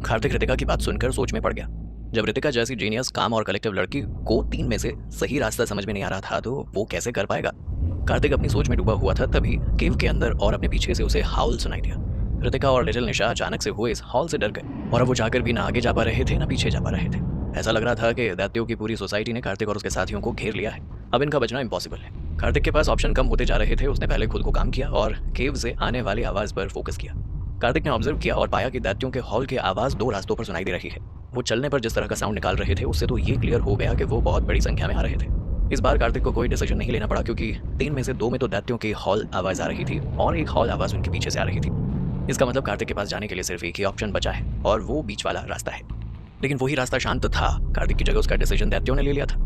कार्तिक रितिका की बात सुनकर सोच में पड़ गया। जब रितिका जैसी जीनियस, काम और कलेक्टिव लड़की को 3 में से सही रास्ता समझ में नहीं आ रहा था तो वो कैसे कर पाएगा। कार्तिक अपनी सोच में डूबा हुआ था, तभी केव के अंदर और अपने पीछे से उसे हाउल सुनाई दिया। रितिका और लिटिल निशा अचानक से हुए इस हॉल से डर गए और अब वो जाकर भी ना आगे जा पा रहे थे ना पीछे जा पा रहे थे। ऐसा लग रहा था कि दैत्यों की पूरी सोसाइटी ने कार्तिक और उसके साथियों को घेर लिया है। अब इनका बचना इम्पॉसिबल है। कार्तिक के पास ऑप्शन कम होते जा रहे थे। उसने पहले खुद को काम किया और केव से आने वाली आवाज पर फोकस किया। कार्तिक ने ऑब्जर्व किया और पाया कि दैत्यों के हॉल की आवाज 2 रास्तों पर सुनाई दे रही है। वो चलने पर जिस तरह का साउंड निकाल रहे थे उससे तो ये क्लियर हो गया कि वो बहुत बड़ी संख्या में आ रहे थे। इस बार कार्तिक को कोई डिसीजन नहीं लेना पड़ा, क्योंकि 3 में से 2 में तो दैत्यों की हॉल आवाज आ रही थी और एक हॉल आवाज उनके पीछे से आ रही थी। इसका मतलब कार्तिक के पास जाने के लिए सिर्फ एक ही ऑप्शन बचा है और वो बीच वाला रास्ता है। लेकिन वही रास्ता शांत था। कार्तिक की जगह उसका डिसीजन दैत्यों ने ले लिया था।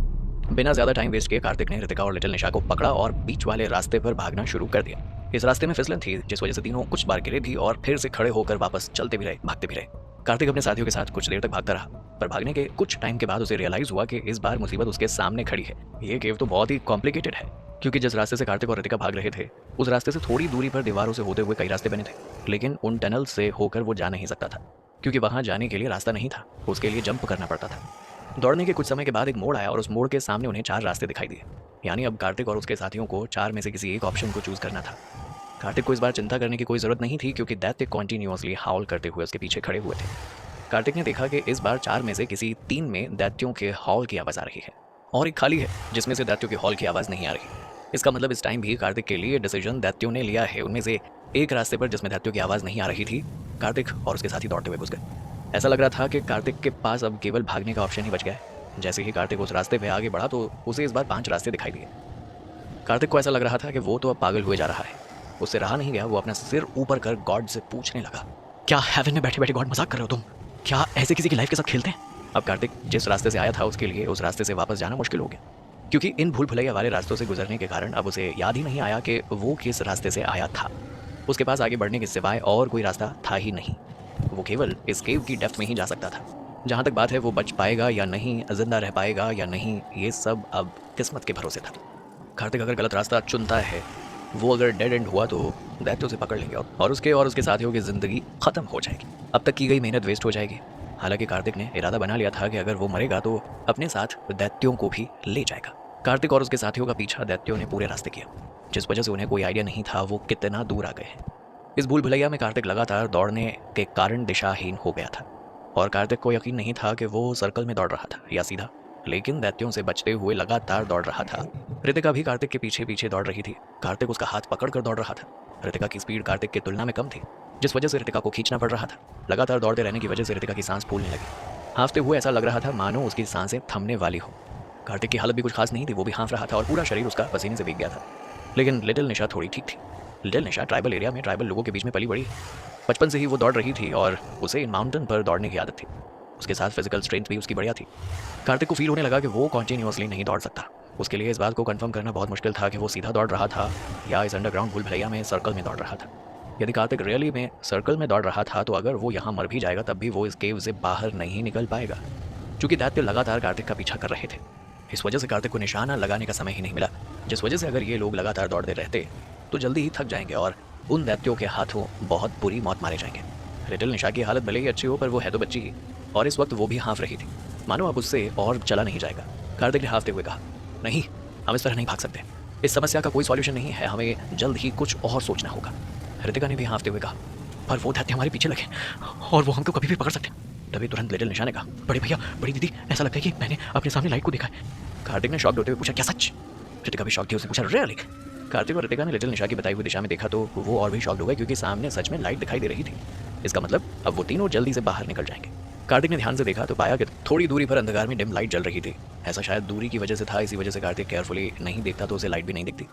बिना ज्यादा टाइम वेस्ट किए कार्तिक ने रितिका और लिटिल निशा को पकड़ा और बीच वाले रास्ते पर भागना शुरू कर दिया। इस रास्ते में फिसलन थी, जिस वजह से तीनों कुछ बार गिरे भी और फिर से खड़े होकर वापस चलते भी रहे, भागते भी रहे। कार्तिक अपने साथियों के साथ कुछ देर तक भागता रहा, पर भागने के कुछ टाइम के बाद उसे रियलाइज हुआ कि इस बार मुसीबत उसके सामने खड़ी है। ये केव तो बहुत ही कॉम्प्लिकेटेड है, क्योंकि जिस रास्ते से कार्तिक और रितिका भाग रहे थे उस रास्ते से थोड़ी दूरी पर दीवारों से होते हुए कई रास्ते बने थे, लेकिन उन टनल से होकर वो जा नहीं सकता था, क्योंकि वहां जाने के लिए रास्ता नहीं था। उसके लिए जंप करना पड़ता था। दौड़ने के कुछ समय के बाद एक मोड़ आया और उस मोड़ के सामने उन्हें 4 रास्ते दिखाई दिए। यानी अब कार्तिक और उसके साथियों को 4 में से किसी एक ऑप्शन को चूज करना था। कार्तिक को इस बार चिंता करने की कोई जरूरत नहीं थी, क्योंकि दैत्य कॉन्टिन्यूअसली हाउल करते हुए उसके पीछे खड़े हुए थे। कार्तिक ने देखा कि इस बार 4 में से किसी 3 में दैत्यों के हॉल की आवाज आ रही है और एक खाली है जिसमें से दैत्यों के हॉल की आवाज नहीं आ रही। इसका मतलब इस टाइम भी कार्तिक के लिए डिसीजन दैत्यों ने लिया है। उनमें से एक रास्ते पर जिसमें दैत्यों की आवाज नहीं आ रही थी, कार्तिक और उसके साथी दौड़ते हुए घुस गए। ऐसा लग रहा था कि कार्तिक के पास अब केवल भागने का ऑप्शन ही बच गया है। जैसे ही कार्तिक उस रास्ते पे आगे बढ़ा तो उसे इस बार 5 रास्ते दिखाई दिए। कार्तिक को ऐसा लग रहा था कि वो तो अब पागल हुए जा रहा है। उससे रहा नहीं गया। वो अपना सिर ऊपर कर गॉड से पूछने लगा, क्या हेवन में बैठे बैठे गॉड मजाक कर रहे हो तुम? क्या ऐसे किसी की लाइफ के साथ खेलते हैं? अब कार्तिक जिस रास्ते से आया था उसके लिए उस रास्ते से वापस जाना मुश्किल हो गया, क्योंकि इन भूल भुलैया वाले रास्तों से गुजरने के कारण अब उसे याद ही नहीं आया कि वो किस रास्ते से आया था। उसके पास आगे बढ़ने के सिवाय और कोई रास्ता था ही नहीं। वो केवल इस केव की डेप्थ में ही जा सकता था। जहाँ तक बात है वो बच पाएगा या नहीं, जिंदा रह पाएगा या नहीं, ये सब अब किस्मत के भरोसे था। कार्तिक अगर गलत रास्ता चुनता है, वो अगर डेड एंड हुआ तो दैत्यों से पकड़ लेंगे और उसके साथियों की जिंदगी खत्म हो जाएगी। अब तक की गई मेहनत वेस्ट हो जाएगी। हालांकि कार्तिक ने इरादा बना लिया था कि अगर वो मरेगा तो अपने साथ दैत्यों को भी ले जाएगा। कार्तिक और उसके साथियों का पीछा दैत्यों ने पूरे रास्ते किया, जिस वजह से उन्हें कोई आइडिया नहीं था वो कितना दूर आ गए हैं। इस भूल भुलैया में कार्तिक लगातार दौड़ने के कारण दिशाहीन हो गया था और कार्तिक को यकीन नहीं था कि वो सर्कल में दौड़ रहा था या सीधा, लेकिन दैत्यों से बचते हुए लगातार दौड़ रहा था। रितिका भी कार्तिक के पीछे पीछे दौड़ रही थी। कार्तिक उसका हाथ पकड़ कर दौड़ रहा था। रितिका की स्पीड कार्तिक की तुलना में कम थी, जिस वजह से रितिका को खींचना पड़ रहा था। लगातार दौड़ते रहने की वजह से रितिका की सांस फूलने लगी। हाँफते हुए ऐसा लग रहा था मानो उसकी सांसें थमने वाली हो। कार्तिक की हालत भी कुछ खास नहीं थी। वो भी हाँफ रहा था और पूरा शरीर उसका पसीने से भीग गया था। लेकिन लिटिल निशा थोड़ी ठीक थी। लिटिल निशा ट्राइबल एरिया में ट्राइबल लोगों के बीच में पली बड़ी। बचपन से ही वो दौड़ रही थी और उसे इन माउंटेन पर दौड़ने की आदत थी। उसके साथ फिजिकल स्ट्रेंथ भी उसकी बढ़िया थी। कार्तिक को फील होने लगा कि वो कॉन्टिन्यूअसली नहीं दौड़ सकता। उसके लिए इस बात को कंफर्म करना बहुत मुश्किल था कि वो सीधा दौड़ रहा था या इस अंडरग्राउंड भूल भुलैया में सर्कल में दौड़ रहा था। यदि कार्तिक रियली में सर्कल में दौड़ रहा था तो अगर वो यहाँ मर भी जाएगा तब भी वो इस केव से बाहर नहीं निकल पाएगा, क्योंकि दैत्य लगातार कार्तिक का पीछा कर रहे थे। इस वजह से कार्तिक को निशाना लगाने का समय ही नहीं मिला, जिस वजह से अगर ये लोग लगातार दौड़ते रहते तो जल्दी ही थक जाएंगे और उन दैत्यों के हाथों बहुत बुरी मौत मारे जाएंगे। लिटिल निशा की हालत भले ही अच्छी हो, पर वो है तो बच्ची ही और इस वक्त वो भी हाँफ रही थी, मानो अब उससे और चला नहीं जाएगा। कार्तिक ने हाँफते हुए कहा, नहीं, हम इस तरह नहीं भाग सकते। इस समस्या का कोई सॉल्यूशन नहीं है, हमें जल्द ही कुछ और सोचना होगा। रितिका ने भी हाँफते हुए कहा, पर वो दैत्य हमारे पीछे लगे और वो हमको कभी भी पकड़ सकते हैं। तभी तुरंत लिटिल निशा ने कहा, बड़े भैया, बड़ी दीदी, ऐसा लगता है कि मैंने अपने सामने लाइट को देखा है। कार्तिक ने शॉक होते हुए पूछा, क्या सच? रितिका भी शॉक थी। उसने पूछा, रियली? कार्तिक और रितिका ने लिटिल निशा की बताई हुई दिशा में देखा तो वो और भी शॉक्ड हो गए, क्योंकि सामने सच में लाइट दिखाई दे रही थी। इसका मतलब अब वो तीनों जल्दी से बाहर निकल जाएंगे। कार्तिक ने ध्यान से देखा तो पाया कि थोड़ी दूरी पर अंधकार में डिम लाइट जल रही थी। ऐसा शायद दूरी की वजह से था, इसी वजह से कार्तिक केयरफुली नहीं देखता तो उसे लाइट भी नहीं दिखती।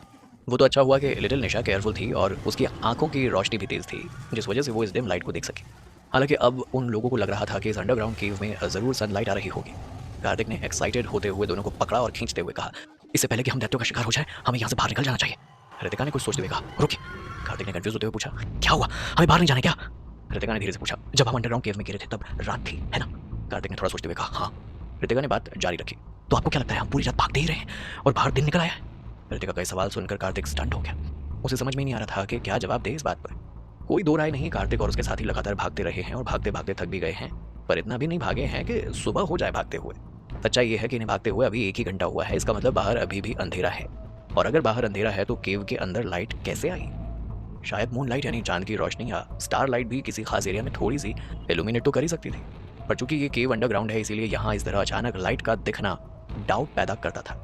वो तो अच्छा हुआ कि लिटिल निशा केयरफुल थी और उसकी आंखों की रोशनी भी तेज थी, जिस वजह से वो इस डिम लाइट को देख सकी। हालांकि अब उन लोगों को लग रहा था कि इस अंडरग्राउंड केव में जरूर सनलाइट आ रही होगी। कार्तिक ने एक्साइटेड होते हुए दोनों को पकड़ा और खींचते हुए कहा, इससे पहले कि हम दैत्यों का शिकार हो जाए हमें यहाँ से बाहर निकल जाना चाहिए। रितिका ने कुछ सोचते हुए कहा, रुकिए। कार्तिक ने कंफ्यूज होते हुए पूछा, क्या हुआ, हमें बाहर नहीं जाना क्या? रितिका ने धीरे से पूछा, जब हम अंडरग्राउंड केव में गिरे थे तब रात थी, है ना? कार्तिक ने थोड़ा सोचते हुए कहा, हाँ। रितिका ने बात जारी रखी, तो आपको क्या लगता है हम पूरी रात भागते ही रहे और बाहर दिन निकल आया? रितिका का सवाल सुनकर कार्तिक स्टंट हो गया। उसे समझ में नहीं आ रहा था कि क्या जवाब दे इस बात पर। कोई दो राय नहीं, कार्तिक और उसके साथी लगातार भागते रहे हैं और भागते भागते थक भी गए हैं। पर इतना भी नहीं भागे हैं कि सुबह हो जाए भागते हुए। सच्चाई ये है कि इन्हें भागते हुए अभी 1 ही घंटा हुआ है। इसका मतलब बाहर अभी भी अंधेरा है, और अगर बाहर अंधेरा है तो केव के अंदर लाइट कैसे आई? शायद मून लाइट यानी चांद की रोशनी या स्टार लाइट भी किसी खास एरिया में थोड़ी सी इल्यूमिनेट तो कर ही सकती थी, पर चूंकि ये केव अंडरग्राउंड है इसीलिए यहाँ इस तरह अचानक लाइट का दिखना डाउट पैदा करता था।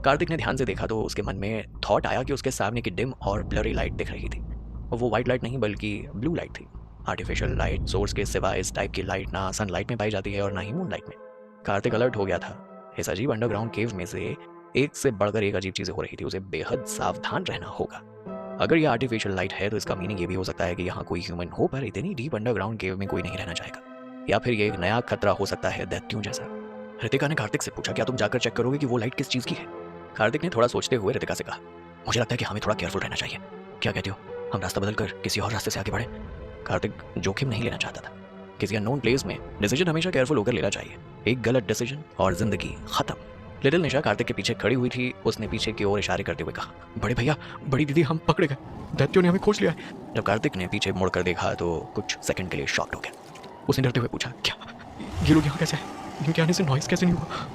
कार्तिक ने ध्यान से देखा तो उसके मन में थॉट आया कि उसके सामने की डिम और ब्लरी लाइट दिख रही थी, और वो वाइट लाइट नहीं बल्कि ब्लू लाइट थी। आर्टिफिशियल लाइट सोर्स के सिवा इस टाइप की लाइट ना सनलाइट में पाई जाती है और ना ही मून लाइट में। कार्तिक अलर्ट हो गया था। इस अजीब अंडरग्राउंड केव में से एक से बढ़कर एक अजीब चीजें हो रही थी, उसे बेहद सावधान रहना होगा। अगर ये आर्टिफिशियल लाइट है तो इसका मीनिंग ये भी हो सकता है कि यहाँ कोई ह्यूमन हो, पर इतनी डीप अंडरग्राउंड केव में कोई नहीं रहना चाहेगा, या फिर ये एक नया खतरा हो सकता है दैत्यों जैसा। रितिका ने कार्तिक से पूछा, क्या तुम जाकर चेक करोगे कि वो लाइट किस चीज की है? कार्तिक ने थोड़ा सोचते हुए रितिका से कहा, मुझे लगता है कि हमें थोड़ा केयरफुल रहना चाहिए। क्या कहते हो, हम रास्ता बदलकर किसी और रास्ते से आगे बढ़े? कार्तिक जोखिम नहीं लेना चाहता था। किसी अननोन प्लेस में डिसीजन हमेशा केयरफुल होकर लेना चाहिए। एक गलत डिसीजन और जिंदगी खत्म। लिटिल निशा कार्तिक के पीछे खड़ी हुई थी। उसने पीछे की ओर इशारे करते हुए कहा, बड़े भैया, बड़ी दीदी, हम पकड़े गए, दैत्यों ने हमें खोज लिया है। जब कार्तिक ने पीछे मुड़कर देखा तो कुछ सेकंड के लिए शॉक्ड हो गया। उसने डरते हुए पूछा, क्या ये लोग यहाँ कैसे हैं? इनके आने से नॉइस कैसे नहीं हुआ?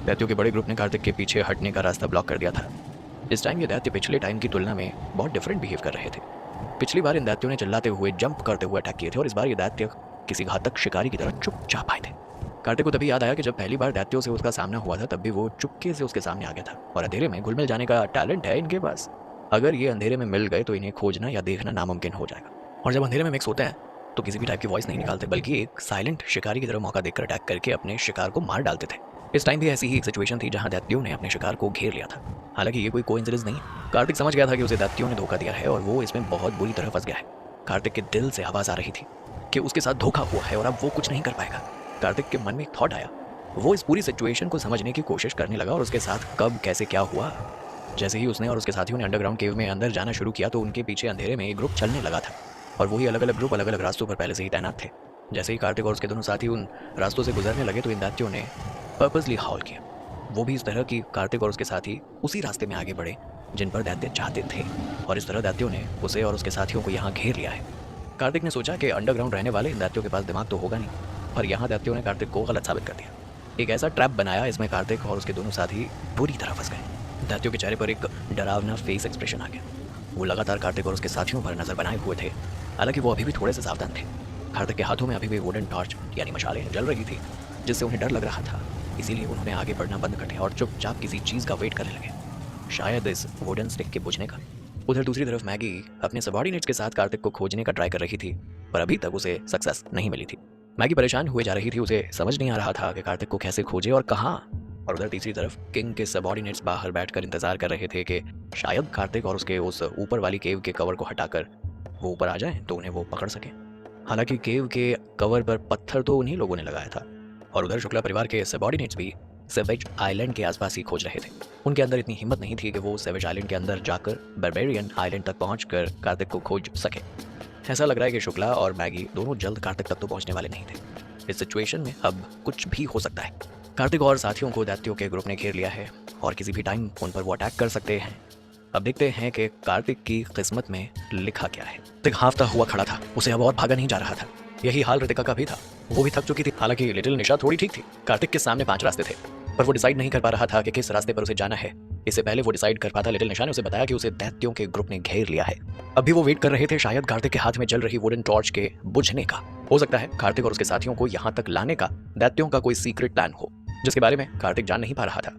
दैत्यों के बड़े ग्रुप ने कार्तिक के पीछे हटने का रास्ता ब्लॉक कर दिया था। इस टाइम ये दैत्य पिछले टाइम की तुलना में बहुत डिफरेंट बिहेव कर रहे थे। पिछली बार इन दैत्यों ने चिल्लाते हुए जंप करते हुए अटैक किए थे, और इस बार ये दैत्य किसी घातक शिकारी की तरह चुपचाप आए थे। कार्तिक को तभी याद आया कि जब पहली बार दैत्यों से उसका सामना हुआ था तब भी वो चुपके से उसके सामने आ गया था, और अंधेरे में घुल मिल जाने का टैलेंट है इनके पास। अगर ये अंधेरे में मिल गए तो इन्हें खोजना या देखना नामुमकिन हो जाएगा। और जब अंधेरे में मिक्स होते हैं तो किसी भी टाइप की वॉइस नहीं निकालते, बल्कि एक साइलेंट शिकारी की तरह मौका देखकर अटैक करके अपने शिकार को मार डालते थे। इस टाइम भी ऐसी ही एक सिचुएशन थी जहां दैत्यों ने अपने शिकार को घेर लिया था। हालांकि ये कोई कोइंसिडेंस नहीं। कार्तिक समझ गया था कि उसे दैत्यों ने धोखा दिया है और वो इसमें बहुत बुरी तरह फंस गया है। कार्तिक के दिल से आवाज आ रही थी कि उसके साथ धोखा हुआ है और अब वो कुछ नहीं कर पाएगा। कार्तिक के मन में एक थॉट आया। वो इस पूरी सिचुएशन को समझने की कोशिश करने लगा और उसके साथ कब कैसे क्या हुआ। जैसे ही उसने और उसके साथियों ने अंडरग्राउंड केव में अंदर जाना शुरू किया तो उनके पीछे अंधेरे में एक ग्रुप चलने लगा था, और वही अलग अलग ग्रुप अलग अलग रास्तों पर पहले से ही तैनात थे। जैसे ही कार्तिक और उसके दोनों साथी उन रास्तों से गुजरने लगे तो इन दैत्यों ने पर्पसली हॉल किया। वो भी इस तरह कि कार्तिक और उसके साथी उसी रास्ते में आगे बढ़े जिन पर दैत्य चाहते थे, और इस तरह दैत्यों ने उसे और उसके साथियों को यहाँ घेर लिया है। कार्तिक ने सोचा कि अंडरग्राउंड रहने वाले इन दैत्यों के पास दिमाग तो होगा नहीं, पर यहाँ दैत्यों ने कार्तिक को गलत साबित कर दिया। एक ऐसा ट्रैप बनाया इसमें कार्तिक और उसके दोनों साथी बुरी तरह फंस गए। दैत्यों के चेहरे पर एक डरावना फेस एक्सप्रेशन आ गया। वो लगातार कार्तिक और उसके साथियों पर नजर बनाए हुए थे, हालांकि वो अभी भी थोड़े से सावधान थे। कार्तिक के हाथों में अभी भी वुडन टॉर्च यानी मशालें जल रही थी, जिससे उन्हें डर लग रहा था। इसीलिए उन्होंने आगे बढ़ना बंद कर दिया और चुपचाप किसी चीज़ का वेट करने लगे, शायद इस वुडन स्टिक के बुझने का। उधर दूसरी तरफ मैगी अपने सबॉर्डिनेट्स के साथ कार्तिक को खोजने का ट्राई कर रही थी, पर अभी तक उसे सक्सेस नहीं मिली थी। मैगी परेशान हुए जा रही थी। उसे समझ नहीं आ रहा था कि कार्तिक को कैसे खोजे और कहाँ। और उधर तीसरी तरफ किंग के सबॉर्डिनेट्स बाहर बैठकर इंतजार कर रहे थे कि शायद कार्तिक और उसके उस ऊपर वाली केव के कवर को हटाकर वो ऊपर आ जाए तो उन्हें वो पकड़ सके। हालांकि केव के कवर पर पत्थर तो उन्हीं लोगों ने लगाया था, और उधर शुक्ला परिवार के सबॉर्डिनेट्स भी सेवेज आइलैंड के आसपास ही खोज रहे थे। उनके अंदर इतनी हिम्मत नहीं थी कि वो सेवेज आइलैंड के अंदर जाकर बारबेरियन आइलैंड तक पहुंचकर कार्तिक को खोज सके। ऐसा लग रहा है कि शुक्ला और मैगी दोनों जल्द कार्तिक तक तो पहुंचने वाले नहीं थे। इस सिचुएशन में अब कुछ भी हो सकता है। कार्तिक और साथियों को दैत्यों के ग्रुप ने घेर लिया है और किसी भी टाइम उन पर वो अटैक कर सकते हैं। अब देखते हैं कि कार्तिक की किस्मत में लिखा क्या है। कार्तिक हाफता हुआ खड़ा था, उसे अब और भागा नहीं जा रहा था। यही हाल रितिका का भी था, वो भी थक चुकी थी। हालांकि लिटिल निशा थोड़ी ठीक थी। कार्तिक के सामने 5 रास्ते थे, पर वो डिसाइड नहीं कर पा रहा था कि किस रास्ते पर उसे जाना है। इससे पहले वो डिसाइड कर पाता, लिटिल निशा ने उसे बताया कि उसे दैत्यों के ग्रुप ने घेर लिया है। अब भी वो वेट कर रहे थे शायद कार्तिक के हाथ में जल रही वुडन टॉर्च के बुझने का। हो सकता है कार्तिक और उसके साथियों को यहाँ तक लाने का दैत्यों का कोई सीक्रेट प्लान हो, जिसके बारे में कार्तिक जान नहीं पा रहा था।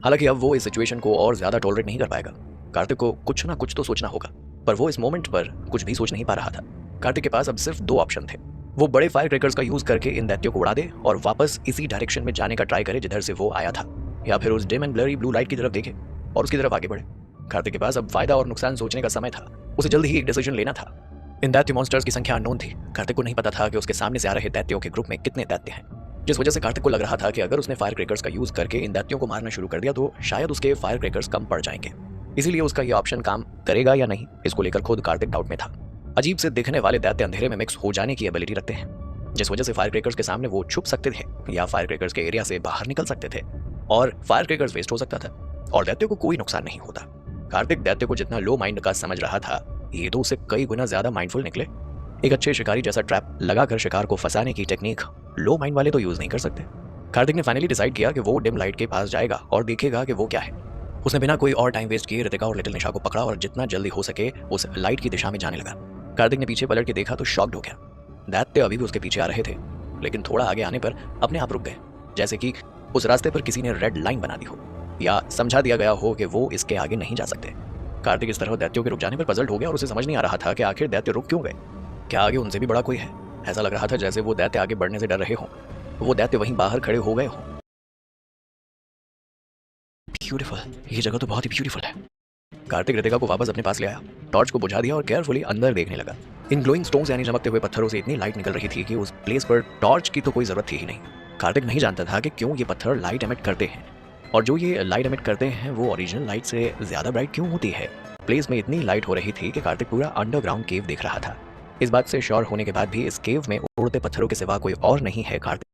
हालांकि अब वो इस सिचुएशन को और ज्यादा टॉलरेट नहीं कर पाएगा। कार्तिक को कुछ ना कुछ तो सोचना होगा, पर वो इस मोमेंट पर कुछ भी सोच नहीं पा रहा था। कार्तिक के पास अब सिर्फ 2 ऑप्शन थे। वो बड़े फायर क्रैकर्स का यूज करके इन दैत्यों को उड़ा दे और वापस इसी डायरेक्शन में जाने का ट्राई करे जिधर से वो आया था, या फिर उस dim and blurry blue light की तरफ देखे और उसकी तरफ आगे बढ़े। कार्तिक के पास अब फायदा और नुकसान सोचने का समय था। उसे जल्द ही एक डिसीजन लेना था। इन दैत्य मॉन्स्टर्स की संख्या अननोन थी। कार्तिक को नहीं पता था कि उसके सामने से आ रहे दैत्यों के ग्रुप में कितने दैत्य हैं, जिस वजह से कार्तिक को लग रहा था कि अगर उसने फायर क्रैकर्स का यूज करके इन दैत्यों को मारना शुरू कर दिया तो शायद उसके फायर क्रैकर्स कम पड़ जाएंगे। इसीलिए उसका यह ऑप्शन काम करेगा या नहीं, इसको लेकर खुद कार्तिक डाउट में था। अजीब से दिखने वाले दैत्य अंधेरे में मिक्स हो जाने की एबिलिटी रखते हैं, जिस वजह से फायर क्रैकर्स के सामने वो छुप सकते थे या फायर क्रैकर्स के एरिया से बाहर निकल सकते थे और फायर क्रैकर्स वेस्ट हो सकता था और दैत्यों को कोई नुकसान नहीं होता। कार्तिक दैत्य को जितना लो माइंड का समझ रहा था, ये तो उससे कई गुना ज्यादा माइंडफुल निकले। एक अच्छे शिकारी जैसा ट्रैप लगाकर शिकार को फंसाने की टेक्निक लो माइंड वाले तो यूज़ नहीं कर सकते। कार्तिक ने फाइनली डिसाइड किया कि वो डिम लाइट के पास जाएगा और देखेगा कि वो क्या है। उसने बिना कोई और टाइम वेस्ट किए रितिका और लिटिल निशा को पकड़ा और जितना जल्दी हो सके उस लाइट की दिशा में जाने लगा। कार्तिक ने पीछे पलट के देखा तो शॉक्ड हो गया। दैत्य अभी भी उसके पीछे आ रहे थे, लेकिन थोड़ा आगे आने पर अपने आप रुक गए, जैसे कि उस रास्ते पर किसी ने रेड लाइन बना दी हो या समझा दिया गया हो कि वो इसके आगे नहीं जा सकते। कार्तिक इस तरह दैत्यों के रुक जाने पर पजल्ड हो गया और उसे समझ नहीं आ रहा था कि आखिर दैत्य रुक क्यों गए। क्या आगे उनसे भी बड़ा कोई है? ऐसा लग रहा था जैसे वो दैत्य आगे बढ़ने से डर रहे हों, वो दैत्य वहीं बाहर खड़े हो गए हों। ब्यूटीफुल, ये जगह तो बहुत ही ब्यूटीफुल है। कार्तिक रितिका को वापस अपने पास ले आया, टॉर्च को बुझा दिया और केयरफुली अंदर देखने लगा। इन ग्लोइंग स्टोन्स यानी चमकते हुए पत्थरों से इतनी लाइट निकल रही थी कि उस प्लेस पर टॉर्च की तो कोई जरूरत थी ही नहीं। कार्तिक नहीं जानता था कि क्यों ये पत्थर लाइट एमिट करते हैं, और जो ये लाइट एमिट करते हैं वो ओरिजिनल लाइट से ज्यादा ब्राइट क्यों होती है। प्लेस में इतनी लाइट हो रही थी कि कार्तिक पूरा अंडरग्राउंड केव देख रहा था। इस बात से श्योर होने के बाद भी इस केव में उड़ते पत्थरों के सिवा कोई और नहीं है। कार्तिक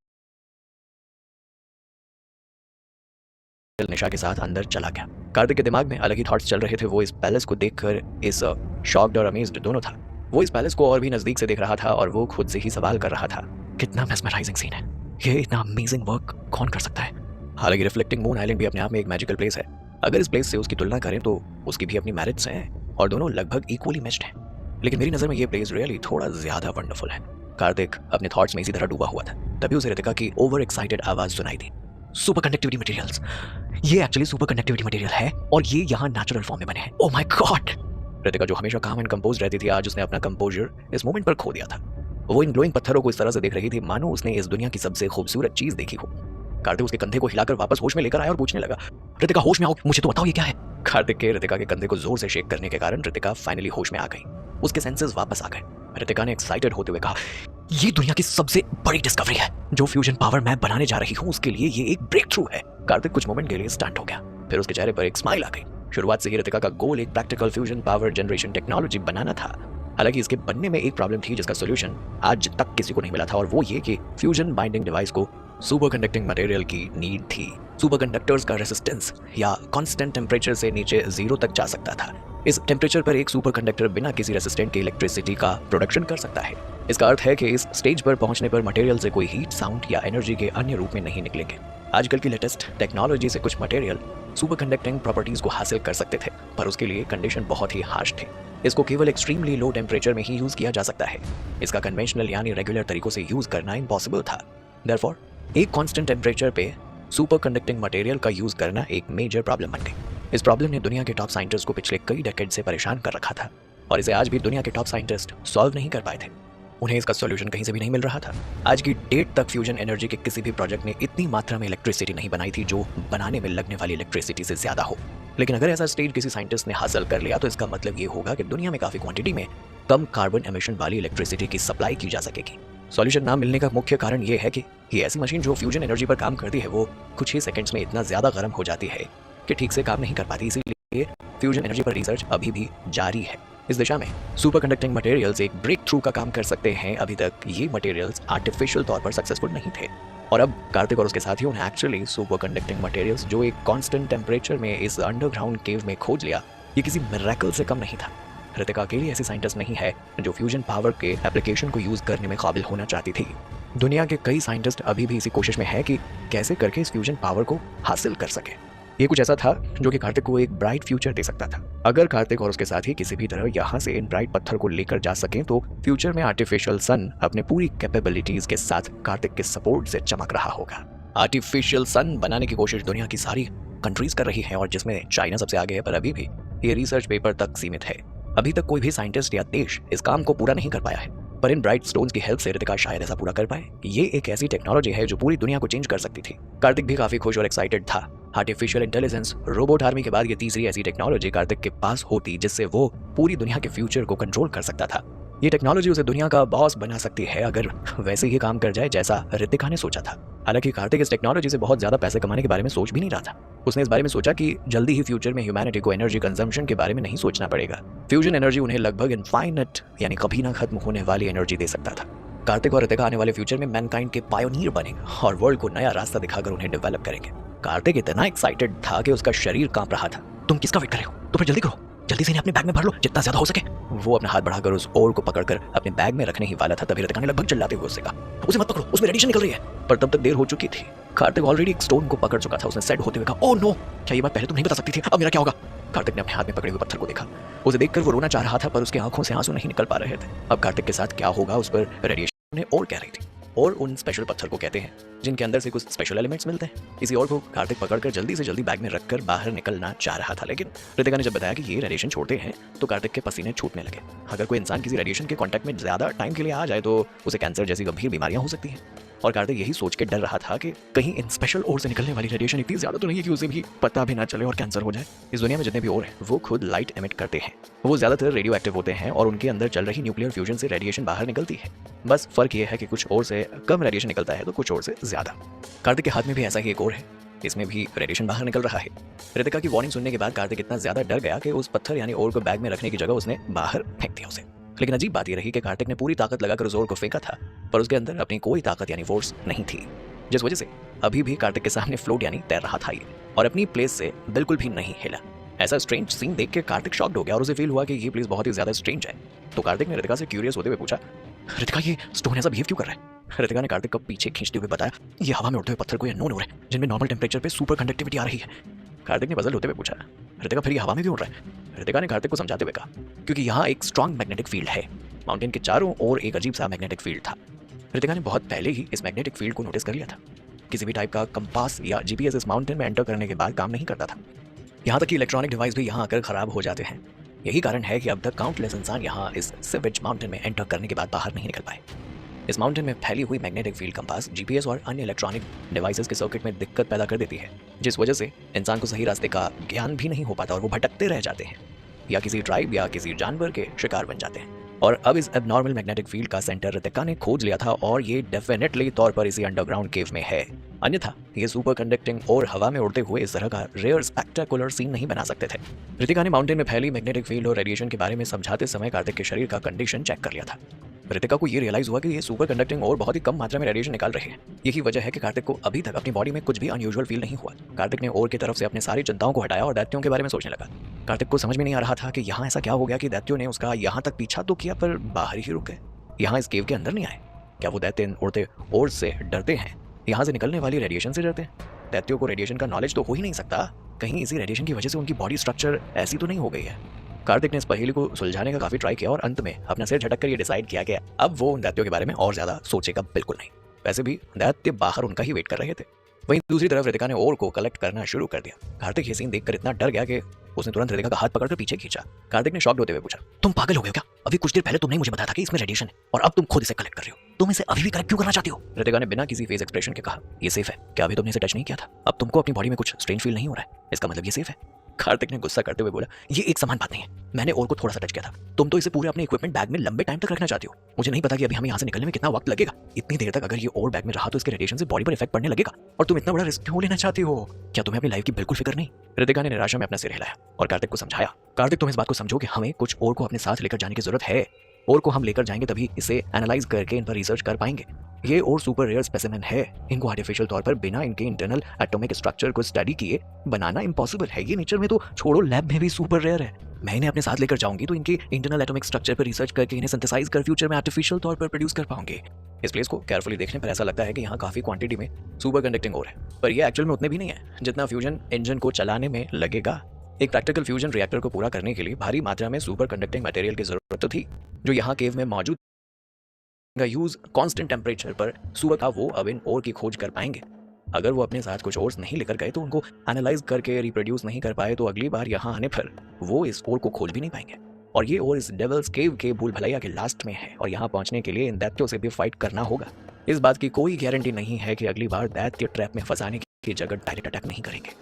निशा के साथ अंदर चला गया। कार्तिक के दिमाग में अलग ही थॉट्स चल रहे थे। वो इस पैलेस को देखकर इस शॉक्ड और अमेज्ड दोनों था। वो इस पैलेस को और भी नजदीक से देख रहा था और वो खुद से ही सवाल कर रहा था, कितना मेस्मराइजिंग सीन है, ये इतना अमेजिंग वर्क कौन कर सकता है। हालांकि रिफ्लेक्टिंग मून आइलैंड भी अपने आप में एक मैजिकल प्लेस है। अगर इस प्लेस से उसकी तुलना करें तो उसकी भी अपनी मेरिट्स हैं और दोनों लगभग इक्वली मैच्ड हैं, लेकिन मेरी नज़र में ये प्लेस रियली थोड़ा ज्यादा वंडरफुल है। कार्तिक अपने थॉट्स में इसी तरह डूबा हुआ था, तभी उसे रितिका की ओवर एक्साइटेड आवाज सुनाई दी। सुपर कंडक्टिविटी मटेरियल्स, ये एक्चुअली सुपर कंडक्टिविटी मटेरियल है और ये यहाँ नेचुरल फॉर्म में बने हैं। Oh my God. रितिका जो हमेशा काम एंड कंपोज रहती थी, आज उसने अपना कंपोजर इस मोमेंट पर खो दिया था। वो इन ग्लोइंग पत्थरों को इस तरह से देख रही थी मानो उसने इस दुनिया की सबसे खूबसूरत चीज देखी हो। कार्तिक उसके कंधे को हिलाकर वापस होश में लेकर आया और पूछने लगा, रितिका होश में आओ, मुझे तो बताओ ये क्या है। कार्तिक के रितिका के कंधे को जोर से शेक करने के कारण रितिका फाइनली होश में आ गई, उसके सेंसेस वापस आ गए। रितिका ने एक्साइटेड होते हुए कहा, ये दुनिया की सबसे बड़ी डिस्कवरी है, जो फ्यूजन पावर मैं बनाने जा रही हूँ उसके लिए ये एक ब्रेक थ्रू है। कार्तिक कुछ मोमेंट के लिए स्टंट हो गया, फिर उसके चेहरे पर एक स्माइल आ गई। शुरुआत से ही रितिका का गोल एक practical fusion power generation technology बनाना था। हालांकि इसके बनने में एक प्रॉब्लम थी जिसका सोल्यूशन आज तक किसी को नहीं मिला था, और वो ये कि फ्यूजन बाइंडिंग डिवाइस को सुपर कंडक्टिंग मटेरियल की नीड थी। सुपर कंडक्टर्स का रेसिस्टेंस या कांस्टेंट टेम्परेचर से नीचे 0 तक जा सकता था। इस टेम्परेचर पर एक सुपर कंडक्टर बिना किसी रेसिस्टेंट की इलेक्ट्रिसिटी का प्रोडक्शन कर सकता है। इसका अर्थ है कि इस स्टेज पर पहुंचने पर मटेरियल से कोई हीट, साउंड या एनर्जी के अन्य रूप में नहीं निकलेंगे। आजकल की लेटेस्ट टेक्नोलॉजी से कुछ मटेरियल सुपर कंडक्टिंग प्रॉपर्टीज को हासिल कर सकते थे, पर उसके लिए कंडीशन बहुत ही हार्श थे। इसको केवल एक्सट्रीमली लो टेम्परेचर में ही यूज किया जा सकता है। इसका कन्वेंशनल यानी रेगुलर तरीकों से यूज करना इम्पॉसिबल था। देयरफॉर एक कांस्टेंट टेम्परेचर पे सुपर कंडक्टिंग मटेरियल का यूज करना एक मेजर प्रॉब्लम बन गई। इस प्रॉब्लम ने दुनिया के टॉप साइंटिस्ट को पिछले कई डेकेड से परेशान कर रखा था, और इसे आज भी दुनिया के टॉप साइंटिस्ट सॉल्व नहीं कर पाए थे। उन्हें इसका सॉल्यूशन कहीं से भी नहीं मिल रहा था। आज की डेट तक फ्यूजन एनर्जी के किसी भी प्रोजेक्ट ने इतनी मात्रा में इलेक्ट्रिसिटी नहीं बनाई थी जो बनाने में लगने वाली इलेक्ट्रिसिटी से ज्यादा हो। लेकिन अगर ऐसा स्टेज किसी साइंटिस्ट ने हासिल कर लिया तो इसका मतलब ये होगा कि दुनिया में काफी क्वांटिटी में कम कार्बन एमिशन वाली इलेक्ट्रिसिटी की सप्लाई की जा सकेगी। सॉल्यूशन ना मिलने का मुख्य कारण ये है कि ये ऐसी मशीन जो फ्यूजन एनर्जी पर काम करती है वो कुछ ही सेकंड्स में इतना ज्यादा गर्म हो जाती है कि ठीक से काम नहीं कर पाती। इसीलिए फ्यूजन एनर्जी पर रिसर्च अभी भी जारी है। इस दिशा में सुपर कंडक्टिंग मटेरियल्स एक ब्रेक थ्रू का काम कर सकते हैं। अभी तक ये मटेरियल्स आर्टिफिशियल तौर पर सक्सेसफुल नहीं थे, और अब कार्तिक और उसके साथियों ने एक्चुअली सुपर कंडक्टिंग मटेरियल्स जो एक कांस्टेंट टेम्परेचर में इस अंडरग्राउंड केव में खोज लिया। ये किसी मिरेकल से कम नहीं था। रितिका अकेली ऐसी साइंटिस्ट नहीं है जो फ्यूजन पावर के एप्लीकेशन को यूज करने में काबिल होना चाहती थी। दुनिया के कई साइंटिस्ट अभी भी इसी कोशिश में है कि कैसे करके इस फ्यूजन पावर को हासिल कर सके। ये कुछ ऐसा था जो कि कार्तिक को एक ब्राइट फ्यूचर दे सकता था। अगर कार्तिक और उसके साथी किसी भी तरह यहाँ से इन ब्राइट पत्थर को लेकर जा सकें तो फ्यूचर में आर्टिफिशियल सन अपने पूरी कैपेबिलिटीज के साथ कार्तिक के सपोर्ट से चमक रहा होगा। आर्टिफिशियल सन बनाने की कोशिश दुनिया की सारी कंट्रीज कर रही है, और जिसमें चाइना सबसे आगे है, पर अभी भी ये रिसर्च पेपर तक सीमित है। अभी तक कोई भी साइंटिस्ट या देश इस काम को पूरा नहीं कर पाया है, पर इन ब्राइट स्टोन्स की हेल्प से रितिका शायद ऐसा पूरा कर पाए। ये एक ऐसी टेक्नोलॉजी है जो पूरी दुनिया को चेंज कर सकती थी। कार्तिक भी काफी खुश और एक्साइटेड था। आर्टिफिशियल इंटेलिजेंस, रोबोट आर्मी के बाद ये तीसरी ऐसी टेक्नोलॉजी कार्तिक के पास होती जिससे वो पूरी दुनिया के फ्यूचर को कंट्रोल कर सकता था। ये टेक्नोलॉजी उसे दुनिया का बॉस बना सकती है अगर वैसे ही काम कर जाए जैसा रितिका ने सोचा था। हालांकि कार्तिक इस टेक्नोलॉजी से बहुत ज्यादा पैसे कमाने के बारे में सोच भी नहीं रहा था। उसने इस बारे में सोचा कि जल्दी ही फ्यूचर में ह्यूमैनिटी को एनर्जी कंजम्पशन के बारे में नहीं सोचना पड़ेगा। फ्यूजन एनर्जी उन्हें लगभग इनफाइनाइट यानी कभी ना खत्म होने वाली एनर्जी दे सकता था। कार्तिक और रितिका आने वाले फ्यूचर में मैनकाइंड के पायोनियर बनेंगे और वर्ल्ड को नया रास्ता दिखाकर उन्हें डेवलप करेंगे। कार्तिक इतना एक्साइटेड था कि उसका शरीर कांप रहा था। तुम किसका वेट कर रहे हो? तो फिर जल्दी करो। जल्दी से इन्हें अपने बैग में भर लो जितना ज्यादा हो सके। वो अपना हाथ बढ़ाकर उस ओर को पकड़कर अपने बैग में रखने ही वाला था तभी रितिका ने लगभग चिल्लाते हुए उससे कहा, उसे मत पकड़ो, उसमें रेडिएशन निकल रही है। पर तब तक देर हो चुकी थी। कार्तिक ऑलरेडी एक स्टोन को पकड़ चुका था। उसने सेड होते हुए कहा, ओह नो, क्या ये बात पहले तुम नहीं बता सकती थी? अब मेरा क्या होगा? कार्तिक ने अपने हाथ में पकड़े हुए पत्थर को देखा। उसे देखकर वो रोना चाह रहा था पर उसकी आंखों से आंसू नहीं निकल पा रहे थे। अब कार्तिक के साथ क्या होगा उस पर रेडिएशन ने और कह रही थी। और उन स्पेशल पत्थर को कहते हैं जिनके अंदर से कुछ स्पेशल एलिमेंट्स मिलते हैं। इसी और को कार्तिक पकड़कर जल्दी से जल्दी बैग में रखकर बाहर निकलना चाह रहा था, लेकिन रितिका ने जब बताया कि ये रेडिएशन छोड़ते हैं तो कार्तिक के पसीने छूटने लगे। अगर कोई इंसान किसी रेडिएशन के कांटेक्ट में ज्यादा टाइम के लिए आ जाए तो उसे कैंसर जैसी गंभीर बीमारियां हो सकती हैं। और कार्तिक यही सोच के डर रहा था कि कहीं इन स्पेशल ओर से निकलने वाली रेडिएशन इतनी ज्यादा तो नहीं है कि उसे भी पता भी ना चले और कैंसर हो जाए। इस दुनिया में जितने भी ओर हैं वो खुद लाइट एमिट करते हैं। वो ज्यादातर रेडियो एक्टिव होते हैं और उनके अंदर चल रही न्यूक्लियर फ्यूजन से रेडिएशन बाहर निकलती है। बस फर्क ये है कि कुछ ओर से कम रेडिएशन निकलता है तो कुछ ओर से ज्यादा। कार्तिक के हाथ में भी ऐसा ही एक ओर है, इसमें भी रेडिएशन बाहर निकल रहा है। रितिका की वार्निंग सुनने के बाद कार्तिक इतना ज्यादा डर गया कि उस पत्थर यानी ओर को बैग में रखने की जगह उसने बाहर फेंक दिया उसे। लेकिन अजीब बात यह रही कि कार्तिक ने पूरी ताकत लगाकर उस ओर को फेंका था पर उसके अंदर अपनी कोई ताकत यानी फोर्स नहीं थी, जिस वजह से अभी भी कार्तिक के सामने फ्लोट यानी तैर रहा था ये और अपनी प्लेस से बिल्कुल भी नहीं हिला। ऐसा स्ट्रेंज सीन देख के कार्तिक शॉक्ड हो गया और उसे फील हुआ कि ये प्लेस बहुत ही ज्यादा स्ट्रेंज है। तो कार्तिक ने रितिका से क्यूरियस होते हुए पूछा, रितिका ये स्टोन ऐसा बिहेव क्यों कर रहा है? रितिका ने कार्तिक को पीछे खींचते हुए बताया, ये हवा में उड़ते हुए पत्थर को ये नोन हो रहे हैं जिनमें नॉर्मल टेम्परेचर पे सुपर कंडक्टिविटी आ रही है। कार्तिक ने पजल होते हुए पूछा, रितिका फिर ये हवा में क्यों उड़ रहा है? रितिका ने कार्तिक को समझाते हुए कहा, क्योंकि यहाँ एक स्ट्रॉन्ग मैग्नेटिक फील्ड है। माउंटेन के चारों ओर एक अजीब सा मैग्नेटिक फील्ड था। रितिका ने बहुत पहले ही इस मैग्नेटिक फील्ड को नोटिस कर लिया था। किसी भी टाइप का कंपास या जीपीएस इस माउंटेन में एंटर करने के बाद काम नहीं करता था। यहाँ तक कि इलेक्ट्रॉनिक डिवाइस भी यहाँ आकर खराब हो जाते हैं। यही कारण है कि अब तक काउंटलेस इंसान यहाँ इस सेवेज माउंटेन में एंटर करने के बाद बाहर नहीं निकल पाए। इस माउंटेन में फैली हुई मैग्नेटिक फील्ड कंपास, जीपीएस और अन्य इलेक्ट्रॉनिक डिवाइसेस के सर्किट में दिक्कत पैदा कर देती है, जिस वजह से इंसान को सही रास्ते का ज्ञान भी नहीं हो पाता और वो भटकते रह जाते हैं या किसी ट्राइब या किसी जानवर के शिकार बन जाते हैं। और अब इस एबनॉर्मल मैग्नेटिक फील्ड का सेंटर रितिका ने खोज लिया था और ये डेफिनेटली तौर पर इसी अंडरग्राउंड केव में है। अन्यथा ये सुपर कंडक्टिंग और हवा में उड़ते हुए इस तरह का रेयर स्पेक्टेकुलर सीन नहीं बना सकते थे। रितिका ने माउंटेन में फैली मैग्नेटिक फील्ड और रेडिएशन के बारे में समझाते समय कार्तिक के शरीर का कंडीशन चेक कर लिया था। रितिका को ये रियलाइज हुआ कि ये सुपर कंडक्टिंग और बहुत ही कम मात्रा में रेडिएशन निकाल रहे हैं। यही वजह है कि कार्तिक को अभी तक अपनी बॉडी में कुछ भी अनयूजुअल फील नहीं हुआ। कार्तिक ने ओर की तरफ से अपनी सारी चिंताओं को हटाया और दैत्यों के बारे में सोचने लगा। कार्तिक को समझ में नहीं आ रहा था कि यहाँ ऐसा क्या हो गया कि दैत्यों ने उसका यहाँ तक पीछा तो किया पर बाहर ही रुक गए, यहाँ इस केव के अंदर नहीं आए। क्या वो दैत्य उड़ते ओर से डरते हैं? यहाँ से निकलने वाली रेडिएशन से डरते हैं? दैत्यों को रेडिएशन का नॉलेज तो हो ही नहीं सकता। कहीं इसी रेडिएशन की वजह से उनकी बॉडी स्ट्रक्चर ऐसी तो नहीं हो गई है। कार्तिक ने इस पहेली को सुलझाने का काफी ट्राई किया और अंत में अपना सिर झटक कर ये डिसाइड किया कि अब वो उन दैत्यों के बारे में और ज्यादा सोचेगा बिल्कुल नहीं। वैसे भी दैत्य बाहर उनका ही वेट कर रहे थे। वहीं दूसरी तरफ रितिका ने ओर को कलेक्ट करना शुरू कर दिया। कार्तिक ये सीन देखकर इतना डर गया कि उसने तुरंत रितिका का हाथ पकड़कर पीछे खींचा। कार्तिक ने शॉक्ड होते हुए पूछा, तुम पागल हो गए हो क्या? अभी कुछ देर पहले तुमने मुझे बताया था कि इसमें रेडिएशन है और अब तुम खुद इसे कलेक्ट कर रहे हो। तुम इसे अभी भी कलेक्ट क्यों करना चाहती हो? रितिका ने बिना किसी फेस एक्सप्रेशन के कहा, ये सेफ है। क्या अभी तुमने इसे टच नहीं किया था? अब तुमको अपनी बॉडी में कुछ स्ट्रेंज फील नहीं हो रहा है, इसका मतलब ये सेफ है। कार्तिक ने गुस्सा करते हुए बोला, ये एक समान बात नहीं है। मैंने ओर को थोड़ा सा टच किया था। तुम तो इसे पूरे अपने इक्विपमेंट बैग में लंबे टाइम तक रखना चाहती हो। मुझे नहीं पता कि अभी हमें यहाँ से निकलने में कितना वक्त लगेगा। इतनी देर तक अगर ये ओर बैग में रहा तो इसके रेडिएशन से बॉडी पर इफेक्ट पड़ने लगेगा और तुम इतना बड़ा रिस्क क्यों लेना चाहती हो? क्या तुम्हें अपनी लाइफ की बिल्कुल फिक्र नहीं? रितिका ने निराशा में अपना सिर हिलाया और कार्तिक को समझाया, कार्तिक तुम इस बात को समझो कि हमें कुछ ओर को अपने साथ लेकर जाने की जरूरत है। ओर को हम लेकर जाएंगे तभी इसे एनालाइज करके इन पर रिसर्च कर पाएंगे। ये और सुपर रेयर स्पेसिमेन है। इनको आर्टिफिशियल तौर पर बिना इनके इंटरनल एटॉमिक स्ट्रक्चर को स्टडी किए बनाना इम्पॉसिबल है। ये नेचर में तो छोड़ो, लैब में भी सुपर रेयर है। मैं इन्हें अपने साथ लेकर जाऊंगी तो इनके इंटरनल एटॉमिक स्ट्रक्चर पर रिसर्च करके इन्हें सिंथेसाइज कर फ्यूचर में आर्टिफिशियल तौर पर प्रोड्यूस कर पाऊंगे। इस प्लेस को केयरफुली देखने पर ऐसा लगता है कि यहाँ काफी क्वांटिटी में सुपर कंडक्टिंग ओर है, पर यह एक्चुअल में उतने भी नहीं है जितना फ्यूजन इंजन को चलाने में लगेगा। एक प्रैक्टिकल फ्यूजन रिएक्टर को पूरा करने के लिए भारी मात्रा में सुपर कंडक्टिंग मटेरियल की जरूरत तो थी, जो यहाँ केव में मौजूद का यूज कांस्टेंट टेम्परेचर पर सुबह का वो अब इन ओर की खोज कर पाएंगे। अगर वो अपने साथ कुछ ओर्स नहीं लेकर गए तो उनको एनालाइज करके रिप्रोड्यूस नहीं कर पाए तो अगली बार यहाँ आने पर वो इस ओर को खोज भी नहीं पाएंगे। और ये ओर इस डेविल्स केव के भूल भलैया के लास्ट में है और यहाँ पहुंचने के लिए इन दैत्यों से भी फाइट करना होगा। इस बात की कोई गारंटी नहीं है कि अगली बार दैत्य ट्रैप में फंसाने की जगह डायरेक्ट अटैक नहीं करेंगे।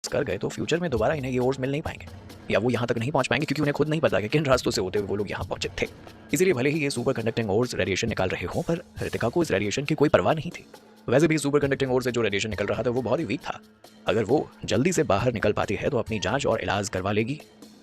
कर गए तो फ्यूचर में दोबारा इन्हें ये ओर्स मिल नहीं पाएंगे या वो यहाँ तक नहीं पहुंच पाएंगे, क्योंकि उन्हें खुद नहीं पता कि किन रास्तों से होते हुए वो लोग यहाँ पहुंचे थे। इसीलिए भले ही ये सुपर कंडक्टिंग ओर्स रेडिएशन निकाल रहे हों, पर रितिका को इस रेडिएशन की कोई परवाह नहीं थी। वैसे भी सुपर कंडक्टिंग ओर से जो रेडिएशन निकल रहा था वो बहुत ही वीक था। अगर वो जल्दी से बाहर निकल पाती है तो अपनी जांच और इलाज करवा लेगी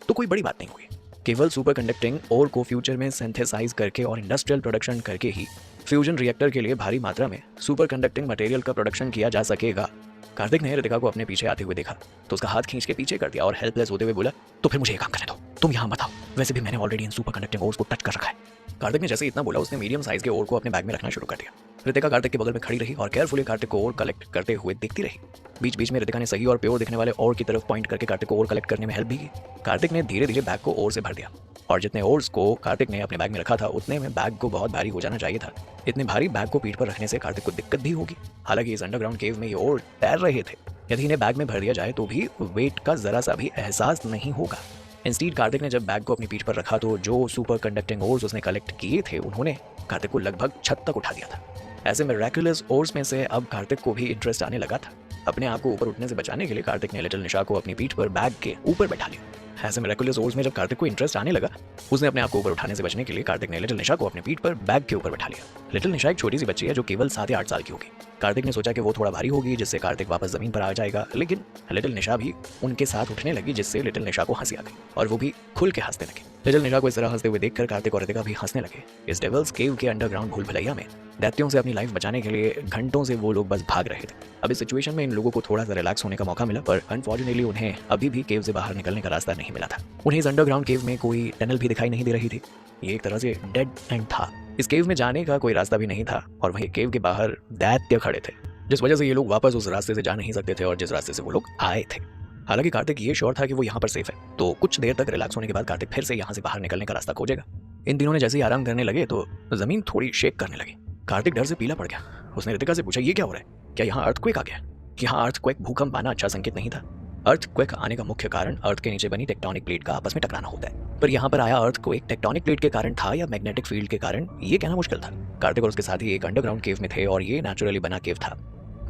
तो कोई बड़ी बात नहीं हुई। केवल सुपर कंडक्टिंग ओर को फ्यूचर में सिंथेसाइज करके और इंडस्ट्रियल प्रोडक्शन करके ही फ्यूजन रिएक्टर के लिए भारी मात्रा में सुपर कंडक्टिंग मटेरियल का प्रोडक्शन किया जा सकेगा। कार्तिक ने रितिका को अपने पीछे आते हुए देखा तो उसका हाथ खींच के पीछे कर दिया और हेल्पलेस होते हुए बोला, तो फिर मुझे एक काम करने दो, तुम यहाँ मत आओ, वैसे भी मैंने already in super conducting ores को टच कर रखा है। कार्तिक ने जैसे इतना बोला उसने मीडियम साइज के ओर को अपने बैग में रखना शुरू कर दिया। रितिका कार्तिक के बगल में खड़ी रही और केयरफुली कार्तिक को ओर कलेक्ट करते हुए देखती रही। बीच बीच में रितिका ने सही और प्योर दिखने वाले ओर की तरफ पॉइंट करके कार्तिक को ओर कलेक्ट करने में हेल्प भी की। कार्तिक ने धीरे धीरे बैग को ओर से भर दिया और जितने ओर्स को कार्तिक ने अपने बैग में रखा था उतने में बैग को बहुत भारी हो जाना चाहिए था। इतने भारी बैग को पीठ पर रखने से कार्तिक को दिक्कत भी होगी। हालांकि इस अंडरग्राउंड केव में ये ओर तैर रहे थे, यदि इन्हें बैग में भर दिया जाए तो भी वेट का जरा सा भी एहसास नहीं होगा। इंस्टीड कार्तिक ने जब बैग को अपनी पीठ पर रखा तो जो सुपर कंडक्टिंग ओर्स उसने कलेक्ट किए थे उन्होंने कार्तिक को लगभग छत तक उठा दिया था। ऐसे मिरेकुलस ओर्स में से अब कार्तिक को भी इंटरेस्ट आने लगा था। अपने आप को ऊपर उठने से बचाने के लिए कार्तिक ने लिटिल निशा को अपनी पीठ पर बैग के ऊपर बैठा लिया। ऐसे मिरेकुलस ओर्स में जब कार्तिक को इंटरेस्ट आने लगा उसने अपने आप को ऊपर उठाने से बचने के लिए कार्तिक ने लिटिल निशा को अपनी पीठ पर बैग के ऊपर बैठा लिया। लिटिल निशा एक छोटी सी बच्ची है जो केवल 7 या 8 साल की होगी। कार्तिक ने सोचा कि वो थोड़ा भारी होगी जिससे कार्तिक वापस जमीन पर आ जाएगा, लेकिन लिटिल निशा भी उनके साथ उठने लगी जिससे लिटिल निशा को हंसी आ गई और वो भी खुल के हंसने लगे। लिटिल निशा को इस तरह हंसते हुए देखकर कार्तिक और रितिका भी हंसने लगे। इस डेविल्स केव के अंडरग्राउंड भूल भुलैया में दैत्यों से अपनी लाइफ बचाने के लिए घंटों से वो लोग बस भाग रहे थे। अब इस सिचुएशन में इन लोगों को थोड़ा सा रिलैक्स होने का मौका मिला, पर अनफॉर्चुनेटली उन्हें अभी भी केव से बाहर निकलने का रास्ता नहीं मिला था। उन्हें इस अंडरग्राउंड केव में कोई टनल भी दिखाई नहीं दे रही थी। ये एक तरह से डेड एंड था। इस केव में जाने का कोई रास्ता भी नहीं था और वहीं केव के बाहर दैत्य खड़े थे, जिस वजह से ये लोग वापस उस रास्ते से जा नहीं सकते थे और जिस रास्ते से वो लोग आए थे। हालांकि कार्तिक ये श्योर था कि वो यहाँ पर सेफ है, तो कुछ देर तक रिलैक्स होने के बाद कार्तिक फिर से यहाँ से बाहर निकलने का रास्ता खोजेगा। इन दिनों ने जैसे ही आराम करने लगे तो जमीन थोड़ी शेक करने लगी। कार्तिक डर से पीला पड़ गया। उसने रितिका से पूछा, ये क्या हो रहा है? क्या यहाँ अर्थक्वेक आ गया? कि हाँ, अर्थक्वेक भूकंप आना अच्छा संकेत नहीं था। अर्थक्वेक आने का मुख्य कारण अर्थ के नीचे बनी टेक्टोनिक प्लेट का आपस में टकराना होता है, पर यहाँ पर आया अर्थक्वेक टेक्टोनिक प्लेट के कारण था या मैग्नेटिक फील्ड के कारण, ये कहना मुश्किल था। कार्तिक और उसके साथी एक अंडरग्राउंड केव में थे और ये नेचुरली बना केव था,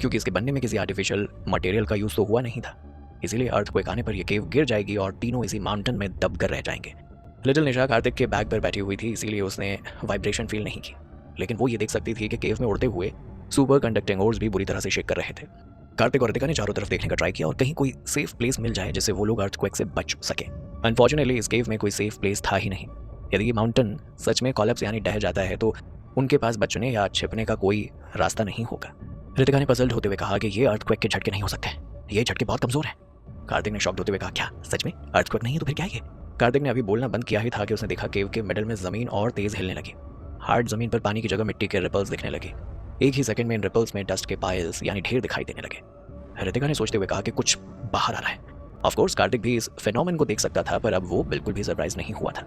क्योंकि इसके बनने में किसी आर्टिफिशियल मटेरियल का यूज तो हुआ नहीं था। इसीलिए अर्थक्वेक आने पर यह केव गिर जाएगी और तीनों इसी माउंटेन में दब कर रह जाएंगे। लिटिल निशा कार्तिक के बैग पर बैठी हुई थी, इसीलिए उसने वाइब्रेशन फील नहीं की, लेकिन वो ये देख सकती थी कि केव में उड़ते हुए सुपर कंडक्टिंग ओर्स भी बुरी तरह से शेक कर रहे थे। कार्तिक और रितिका ने चारों तरफ देखने का ट्राई किया और कहीं कोई सेफ प्लेस मिल जाए जिससे वो लोग अर्थक्वेक से बच सके। अनफॉर्चुनेटली इस केव में कोई सेफ प्लेस था ही नहीं। यदि ये माउंटेन सच में कोलैप्स यानी ढह जाता है तो उनके पास बचने या छिपने का कोई रास्ता नहीं होगा। रितिका ने पजल्ड होते हुए कहा कि ये अर्थक्वेक के झटके नहीं हो सकते, ये झटके बहुत कमजोर हैं। कार्तिक ने शॉक्ड होते हुए कहा, क्या सच में अर्थक्वेक नहीं है तो फिर क्या है ये? कार्तिक ने अभी बोलना बंद किया ही था कि उसने देखा केव के मिडल में जमीन और तेज हिलने लगी। हार्ड जमीन पर पानी की जगह मिट्टी के रिपल्स दिखने लगे। एक ही सेकंड में इन रिपल्स में डस्ट के पाइल्स यानी ढेर दिखाई देने लगे। रितिका ने सोचते हुए कहा कि कुछ बाहर आ रहा है। ऑफ कोर्स कार्तिक भी इस फेनोमेन को देख सकता था, पर अब वो बिल्कुल भी सरप्राइज नहीं हुआ था।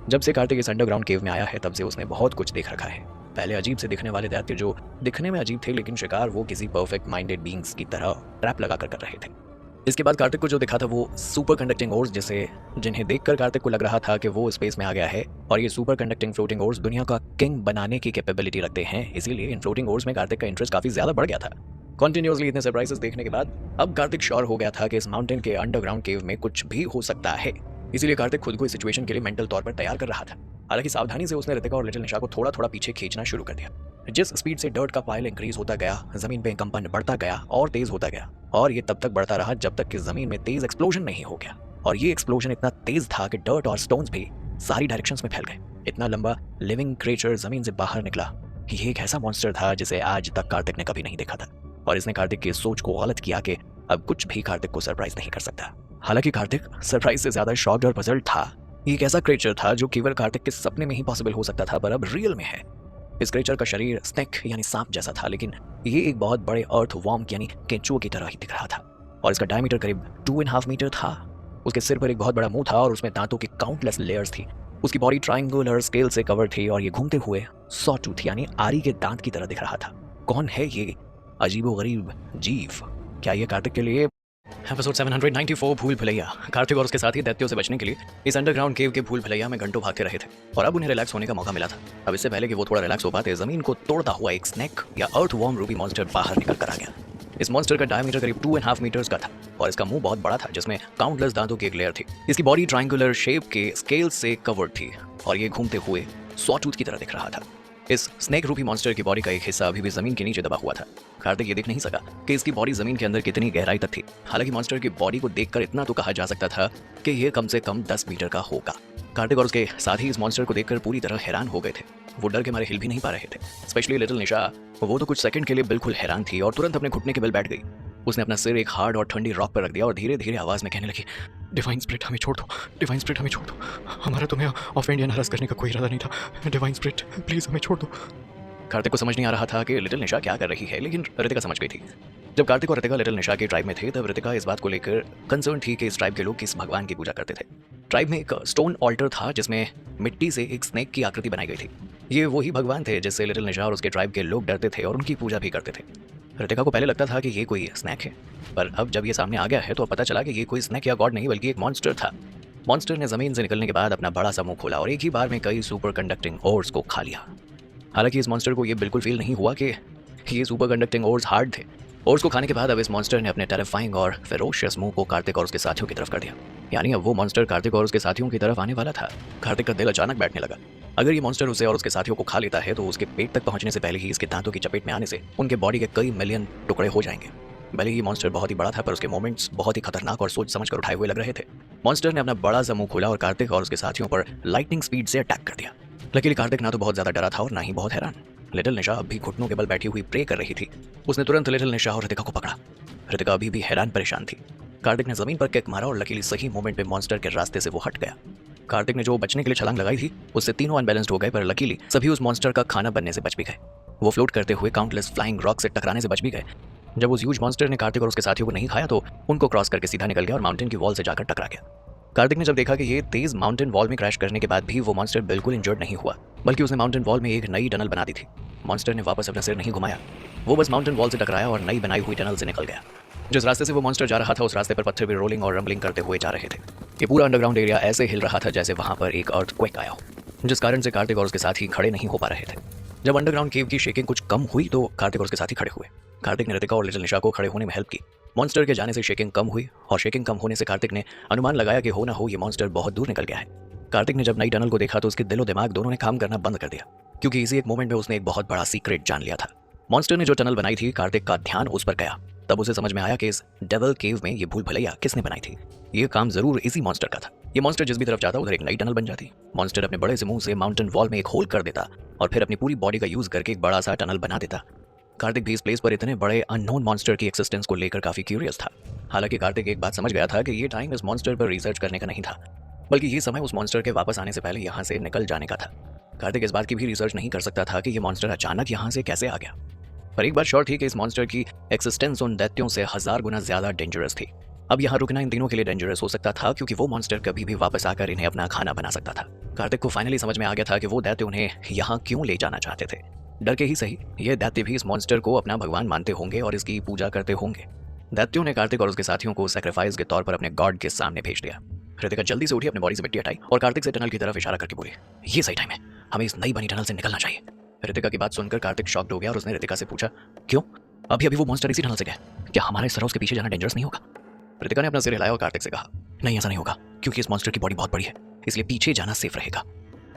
जब से कार्तिक इस अंडरग्राउंड केव में आया है तब से उसने बहुत कुछ देख रखा है। पहले अजीब से दिखने वाले दैत्य जो दिखने में अजीब थे, लेकिन शिकार वो किसी परफेक्ट माइंडेड बीइंग्स की तरह ट्रैप लगा कर रहे थे। इसके बाद कार्तिक को जो दिखा था वो सुपर कंडक्टिंग ओर्स, जिन्हें देखकर कार्तिक को लग रहा था कि वो स्पेस में आ गया है और ये सुपर कंडक्टिंग फ्लोटिंग ओर्स दुनिया का किंग बनाने की कैपेबिलिटी रखते हैं। इसीलिए इन फ्लोटिंग ओर्स में कार्तिक का इंटरेस्ट काफी ज्यादा बढ़ गया था। कंटिन्यूअसली इतने सरप्राइजेस देखने के बाद अब कार्तिक श्योर हो गया था कि इस माउंटेन के अंडरग्राउंड केव में कुछ भी हो सकता है। इसीलिए कार्तिक खुद को इस सिचुएशन के लिए मेंटल तौर पर तैयार कर रहा था। हालांकि सावधानी से उसने रितिका और लिटिल निशा को थोड़ा थोड़ा पीछे खींचना शुरू कर दिया। जिस स्पीड से डर्ट का पाइल इंक्रीज होता गया, जमीन पे कंपन बढ़ता गया और तेज होता गया, और ये तब तक बढ़ता रहा जब तक कि जमीन में तेज एक्सप्लोजन नहीं हो गया। और ये एक्सप्लोजन इतना तेज था कि डर्ट और स्टोन्स भी सारी डायरेक्शंस में फैल गए। इतना लंबा लिविंग क्रिएचर जमीन से बाहर निकला। ये एक ऐसा मॉन्स्टर था जिसे आज तक कार्तिक ने कभी नहीं देखा था, और इसने कार्तिक की सोच को गलत किया कि अब कुछ भी कार्तिक को सरप्राइज नहीं कर सकता। हालांकि कार्तिक सरप्राइज से ज्यादा शॉक्ड और पजल्ड था। ये एक ऐसा क्रिएचर था जो केवल कार्तिक के सपने में ही पॉसिबल हो सकता था, पर अब रियल में है। इस क्रिएचर का शरीर स्नेक यानी सांप जैसा था, लेकिन ये एक बहुत बड़े अर्थ वॉर्म यानी केंचुओं की तरह ही दिख रहा था, और इसका डायमीटर करीब 2.5 मीटर था। उसके सिर पर एक बहुत बड़ा मुंह था और उसमें दांतों की काउंटलेस लेयर्स थी। उसकी बॉडी ट्रायंगुलर स्केल से कवर थी और ये घूमते हुए सॉ टूथ यानी आरी के दांत की तरह दिख रहा था। कौन है ये अजीबोगरीब जीव? क्या ये कार्तिक के लिए? एपिसोड 794 भूल भुलैया। कार्तिक और उसके साथी दैत्यों से बचने के लिए इस अंडरग्राउंड केव के भूल भुलैया में घंटों भागते रहे थे, और अब उन्हें रिलैक्स होने का मौका मिला था। अब इससे पहले कि वो थोड़ा रिलैक्स हो पाते, जमीन को तोड़ता हुआ एक स्नेक या अर्थ वॉर्म रूबी मॉन्स्टर बाहर निकल कर आ गया। इस मॉन्स्टर का डायमीटर करीब 2.5 मीटर्स का था और इसका मुंह बहुत बड़ा था जिसमें काउंटलेस दांतों की एक लेयर थी। इसकी बॉडी ट्रायंगुलर शेप के स्केल से कवर्ड थी और ये घूमते हुए सॉटूथ की तरह दिख रहा था। इस स्नेक रूपी मॉन्स्टर की बॉडी का एक हिस्सा अभी भी जमीन के नीचे दबा हुआ था। कार्तिक ये देख नहीं सका कि इसकी बॉडी जमीन के अंदर कितनी गहराई तक थी। हालांकि मॉन्स्टर की बॉडी को देखकर इतना तो कहा जा सकता था कि यह कम से कम 10 मीटर का होगा। कार्तिक और उसके साथी इस मॉन्स्टर को देखकर पूरी तरह हैरान हो गए थे। वो डर के मारे हिल भी नहीं पा रहे थे। स्पेशली लिटिल निशा, वो तो कुछ सेकंड के लिए बिल्कुल हैरान थी और तुरंत अपने घुटने के बल बैठ गई। उसने अपना सिर एक हार्ड और ठंडी रॉक पर रख दिया और धीरे धीरे आवाज में कहने लगी, डिवाइन स्पिरिट हमें छोड़ दो, डिवाइन स्पिरिट हमें छोड़ दो, हमारा तुम्हें ऑफ इंडिया नाराज करने का कोई इरादा नहीं था, डिवाइन स्पिरिट प्लीज हमें छोड़ दो। कार्तिक को समझ नहीं आ रहा था कि लिटिल निशा क्या कर रही है, लेकिन रितिका समझ गई थी। जब कार्तिक और रितिका लिटिल निशा के ट्राइब में थे तब रितिका इस बात को लेकर कंसर्न थी कि इस ट्राइब के लोग किस भगवान की पूजा करते थे। ट्राइब में एक स्टोन ऑल्टर था जिसमें मिट्टी से एक स्नेक की आकृति बनाई गई थी। ये वही भगवान थे जिससे लिटिल निशा और उसके ट्राइब के लोग डरते थे और उनकी पूजा भी करते थे। रितिका को पहले लगता था कि ये कोई स्नैक है, पर अब जब ये सामने आ गया है तो पता चला कि ये कोई स्नैक या गॉड नहीं बल्कि एक मॉन्स्टर था। मॉन्स्टर ने जमीन से निकलने के बाद अपना बड़ा सा मुंह खोला और एक ही बार में कई सुपर कंडक्टिंग ओर्स को खा लिया। हालांकि इस मॉन्स्टर को ये बिल्कुल फील नहीं हुआ कि ये सुपर कंडक्टिंग ओर्स हार्ड थे। ओर्स को खाने के बाद अब इस मॉन्स्टर ने अपने टेरिफाइंग और फेरोशियस मुंह को कार्तिक और उसके साथियों की तरफ कर दिया। यानी अब वो मॉन्स्टर कार्तिक और उसके साथियों की तरफ आने वाला था। कार्तिक का दिल अचानक बैठने लगा। अगर ये मॉन्स्टर उसे और उसके साथियों को खा लेता है तो उसके पेट तक पहुंचने से पहले ही इसके दांतों की चपेट में आने से उनके बॉडी के कई मिलियन टुकड़े हो जाएंगे। भले ही मॉन्स्टर बहुत ही बड़ा था पर उसके मोमेंट्स बहुत ही खतरनाक और सोच समझ कर उठाए हुए लग रहे थे। मॉन्स्टर ने अपना बड़ा सा मुंह खोला और कार्तिक और उसके साथियों पर लाइटनिंग स्पीड से अटैक कर दिया। लेकिन कार्तिक ना तो बहुत ज्यादा डरा था और ना ही बहुत हैरान। लिटिल निशा अभी घुटनों के बल बैठी हुई प्रे कर रही थी। उसने तुरंत लिटिल निशा और रितिका को पकड़ा। रितिका अभी भी हैरान परेशान थी। कार्तिक ने जमीन पर किक मारा और लकीली सही मोमेंट पे मॉन्स्टर के रास्ते से वो हट गया। कार्तिक ने जो बचने के लिए छलांग लगाई थी उससे तीनों अनबैलेंस्ड हो गए, पर लकीली सभी उस मॉन्स्टर का खाना बनने से बच भी गए। वो फ्लोट करते हुए काउंटलेस फ्लाइंग रॉक से टकराने से बच भी गए। जब उस ह्यूज मॉन्स्टर ने कार्तिक और उसके साथियों को नहीं खाया तो उनको क्रॉस करके सीधा निकल गया और माउंटेन की वॉल से जाकर टकरा गया। कार्तिक ने जब देखा कि ये तेज माउंटेन वॉल में क्रैश करने के बाद भी वो मॉन्स्टर बिल्कुल इंजर्ड नहीं हुआ, बल्कि उसने माउंटेन वॉल में एक नई टनल बना दी थी। मॉन्स्टर ने वापस अपना सिर नहीं घुमाया, वो बस माउंटेन वॉल से टकराया और नई बनाई हुई टनल से निकल गया। जिस रास्ते से वो मॉन्स्टर जा रहा था उस रास्ते पर पत्थर भी रोलिंग और रंबलिंग करते हुए जा रहे थे। ये पूरा अंडरग्राउंड एरिया ऐसे हिल रहा था जैसे वहां पर एक अर्थक्वेक आया हो, जिस कारण से कार्तिक और उसके साथी खड़े नहीं हो पा रहे थे। जब अंडरग्राउंड केव की शेकिंग कुछ कम हुई तो कार्तिक और उसके साथी खड़े हुए। कार्तिक ने रितिका और लिटिल निशा को खड़े होने में हेल्प की। मॉन्स्टर के जाने से शेकिंग कम हुई और शेकिंग कम होने से कार्तिक ने अनुमान लगाया कि हो ना हो ये मॉन्स्टर बहुत दूर निकल गया है। कार्तिक ने जब नई टनल को देखा तो उसके दिलो दिमाग दोनों ने काम करना बंद कर दिया, क्योंकि इसी एक मोमेंट में उसने एक बहुत बड़ा सीक्रेट जान लिया था। मॉन्स्टर ने जो टनल बनाई थी, कार्तिक का ध्यान उस पर गया। तब उसे समझ में आया कि इस डेविल केव में ये भूल भुलैया किसने बनाई थी। ये काम जरूर इसी मॉन्स्टर का था। ये मॉन्स्टर जिस भी तरफ जाता उधर एक नई टनल बन जाती। मॉन्स्टर अपने बड़े से मुंह से माउंटेन वॉल में एक होल कर देता और फिर अपनी पूरी बॉडी का यूज करके एक बड़ा सा टनल बना देता। कार्तिक भी इस प्लेस पर इतने बड़े अननोन मॉन्स्टर की एक्सिस्टेंस को लेकर काफी क्यूरियस था। हालांकि कार्तिक एक बात समझ गया था कि ये टाइम इस मॉन्स्टर पर रिसर्च करने का नहीं था, बल्कि ये समय उस मॉन्स्टर के वापस आने से पहले यहाँ से निकल जाने का था। कार्तिक इस बात की भी रिसर्च नहीं कर सकता था कि ये मॉन्स्टर अचानक यहाँ से कैसे आ गया, पर एक बात श्योर थी कि इस मॉन्स्टर की एक्सिस्टेंस उन दैत्यों से 1000 गुना ज्यादा डेंजरस थी। अब यहाँ रुकना इन तीनों के लिए डेंजरस हो सकता था, क्योंकि वो मॉन्स्टर कभी भी वापस आकर इन्हें अपना खाना बना सकता था। कार्तिक को फाइनली समझ में आ गया था कि वो दैत्य उन्हें यहाँ क्यों ले जाना चाहते थे। डर के ही सही, ये दैत्य भी इस मॉन्स्टर को अपना भगवान मानते होंगे और इसकी पूजा करते होंगे। दैत्यों ने कार्तिक और उसके साथियों को सैक्रिफाइस के तौर पर अपने गॉड के सामने भेज दिया। रितिका जल्दी से उठी, अपने बॉडी से मिट्टी हटाई और कार्तिक से टनल की तरफ इशारा करके बोली, ये सही टाइम है, हमें इस नई बनी टनल से निकलना चाहिए। रितिका की बात सुनकर कार्तिक शॉक्ड हो गया और उसने रितिका से पूछा, क्यों? अभी अभी वो मॉन्स्टर इसी टनल से गया, क्या हमारा इस तरह उसके पीछे जाना डेंजरस नहीं होगा? रितिका ने अपना सिर हिलाया और कार्तिक से कहा, नहीं ऐसा नहीं होगा, क्योंकि इस मॉन्स्टर की बॉडी बहुत बड़ी है, इसलिए पीछे जाना सेफ रहेगा।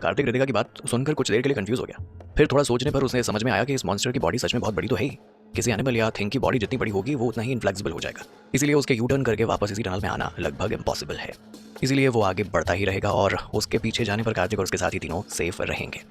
कार्तिक रितिका की बात सुनकर कुछ देर के लिए कंफ्यूज हो गया। फिर थोड़ा सोचने पर उसे समझ में आया कि इस मॉन्स्टर की बॉडी सच में बहुत बड़ी तो है ही। किसी एनिमल या थिंग की बॉडी जितनी बड़ी होगी वो उतना ही इनफ्लेक्सिबल हो जाएगा, इसीलिए उसके यू टर्न करके वापस इसी टनल में आना लगभग इम्पॉसिबल है। इसीलिए वो आगे बढ़ता ही रहेगा और उसके पीछे जाने पर कार्तिक और उसके साथी तीनों सेफ रहेंगे।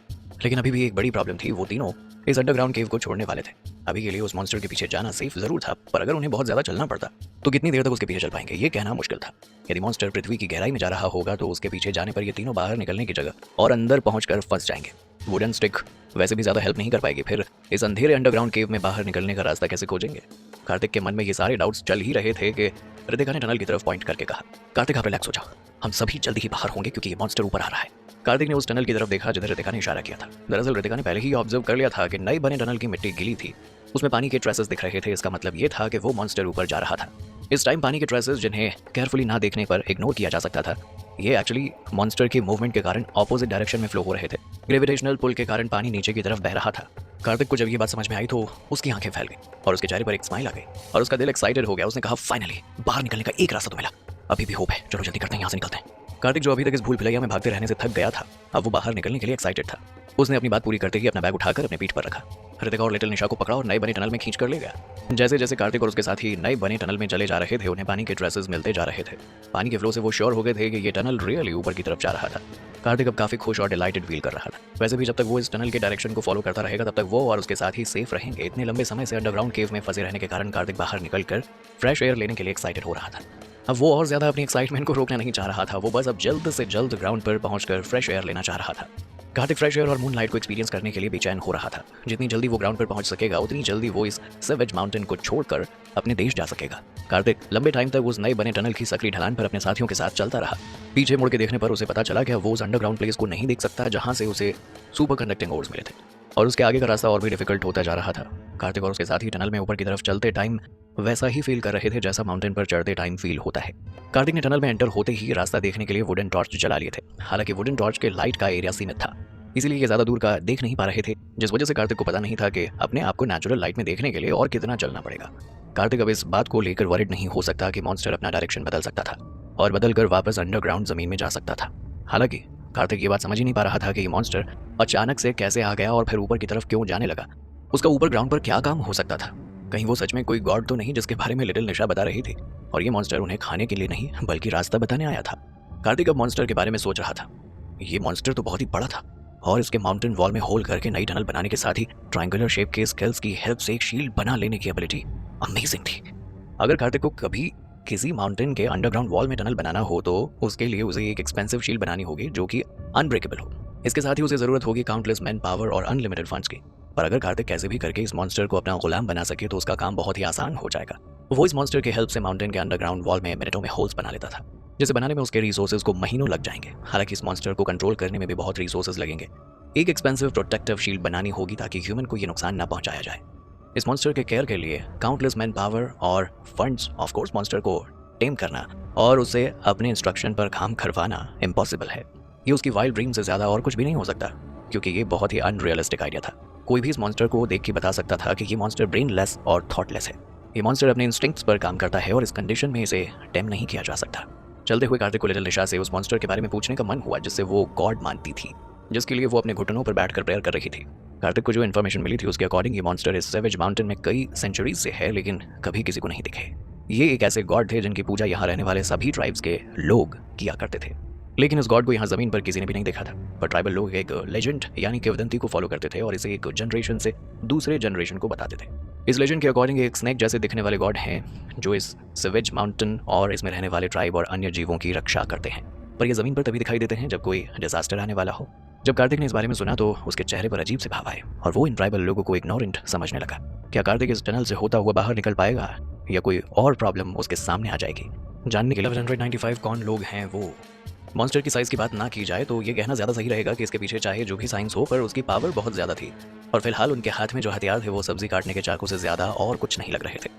लेकिन अभी भी एक बड़ी प्रॉब्लम थी, वो तीनों इस अंडरग्राउंड केव को छोड़ने वाले थे। अभी के लिए उस मॉन्स्टर के पीछे जाना सेफ जरूर था, पर अगर उन्हें बहुत ज्यादा चलना पड़ता तो कितनी देर तक उसके पीछे चल पाएंगे ये कहना मुश्किल था। यदि मॉन्स्टर पृथ्वी की गहराई में जा रहा होगा तो उसके पीछे जाने पर ये तीनों बाहर निकलने की जगह और अंदर पहुंचकर फंस जाएंगे। वुडन स्टिक वैसे भी ज्यादा हेल्प नहीं कर पाएगी, फिर इस अंधेरे अंडरग्राउंड केव में बाहर निकलने का रास्ता कैसे खोजेंगे? कार्तिक के मन में ये सारे डाउट्स चल ही रहे थे कि रितिका ने टनल की तरफ पॉइंट करके कहा, कार्तिक आप रिलैक्स हो जाओ, हम सभी जल्दी ही बाहर होंगे क्योंकि ये मॉन्स्टर ऊपर आ रहा है। कार्तिक ने उस टनल की तरफ देखा जिधर रितिका ने इशारा किया था। दरअसल रितिका ने पहले ही ऑब्जर्व कर लिया था कि नए बने टनल की मिट्टी गीली थी, उसमें पानी के ट्रेसेस दिख रहे थे। इसका मतलब ये था कि वो मॉन्स्टर ऊपर जा रहा था। इस टाइम पानी के ट्रेसेस जिन्हें केयरफुली ना देखने पर इग्नोर किया जा सकता था, ये एक्चुअली मॉन्स्टर के मूवमेंट के कारण ऑपोजिट डायरेक्शन में फ्लो हो रहे थे। ग्रेविटेशनल पुल के कारण पानी नीचे की तरफ बह रहा था। कार्तिक को जब ये बात समझ में आई तो उसकी आंखें फैल गई और उसके चेहरे पर एक स्माइल आ गई और उसका दिल एक्साइटेड हो गया। उसने कहा, फाइनली बाहर निकलने का एक रास्ता तो मिला, अभी भी होप है, चलो जल्दी करते हैं, यहाँ से निकलते हैं। कार्तिक जो अभी तक इस भूल भुलैया में भागते रहने से थक गया था, अब वो बाहर निकलने के लिए एक्साइटेड था। उसने अपनी बात पूरी करते ही अपना बैग उठाकर अपने पीठ पर रखा, रितिका और लिटिल निशा को पकड़ा और नए बने टनल में खींच कर ले गया। जैसे जैसे कार्तिक और उसके साथी नए बने टनल में चले जा रहे थे, उन्हें पानी के ड्रेसेस मिलते जा रहे थे। पानी के फ्लो से वो श्योर हो गए थे कि ये टनल रियली ऊपर की तरफ जा रहा था। कार्तिक अब काफी खुश और डिलाइटेड फील कर रहा था। वैसे भी जब तक वो इस टनल के डायरेक्शन को फॉलो करता रहेगा तब तक वो और उसके साथी सेफ रहेंगे। इतने लंबे समय से अंडरग्राउंड केव में फंसे रहने के कारण कार्तिक बाहर निकलकर फ्रेश एयर लेने के लिए एक्साइटेड हो रहा था। अब वो और ज्यादा अपनी एक्साइटमेंट को रोकना नहीं चाह रहा था। वो बस अब जल्द से जल्द ग्राउंड पर पहुंचकर फ्रेश एयर लेना चाह रहा था। कार्तिक फ्रेश एयर और मूनलाइट को एक्सपीरियंस करने के लिए बेचैन हो रहा था। जितनी जल्दी वो ग्राउंड पर पहुंच सकेगा उतनी जल्दी वो इस सेवेज माउंटेन को छोड़कर अपने देश जा सकेगा। कार्तिक लंबे टाइम तक उस नए बने टनल की सकरी ढलान पर अपने साथियों के साथ चलता रहा। पीछे मुड़ के देखने पर उसे पता चला कि वो उस अंडरग्राउंड प्लेस को नहीं देख सकता जहां से उसे सुपर कंडक्टिंग ओर्स मिले थे, और उसके आगे का रास्ता और भी डिफिकल्ट होता जा रहा था। कार्तिक और उसके साथी टनल में ऊपर की तरफ चलते टाइम वैसा ही फील कर रहे थे जैसा माउंटेन पर चढ़ते टाइम फील होता है। कार्तिक ने टनल में एंटर होते ही रास्ता देखने के लिए वुडन टॉर्च जला लिए थे। हालांकि वुडन टॉर्च के लाइट का एरिया सीमित था, इसीलिए ये ज्यादा दूर का देख नहीं पा रहे थे, जिस वजह से कार्तिक को पता नहीं था कि अपने आप को नेचुरल लाइट में देखने के लिए और कितना चलना पड़ेगा। कार्तिक अब इस बात को लेकर वरिड नहीं हो सकता कि मॉन्स्टर अपना डायरेक्शन बदल सकता था और बदलकर वापस अंडरग्राउंड जमीन में जा सकता था। हालांकि कार्तिक ये बात समझ ही नहीं पा रहा था कि ये मॉन्स्टर अचानक से कैसे आ गया और फिर ऊपर की तरफ क्यों जाने लगा। उसका ऊपर ग्राउंड पर क्या काम हो सकता था? कहीं वो सच में कोई गॉड तो नहीं जिसके बारे में लिटिल निशा बता रही थी और ये मॉन्स्टर उन्हें खाने के लिए नहीं बल्कि रास्ता बताने आया था। कार्तिक अब मॉन्स्टर के बारे में सोच रहा था। ये मॉन्स्टर तो बहुत ही बड़ा था और इसके माउंटेन वॉल में होल करके नई टनल बनाने के साथ ही ट्रायंगुलर शेप के स्केल्स की हेल्प से एक शील्ड बना लेने की एबिलिटी अमेजिंग थी। अगर कार्तिक को कभी किसी माउंटेन के अंडरग्राउंड वॉल में टनल बनाना हो तो उसके लिए उसे एक एक्सपेंसिव शील्ड बनानी होगी जो कि अनब्रेकेबल हो। इसके साथ ही उसे जरूरत होगी काउंटलेस मैन पावर और अनलिमिटेड फंड्स की। पर अगर कार्तिक कैसे भी करके इस मॉन्स्टर को अपना गुलाम बना सके तो उसका काम बहुत ही आसान हो जाएगा। वो इस मॉन्स्टर की हेल्प से माउंटेन के अंडरग्राउंड वॉल में मिनटों में होल्स बना लेता था, जिसे बनाने में उसके रिसोर्सेज को महीनों लग जाएंगे। हालांकि इस मॉन्स्टर को कंट्रोल करने में भी बहुत रिसोर्सेज लगेंगे। एक एक्सपेंसिव प्रोटेक्टिव शील्ड बनानी होगी ताकि ह्यूमन को ये नुकसान न पहुंचाया जाए। इस मॉन्स्टर के केयर के लिए काउंटलेस मैन पावर और फंड्स, ऑफ कोर्स मॉन्स्टर को टेम करना और उसे अपने इंस्ट्रक्शन पर काम करवाना इम्पॉसिबल है। ये उसकी वाइल्ड ड्रीम से ज्यादा और कुछ भी नहीं हो सकता, क्योंकि ये बहुत ही अनरियलिस्टिक आइडिया था। कोई भी इस मॉन्स्टर को देख के बता सकता था कि ये मॉन्स्टर ब्रेनलेस और थॉटलेस है। ये मॉन्स्टर अपने इंस्टिंक्ट्स पर काम करता है और इस कंडीशन में इसे टेम नहीं किया जा सकता। चलते हुए कार्तिक को लिटिल निशा से उस मॉन्स्टर के बारे में पूछने का मन हुआ जिससे वो गॉड मानती थी, जिसके लिए वो अपने घुटनों पर बैठकर प्रेयर कर रही थी। कार्तिक को जो इन्फॉर्मेशन मिली थी उसके अकॉर्डिंग ये मॉन्स्टर इस सेवेज माउंटेन में कई सेंचुरीज से है, लेकिन कभी किसी को नहीं दिखे। ये एक ऐसे गॉड थे जिनकी पूजा यहाँ रहने वाले सभी ट्राइब्स के लोग किया करते थे, लेकिन इस गॉड को यहाँ जमीन पर किसी ने भी नहीं देखा था। पर ट्राइबल लोग एक लेजेंड यानी किंवदंती को फॉलो करते थे और इसे एक जनरेशन से दूसरे जनरेशन को बताते थे। इस लेजेंड के अकॉर्डिंग एक स्नेक जैसे दिखने वाले गॉड हैं जो इस सेवेज माउंटेन और इसमें रहने वाले ट्राइब और अन्य जीवों की रक्षा करते हैं। पर ये जमीन पर तभी दिखाई देते हैं जब कोई डिजास्टर आने वाला हो। जब कार्तिक ने इस बारे में सुना तो उसके चेहरे पर अजीब से भाव आए और वो इन ट्राइबल लोगों को इग्नोरेंट समझने लगा। क्या कार्तिक इस टनल से होता हुआ बाहर निकल पाएगा या कोई और प्रॉब्लम उसके सामने आ जाएगी? जानने के लिए 1195 कौन लोग हैं वो। मॉन्स्टर की साइज की बात ना की जाए तो ये कहना ज़्यादा सही रहेगा कि इसके पीछे चाहे जो भी साइंस हो पर उसकी पावर बहुत ज़्यादा थी और फिलहाल उनके हाथ में जो हथियार थे वो सब्जी काटने के चाकू से ज़्यादा और कुछ नहीं लग रहे थे।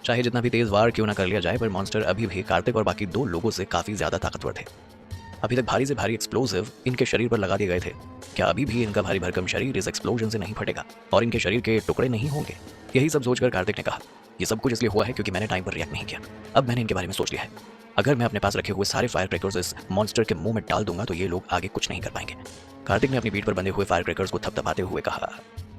चाहे जितना भी तेज़ वार क्यों ना कर लिया जाए पर मॉन्स्टर अभी भी कार्तिक और बाकी दो लोगों से काफ़ी ज़्यादा ताकतवर थे। अभी तक भारी से भारी एक्सप्लोसिव इनके शरीर पर लगा दिए गए थे। क्या अभी भी इनका भारी भरकम शरीर इस एक्सप्लोजन से नहीं फटेगा और इनके शरीर के टुकड़े नहीं होंगे? यही सब सोचकर कार्तिक ने कहा, ये सब कुछ इसलिए हुआ है क्योंकि मैंने टाइम पर रिएक्ट नहीं किया। अब मैंने इनके बारे में सोच लिया है, अगर मैं अपने पास रखे हुए सारे फायर क्रैकर्स इस मॉन्स्टर के मुंह में डाल दूंगा तो ये लोग आगे कुछ नहीं कर पाएंगे। कार्तिक ने अपनी पीठ पर बंधे हुए फायर क्रैकर्स को थपथपाते हुए कहा,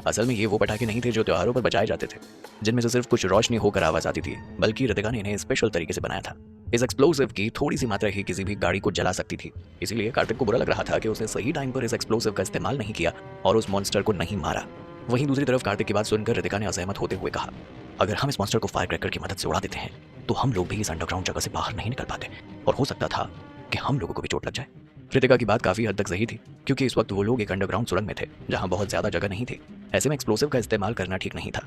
असल में ये वो पटाखे नहीं थे जो त्योहारों पर बजाए जाते थे, जिनमें से सिर्फ कुछ रोशनी होकर आवाज आती थी, बल्कि रितिका ने इन्हें स्पेशल तरीके से बनाया था। इस एक्सप्लोसिव की थोड़ी सी मात्रा ही किसी भी गाड़ी को जला सकती थी, इसीलिए कार्तिक को बुरा लग रहा था कि उसने सही टाइम पर इस एक्सप्लोसिव का इस्तेमाल नहीं किया और उस मॉन्स्टर को नहीं मारा। वहीं दूसरी तरफ कार्तिक की बात सुनकर रितिका ने असहमत होते हुए कहा, अगर हम इस मॉन्स्टर को फायर क्रैकर की मदद से उड़ा देते हैं तो हम लोग भी इस अंडरग्राउंड जगह से बाहर नहीं निकल पाते और हो सकता था कि हम लोगों को भी चोट लग जाए। रितिका की बात काफी हद तक सही थी, क्योंकि इस वक्त वो लोग एक अंडरग्राउंड सुरंग में थे जहां बहुत ज्यादा जगह नहीं थी। ऐसे में एक्सप्लोसिव का इस्तेमाल करना ठीक नहीं था।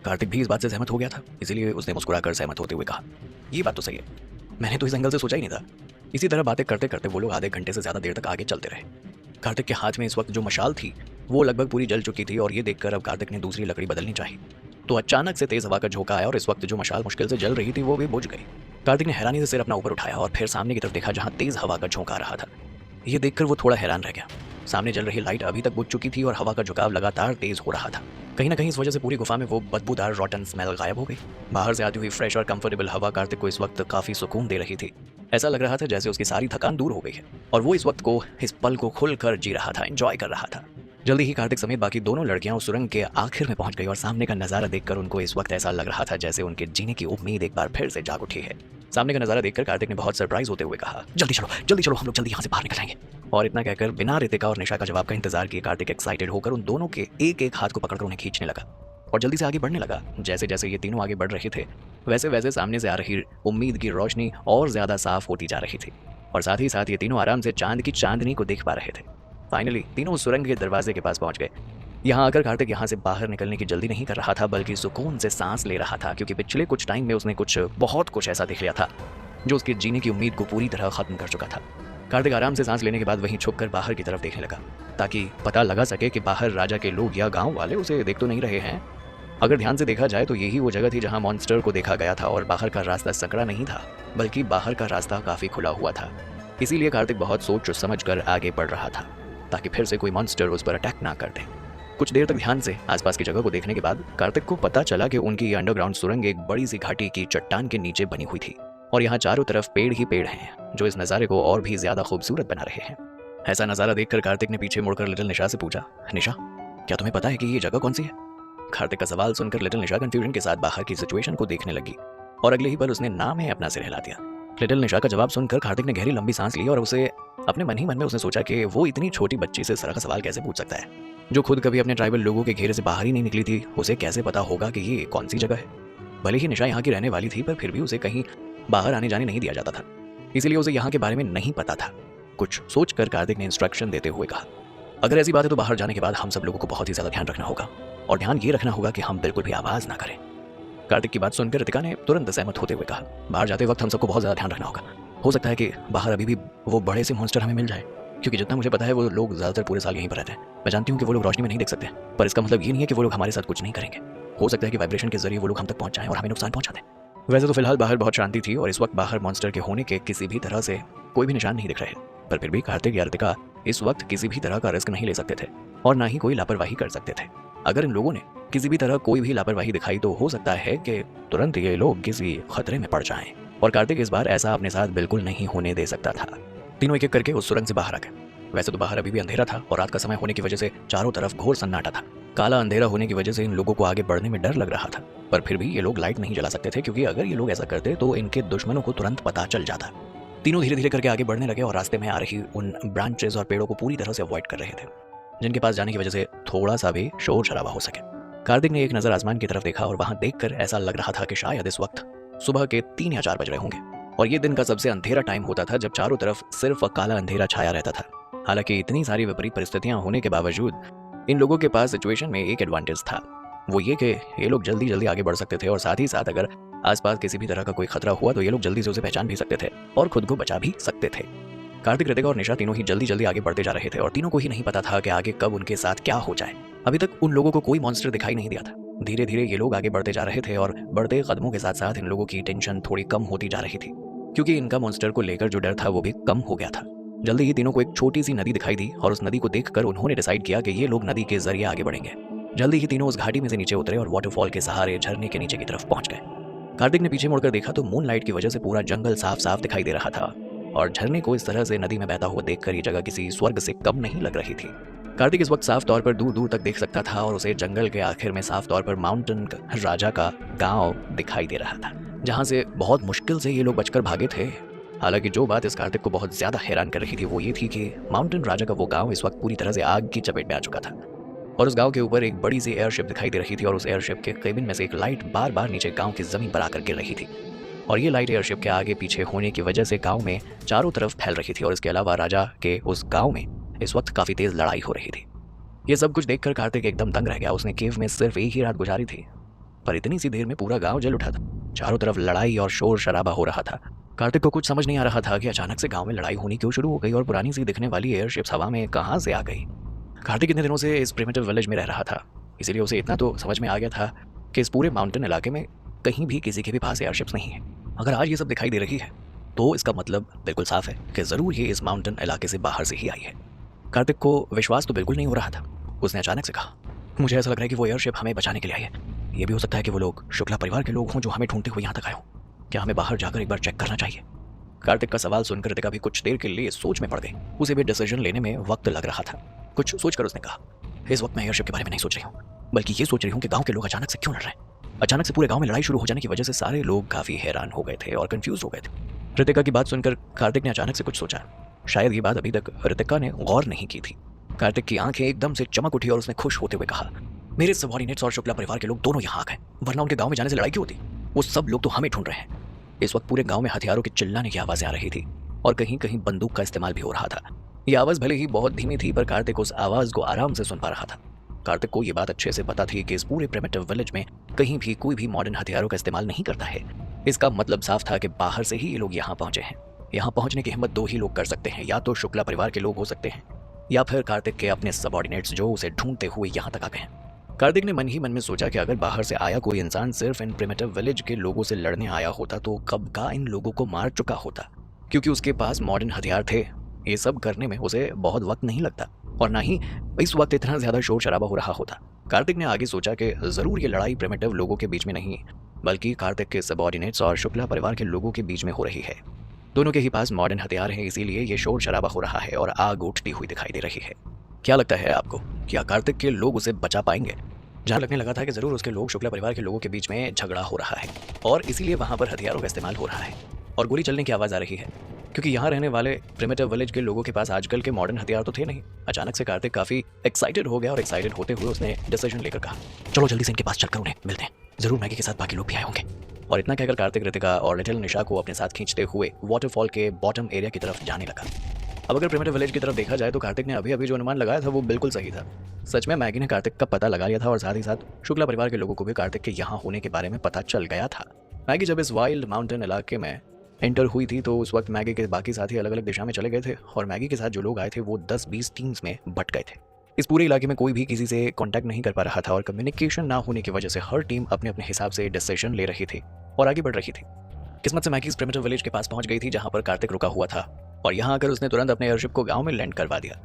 कार्तिक भी इस बात से सहमत हो गया था, इसीलिए उसने मुस्कुराकर सहमत होते हुए कहा, ये बात तो सही है, मैंने तो इस एंगल से सोचा ही नहीं था। इसी तरह बातें करते करते वो लोग आधे घंटे से ज्यादा देर तक आगे चलते रहे। कार्तिक के हाथ में इस वक्त जो मशाल थी वो लगभग पूरी जल चुकी थी और ये देखकर अब कार्तिक ने दूसरी लकड़ी बदलनी चाहिए। तो अचानक से तेज हवा का झोंका आया और इस वक्त जो मशाल मुश्किल से जल रही थी वो भी बुझ गई। कार्तिक ने हैरानी से सिर अपना ऊपर उठाया और फिर सामने की तरफ देखा जहां तेज हवा का झोंका आ रहा था। ये देखकर वो थोड़ा हैरान रह गया। सामने जल रही लाइट अभी तक बुझ चुकी थी और हवा का झुकाव लगातार तेज हो रहा था। कहीं ना कहीं इस वजह से पूरी गुफा में वो बदबूदार रॉटन स्मेल गायब हो गई। बाहर से आती हुई फ्रेश और कंफर्टेबल हवा कार्तिक को इस वक्त काफी सुकून दे रही थी। ऐसा लग रहा था जैसे उसकी सारी थकान दूर हो गई है और वो इस वक्त को, इस पल को खुलकर जी रहा था, एंजॉय कर रहा था। जल्दी ही कार्तिक समेत बाकी दोनों लड़कियां उस सुरंग के आखिर में पहुंच गई और सामने का नजारा देखकर उनको इस वक्त ऐसा लग रहा था जैसे उनके जीने की उम्मीद एक बार फिर से जाग उठी है। सामने का नजारा देखकर कार्तिक ने बहुत सरप्राइज होते हुए कहा, जल्दी चलो, हम लोग जल्दी यहाँ से बाहर निकल जाएंगे। और इतना कहकर बिना रितिका और निशा का जवाब का इंतजार किए कार्तिक एक्साइटेड होकर उन दोनों के एक एक हाथ को पकड़कर उन्हें खींचने लगा और जल्दी से आगे बढ़ने लगा। जैसे जैसे ये तीनों आगे बढ़ रहे थे वैसे वैसे सामने से आ रही उम्मीद की रोशनी और ज्यादा साफ होती जा रही थी और साथ ही साथ ये तीनों आराम से चांद की चांदनी को देख पा रहे थे। फाइनली तीनों उस सुरंग के दरवाजे के पास पहुंच गए। यहाँ आकर कार्तिक यहाँ से बाहर निकलने की जल्दी नहीं कर रहा था बल्कि सुकून से सांस ले रहा था, क्योंकि पिछले कुछ टाइम में उसने बहुत कुछ ऐसा देख लिया था जो उसके जीने की उम्मीद को पूरी तरह खत्म कर चुका था। कार्तिक आराम से सांस लेने के बाद वहीं छुपकर बाहर की तरफ देखने लगा ताकि पता लगा सके कि बाहर राजा के लोग या गांव वाले उसे देख तो नहीं रहे हैं। अगर ध्यान से देखा जाए तो यही वो जगह थी जहां मॉन्स्टर को देखा गया था और बाहर का रास्ता संकरा नहीं था बल्कि बाहर का रास्ता काफी खुला हुआ था। इसीलिए कार्तिक बहुत सोच समझ कर आगे बढ़ रहा था ताकि फिर से कोई मॉन्स्टर उस पर अटैक ना कर दे। कुछ देर तक ध्यान से आसपास की जगह को देखने के बाद कार्तिक को पता चला कि उनकी ये अंडरग्राउंड सुरंग एक बड़ी सी घाटी की चट्टान के नीचे बनी हुई थी और यहाँ चारों तरफ पेड़ ही पेड़ हैं जो इस नज़ारे को और भी ज्यादा खूबसूरत बना रहे हैं। ऐसा नज़ारा देखकर कार्तिक ने पीछे मुड़कर लिटिल निशा से पूछा, निशा क्या तुम्हें पता है कि ये जगह कौन सी है? कार्तिक का सवाल सुनकर लिटिल निशा कंफ्यूजन के साथ बाहर की सिचुएशन को देखने लगी और अगले ही पल उसने ना में अपना सिर हिला दिया। लिटिल निशा का जवाब सुनकर कार्तिक ने गहरी लंबी सांस ली और उसे अपने मन ही मन में उसने सोचा कि वो इतनी छोटी बच्ची से इस तरह का सवाल कैसे पूछ सकता है जो खुद कभी अपने ट्राइबल लोगों के घेरे से बाहर ही नहीं निकली थी। उसे कैसे पता होगा कि ये कौन सी जगह है? भले ही निशा यहाँ की रहने वाली थी पर फिर भी उसे कहीं बाहर आने जाने नहीं दिया जाता था, इसीलिए उसे यहाँ के बारे में नहीं पता था। कुछ सोचकर कार्तिक ने इंस्ट्रक्शन देते हुए कहा, अगर ऐसी बात है तो बाहर जाने के बाद हम सब लोगों को बहुत ही ज्यादा ध्यान रखना होगा और ध्यान ये रखना होगा कि हम बिल्कुल भी आवाज ना करें। कार्तिक की बात सुनकर रितिका ने तुरंत सहमत होते हुए कहा, बाहर जाते वक्त हम सबको बहुत ज्यादा ध्यान रखना होगा। हो सकता है कि बाहर अभी भी वो बड़े से मॉन्स्टर हमें मिल जाए, क्योंकि जितना मुझे पता है वो लोग ज्यादातर पूरे साल यहीं पर रहते हैं। मैं जानती हूँ कि वो लोग रोशनी में नहीं देख सकते, पर इसका मतलब ये नहीं है कि वो लोग हमारे साथ कुछ नहीं करेंगे। हो सकता है कि वाइब्रेशन के जरिए वो लोग हम तक पहुंच जाएं और हमें नुकसान पहुंचा दें। वैसे तो फिलहाल बाहर बहुत शांति थी और इस वक्त बाहर मॉन्स्टर के होने के किसी भी तरह से कोई भी निशान नहीं दिख रहे, पर फिर भी कार्तिक या रितिका इस वक्त किसी भी तरह का रिस्क नहीं ले सकते थे और ना ही कोई लापरवाही कर सकते थे। अगर इन लोगों ने किसी भी तरह कोई भी लापरवाही दिखाई तो हो सकता है कि तुरंत ये लोग किसी खतरे में पड़ जाएं और कार्तिक इस बार ऐसा अपने साथ बिल्कुल नहीं होने दे सकता था। तीनों एक एक करके उस सुरंग से बाहर आ गए। वैसे तो बाहर अभी भी अंधेरा था और रात का समय होने की वजह से चारों तरफ घोर सन्नाटा था। काला अंधेरा होने की वजह से इन लोगों को आगे बढ़ने में डर लग रहा था, पर फिर भी ये लोग लाइट नहीं जला सकते थे क्योंकि अगर ये लोग ऐसा करते तो इनके दुश्मनों को तुरंत पता चल जाता। तीनों धीरे धीरे करके आगे बढ़ने लगे और रास्ते में आ रही उन ब्रांचेस और पेड़ों को पूरी तरह से अवॉइड कर रहे थे जिनके पास जाने की वजह से थोड़ा सा भी शोर शराबा हो सके। कार्तिक ने एक नजर आसमान की तरफ देखा और वहां देखकर ऐसा लग रहा था कि शायद इस वक्त सुबह के 3 या 4 बज रहे होंगे और ये दिन का सबसे अंधेरा टाइम होता था जब चारों तरफ सिर्फ काला अंधेरा छाया रहता था। हालांकि इतनी सारी विपरीत परिस्थितियां होने के बावजूद इन लोगों के पास सिचुएशन में एक एडवांटेज था, वो ये कि ये लोग जल्दी जल्दी आगे बढ़ सकते थे और साथ ही साथ अगर आसपास किसी भी तरह का कोई खतरा हुआ तो ये लोग जल्दी से उसे पहचान भी सकते थे और खुद को बचा भी सकते थे। कार्तिक, रितिका और निशा तीनों ही जल्दी जल्दी आगे बढ़ते जा रहे थे और तीनों को ही नहीं पता था कि आगे कब उनके साथ क्या हो जाए। अभी तक उन लोगों को कोई मॉन्स्टर दिखाई नहीं दिया था। धीरे धीरे ये लोग आगे बढ़ते जा रहे थे और बढ़ते कदमों के साथ साथ इन लोगों की टेंशन थोड़ी कम होती जा रही थी क्योंकि इनका मॉन्स्टर को लेकर जो डर था वो भी कम हो गया था। जल्दी ही तीनों को एक छोटी सी नदी दिखाई दी और उस नदी को देखकर उन्होंने डिसाइड किया कि ये लोग नदी के जरिए आगे बढ़ेंगे। जल्दी ही तीनों उस घाटी में से नीचे उतरे और वाटरफॉल के सहारे झरने के नीचे की तरफ पहुंच गए। कार्तिक ने पीछे मुड़कर देखा तो मूनलाइट की वजह से पूरा जंगल साफ साफ दिखाई दे रहा था और झरने को इस तरह से नदी में बहता हुआ देखकर ये जगह किसी स्वर्ग से कम नहीं लग रही थी। कार्तिक इस वक्त साफ तौर पर दूर दूर तक देख सकता था और उसे जंगल के आखिर में साफ तौर पर माउंटेन राजा का गांव दिखाई दे रहा था जहां से बहुत मुश्किल से ये लोग बचकर भागे थे। हालांकि जो बात इस कार्तिक को बहुत ज्यादा हैरान कर रही थी वो ये थी कि माउंटेन राजा का वो गांव इस वक्त पूरी तरह से आग की चपेट में आ चुका था और उस गांव के ऊपर एक बड़ी सी एयरशिप दिखाई दे रही थी और उस एयरशिप के केबिन में से एक लाइट बार बार नीचे गांव की जमीन पर आकर गिर रही थी और ये लाइट एयरशिप के आगे पीछे होने की वजह से गांव में चारों तरफ फैल रही थी और इसके अलावा राजा के उस गांव में इस वक्त काफी तेज लड़ाई हो रही थी। ये सब कुछ देखकर कार्तिक एकदम दंग रह गया। उसने केव में सिर्फ एक ही रात गुजारी थी पर इतनी सी देर में पूरा गांव जल उठा था। चारों तरफ लड़ाई और शोर शराबा हो रहा था। कार्तिक को कुछ समझ नहीं आ रहा था कि अचानक से गांव में लड़ाई होनी क्यों शुरू हो गई और पुरानी सी दिखने वाली एयरशिप्स हवा में कहां से आ गई। कार्तिक इतने दिनों से इस प्रिमिटिव विलेज में रह रहा था, इसीलिए उसे इतना तो समझ में आ गया था कि इस पूरे माउंटेन इलाके में कहीं भी किसी के भी पास एयरशिप्स नहीं है। अगर आज ये सब दिखाई दे रही है तो इसका मतलब बिल्कुल साफ है कि जरूर ये इस माउंटेन इलाके से बाहर से ही आई है। कार्तिक को विश्वास तो बिल्कुल नहीं हो रहा था। उसने अचानक से कहा, मुझे ऐसा लग रहा है कि वो एयरशिप हमें बचाने के लिए आई है। ये भी हो सकता है कि वो लोग शुक्ला परिवार के लोग हों जो हमें ढूंढते हुए यहाँ तक आए हों। क्या हमें बाहर जाकर एक बार चेक करना चाहिए? कार्तिक का सवाल सुनकर रितिका भी कुछ देर के लिए सोच में पड़ गई। उसे भी डिसीजन लेने में वक्त लग रहा था। कुछ सोचकर उसने कहा, इस वक्त मैं एयरशिप के बारे में नहीं सोच रही हूँ, बल्कि ये सोच रही हूँ कि गांव के लोग अचानक से क्यों लड़ रहे हैं। अचानक से पूरे गांव में लड़ाई शुरू हो जाने की वजह से सारे लोग काफी हैरान हो गए थे और कंफ्यूज हो गए थे। रितिका की बात सुनकर कार्तिक ने अचानक से कुछ सोचा। शायद ये बात अभी तक रितिका ने गौर नहीं की थी। कार्तिक की आंखें एकदम से चमक उठी और उसने खुश होते हुए कहा, मेरे सबॉर्डिनेट्स और शुक्ला परिवार के लोग दोनों यहाँ आ गए, वरना उनके गांव में जाने से लड़ाई क्यों होती। वो सब लोग तो हमें ढूंढ रहे हैं। इस वक्त पूरे गांव में हथियारों के चिल्लाने की आवाजें आ रही थी और कहीं कहीं बंदूक का इस्तेमाल भी हो रहा था। ये आवाज भले ही बहुत धीमी थी, पर कार्तिक उस आवाज को आराम से सुन पा रहा था। कार्तिक को ये बात अच्छे से पता थी कि इस पूरे प्रिमिटिव विलेज में कहीं भी कोई भी मॉडर्न हथियारों का इस्तेमाल नहीं करता है। इसका मतलब साफ था कि बाहर से ही ये लोग यहाँ पहुंचे हैं। यहाँ पहुंचने की हिम्मत दो ही लोग कर सकते हैं, या तो शुक्ला परिवार के लोग हो सकते हैं या फिर कार्तिक के अपने सबऑर्डिनेट्स जो उसे ढूंढते हुए यहाँ तक आ गए हैं। कार्तिक ने मन ही मन में सोचा कि अगर बाहर से आया कोई इंसान सिर्फ इन प्रिमिटिव विलेज के लोगों से लड़ने आया होता तो कब का इन लोगों को मार चुका होता, क्योंकि उसके पास मॉडर्न हथियार थे। ये सब करने में उसे बहुत वक्त नहीं लगता और ना ही इस वक्त इतना ज्यादा शोर शराबा हो रहा होता। कार्तिक ने आगे सोचा कि जरूर ये लड़ाई प्रिमिटिव लोगों के बीच में नहीं, बल्कि कार्तिक के सबऑर्डिनेट्स और शुक्ला परिवार के लोगों के बीच में हो रही है। दोनों के ही पास मॉडर्न हथियार हैं, इसीलिए ये शोर शराबा हो रहा है और आग उठती हुई दिखाई दे रही है। क्या लगता है आपको, क्या कार्तिक के लोग उसे बचा पाएंगे? जहाँ लगने लगा था कि जरूर उसके लोग शुक्ला परिवार के लोगों के बीच में झगड़ा हो रहा है और इसीलिए वहाँ पर हथियारों का इस्तेमाल हो रहा है और गोली चलने की आवाज़ आ रही है, क्योंकि यहाँ रहने वाले प्रिमिटिव विलेज के लोगों के पास आजकल के मॉडर्न हथियार तो थे नहीं। अचानक से कार्तिक काफ़ी एक्साइटेड हो गया और एक्साइटेड होते हुए उसने डिसीजन लेकर कहा, चलो जल्दी से इनके पास चलकर उन्हें मिलते हैं, जरूर मैगी के साथ बाकी लोग भी आए होंगे। और इतना कहकर कार्तिक रितिका और लिटिल निशा को अपने साथ खींचते हुए वाटरफॉल के बॉटम एरिया की तरफ जाने लगा। अब अगर प्रिमिटिव विलेज की तरफ देखा जाए तो कार्तिक ने अभी अभी जो अनुमान लगाया था वो बिल्कुल सही था। सच में मैगी ने कार्तिक का पता लगा लिया था और साथ ही साथ शुक्ला परिवार के लोगों को भी कार्तिक के यहाँ होने के बारे में पता चल गया था। मैगी जब इस वाइल्ड माउंटेन इलाके में एंटर हुई थी तो उस वक्त मैगी के बाकी साथी अलग अलग दिशा में चले गए थे और मैगी के साथ जो लोग आए थे वो 10-20 टीम्स में बट गए थे। इस पूरे इलाके में कोई भी किसी से कांटेक्ट नहीं कर पा रहा था और कम्युनिकेशन ना होने की वजह से हर टीम अपने अपने हिसाब से डिसीजन ले रही थी और आगे बढ़ रही थी। किस्मत से मैगी इस प्रिमिटिव विलेज के पास पहुंच गई थी जहां पर कार्तिक रुका हुआ था और यहां आकर उसने तुरंत अपने एयरशिप को गांव में लैंड करवा दिया।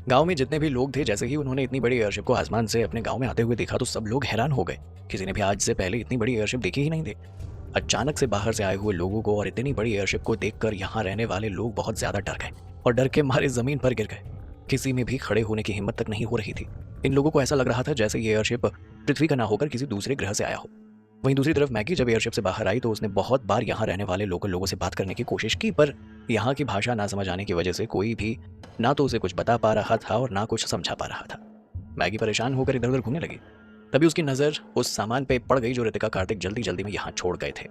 गांव में जितने भी लोग थे, जैसे ही उन्होंने इतनी बड़ी एयरशिप को आसमान से अपने गांव में आते हुए देखा तो सब लोग हैरान हो गए। किसी ने भी आज से पहले इतनी बड़ी एयरशिप देखी ही नहीं थी। अचानक से बाहर से आए हुए लोगों को और इतनी बड़ी एयरशिप को देखकर यहाँ रहने वाले लोग बहुत ज्यादा डर गए और डर के मारे जमीन पर गिर गए। किसी में भी खड़े होने की हिम्मत तक नहीं हो रही थी। इन लोगों को ऐसा लग रहा था जैसे ये एयरशिप पृथ्वी का ना होकर किसी दूसरे ग्रह से आया हो। वहीं दूसरी तरफ मैगी जब एयरशिप से बाहर आई तो उसने बहुत बार यहाँ रहने वाले लोकल लोगों से बात करने की कोशिश की, पर यहाँ की भाषा ना समझ आने की वजह से कोई भी ना तो उसे कुछ बता पा रहा था और ना कुछ समझा पा रहा था। मैगी परेशान होकर इधर उधर घूमने लगी। तभी उसकी नज़र उस सामान पे पड़ गई जो रितिका कार्तिक जल्दी जल्दी में यहाँ छोड़ गए थे।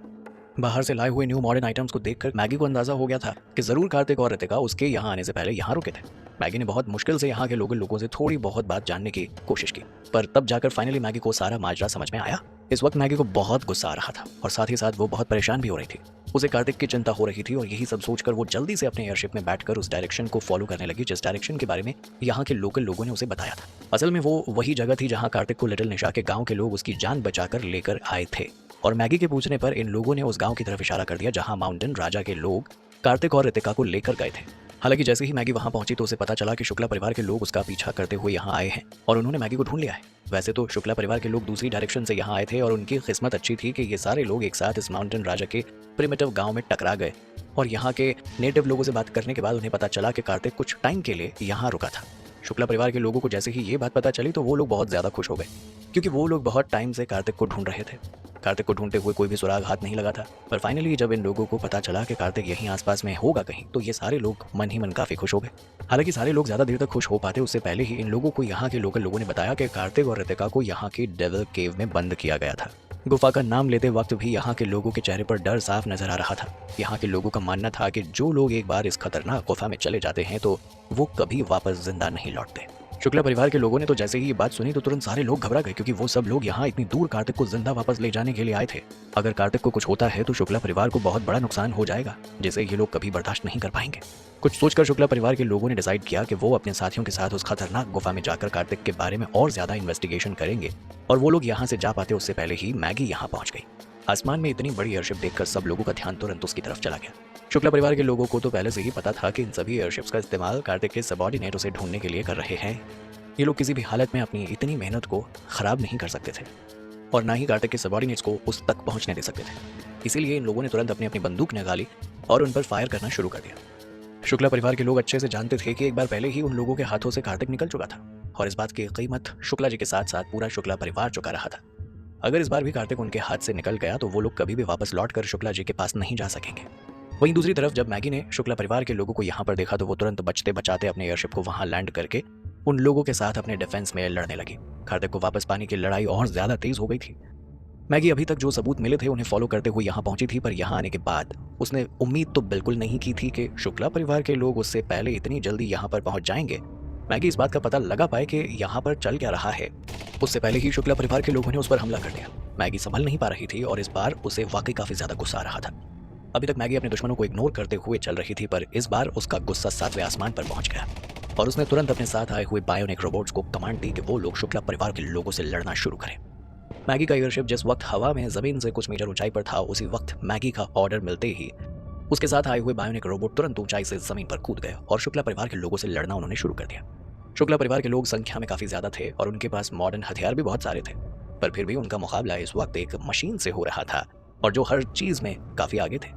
बाहर से लाए हुए न्यू मॉडर्न आइटम्स को देखकर मैगी को अंदाजा हो गया था कि जरूर कार्तिक और रितिका उसके यहाँ आने से पहले यहाँ रुके थे। मैगी ने बहुत मुश्किल से यहाँ के लोगों से थोड़ी बहुत बात जानने की कोशिश की, पर तब जाकर फाइनली मैगी को सारा माजरा समझ में आया। इस वक्त मैगी को बहुत गुस्सा आ रहा था और साथ ही साथ वो बहुत परेशान भी हो रही थी। उसे कार्तिक की चिंता हो रही थी और यही सब सोचकर वो जल्दी से अपने एयरशिप में बैठकर उस डायरेक्शन को फॉलो करने लगी जिस डायरेक्शन के बारे में यहाँ के लोकल लोगों ने उसे बताया था। असल में वो वही जगह थी जहाँ कार्तिक को लिटिल निशा के गाँव के लोग उसकी जान बचाकर लेकर आए थे और मैगी के पूछने पर इन लोगों ने उस गाँव की तरफ इशारा कर दिया जहाँ माउंटेन राजा के लोग कार्तिक और रितिका को लेकर गए थे। हालांकि जैसे ही मैगी वहां पहुंची तो उसे पता चला कि शुक्ला परिवार के लोग उसका पीछा करते हुए यहाँ आए हैं और उन्होंने मैगी को ढूंढ लिया है। वैसे तो शुक्ला परिवार के लोग दूसरी डायरेक्शन से यहाँ आए थे और उनकी किस्मत अच्छी थी कि ये सारे लोग एक साथ इस माउंटेन राजा के प्रिमिटिव गांव में टकरा गए और यहाँ के नेटिव लोगों से बात करने के बाद उन्हें पता चला कि कार्तिक कुछ टाइम के लिए यहाँ रुका था। शुक्ला परिवार के लोगों को जैसे ही ये बात पता चली तो वो लोग बहुत ज़्यादा खुश हो गए, क्योंकि वो लोग बहुत टाइम से कार्तिक को ढूंढ रहे थे। कार्तिक को ढूंढते हुए कोई भी सुराग हाथ नहीं लगा था, पर फाइनली जब इन लोगों को पता चला कि कार्तिक यहीं आसपास में होगा कहीं तो ये सारे लोग मन ही मन काफ़ी खुश हो गए। हालांकि सारे लोग ज़्यादा देर तक खुश हो पाते उससे पहले ही इन लोगों को यहाँ के लोकल लोगों ने बताया कि कार्तिक और रितिका को यहाँ की डेविल केव में बंद किया गया था। गुफा का नाम लेते वक्त भी यहाँ के लोगों के चेहरे पर डर साफ नजर आ रहा था। यहाँ के लोगों का मानना था कि जो लोग एक बार इस खतरनाक गुफा में चले जाते हैं तो वो कभी वापस जिंदा नहीं लौटते। शुक्ला परिवार के लोगों ने तो जैसे ही ये बात सुनी तो तुरंत सारे लोग घबरा गए, क्योंकि वो सब लोग यहाँ इतनी दूर कार्तिक को जिंदा वापस ले जाने के लिए आए थे। अगर कार्तिक को कुछ होता है तो शुक्ला परिवार को बहुत बड़ा नुकसान हो जाएगा, जिसे ये लोग कभी बर्दाश्त नहीं कर पाएंगे। कुछ सोचकर शुक्ला परिवार के लोगों ने डिसाइड किया कि वो अपने साथियों के साथ उस खतरनाक गुफा में जाकर कार्तिक के बारे में और ज्यादा इन्वेस्टिगेशन करेंगे और वो लोग यहाँ से जा पाते उससे पहले ही मैगी यहाँ पहुंच गई। आसमान में इतनी बड़ी एयरशिप देखकर सब लोगों का ध्यान तुरंत उसकी तरफ चला गया। शुक्ला परिवार के लोगों को तो पहले से ही पता था कि इन सभी एयरशिप्स का इस्तेमाल कार्तिक के सबऑर्डिनेट उसे ढूंढने के लिए कर रहे हैं। ये लोग किसी भी हालत में अपनी इतनी मेहनत को खराब नहीं कर सकते थे और ना ही कार्तिक के सबऑर्डिनेट्स को उस तक पहुंचने दे सकते थे। इसीलिए इन लोगों ने तुरंत अपनी अपनी बंदूक निकाली और उन पर फायर करना शुरू कर दिया। शुक्ला परिवार के लोग अच्छे से जानते थे कि एक बार पहले ही उन लोगों के हाथों से कार्तिक निकल चुका था और इस बात की कीमत शुक्ला जी के साथ साथ पूरा शुक्ला परिवार चुका रहा था। अगर इस बार भी कार्तिक उनके हाथ से निकल गया तो वो लोग कभी भी वापस लौटकर शुक्ला जी के पास नहीं जा सकेंगे। वहीं दूसरी तरफ जब मैगी ने शुक्ला परिवार के लोगों को यहाँ पर देखा तो वो तुरंत बचते बचाते अपने एयरशिप को वहां लैंड करके उन लोगों के साथ अपने डिफेंस में लड़ने लगी। कार्तिक को वापस पाने की लड़ाई और ज्यादा तेज हो गई थी। मैगी अभी तक जो सबूत मिले थे उन्हें फॉलो करते हुए यहाँ पहुंची थी, पर यहाँ आने के बाद उसने उम्मीद तो बिल्कुल नहीं की थी कि शुक्ला परिवार के लोग उससे पहले इतनी जल्दी यहाँ पर पहुंच जाएंगे। मैगी इस बात का पता लगा पाए कि यहाँ पर चल क्या रहा है उससे पहले ही शुक्ला परिवार के लोगों ने उस पर हमला कर दिया। मैगी संभल नहीं पा रही थी और इस बार उसे वाकई काफी ज्यादा गुस्सा आ रहा था। अभी तक मैगी अपने दुश्मनों को इग्नोर करते हुए चल रही थी, पर इस बार उसका गुस्सा 7वें आसमान पर पहुंच गया और उसने तुरंत अपने साथ आए हुए बायोनिक रोबोट्स को कमांड दी कि वो लोग शुक्ला परिवार के लोगों से लड़ना शुरू करें। मैगी का एयरशिप जिस वक्त हवा में जमीन से कुछ मीटर ऊंचाई पर था, उसी वक्त मैगी का ऑर्डर मिलते ही उसके साथ आए हुए बायोनिक रोबोट तुरंत ऊंचाई से जमीन पर कूद गए और शुक्ला परिवार के लोगों से लड़ना उन्होंने शुरू कर दिया। शुक्ला परिवार के लोग संख्या में काफी ज्यादा थे और उनके पास मॉडर्न हथियार भी बहुत सारे थे, पर फिर भी उनका मुकाबला इस वक्त एक मशीन से हो रहा था और जो हर चीज में काफी आगे थे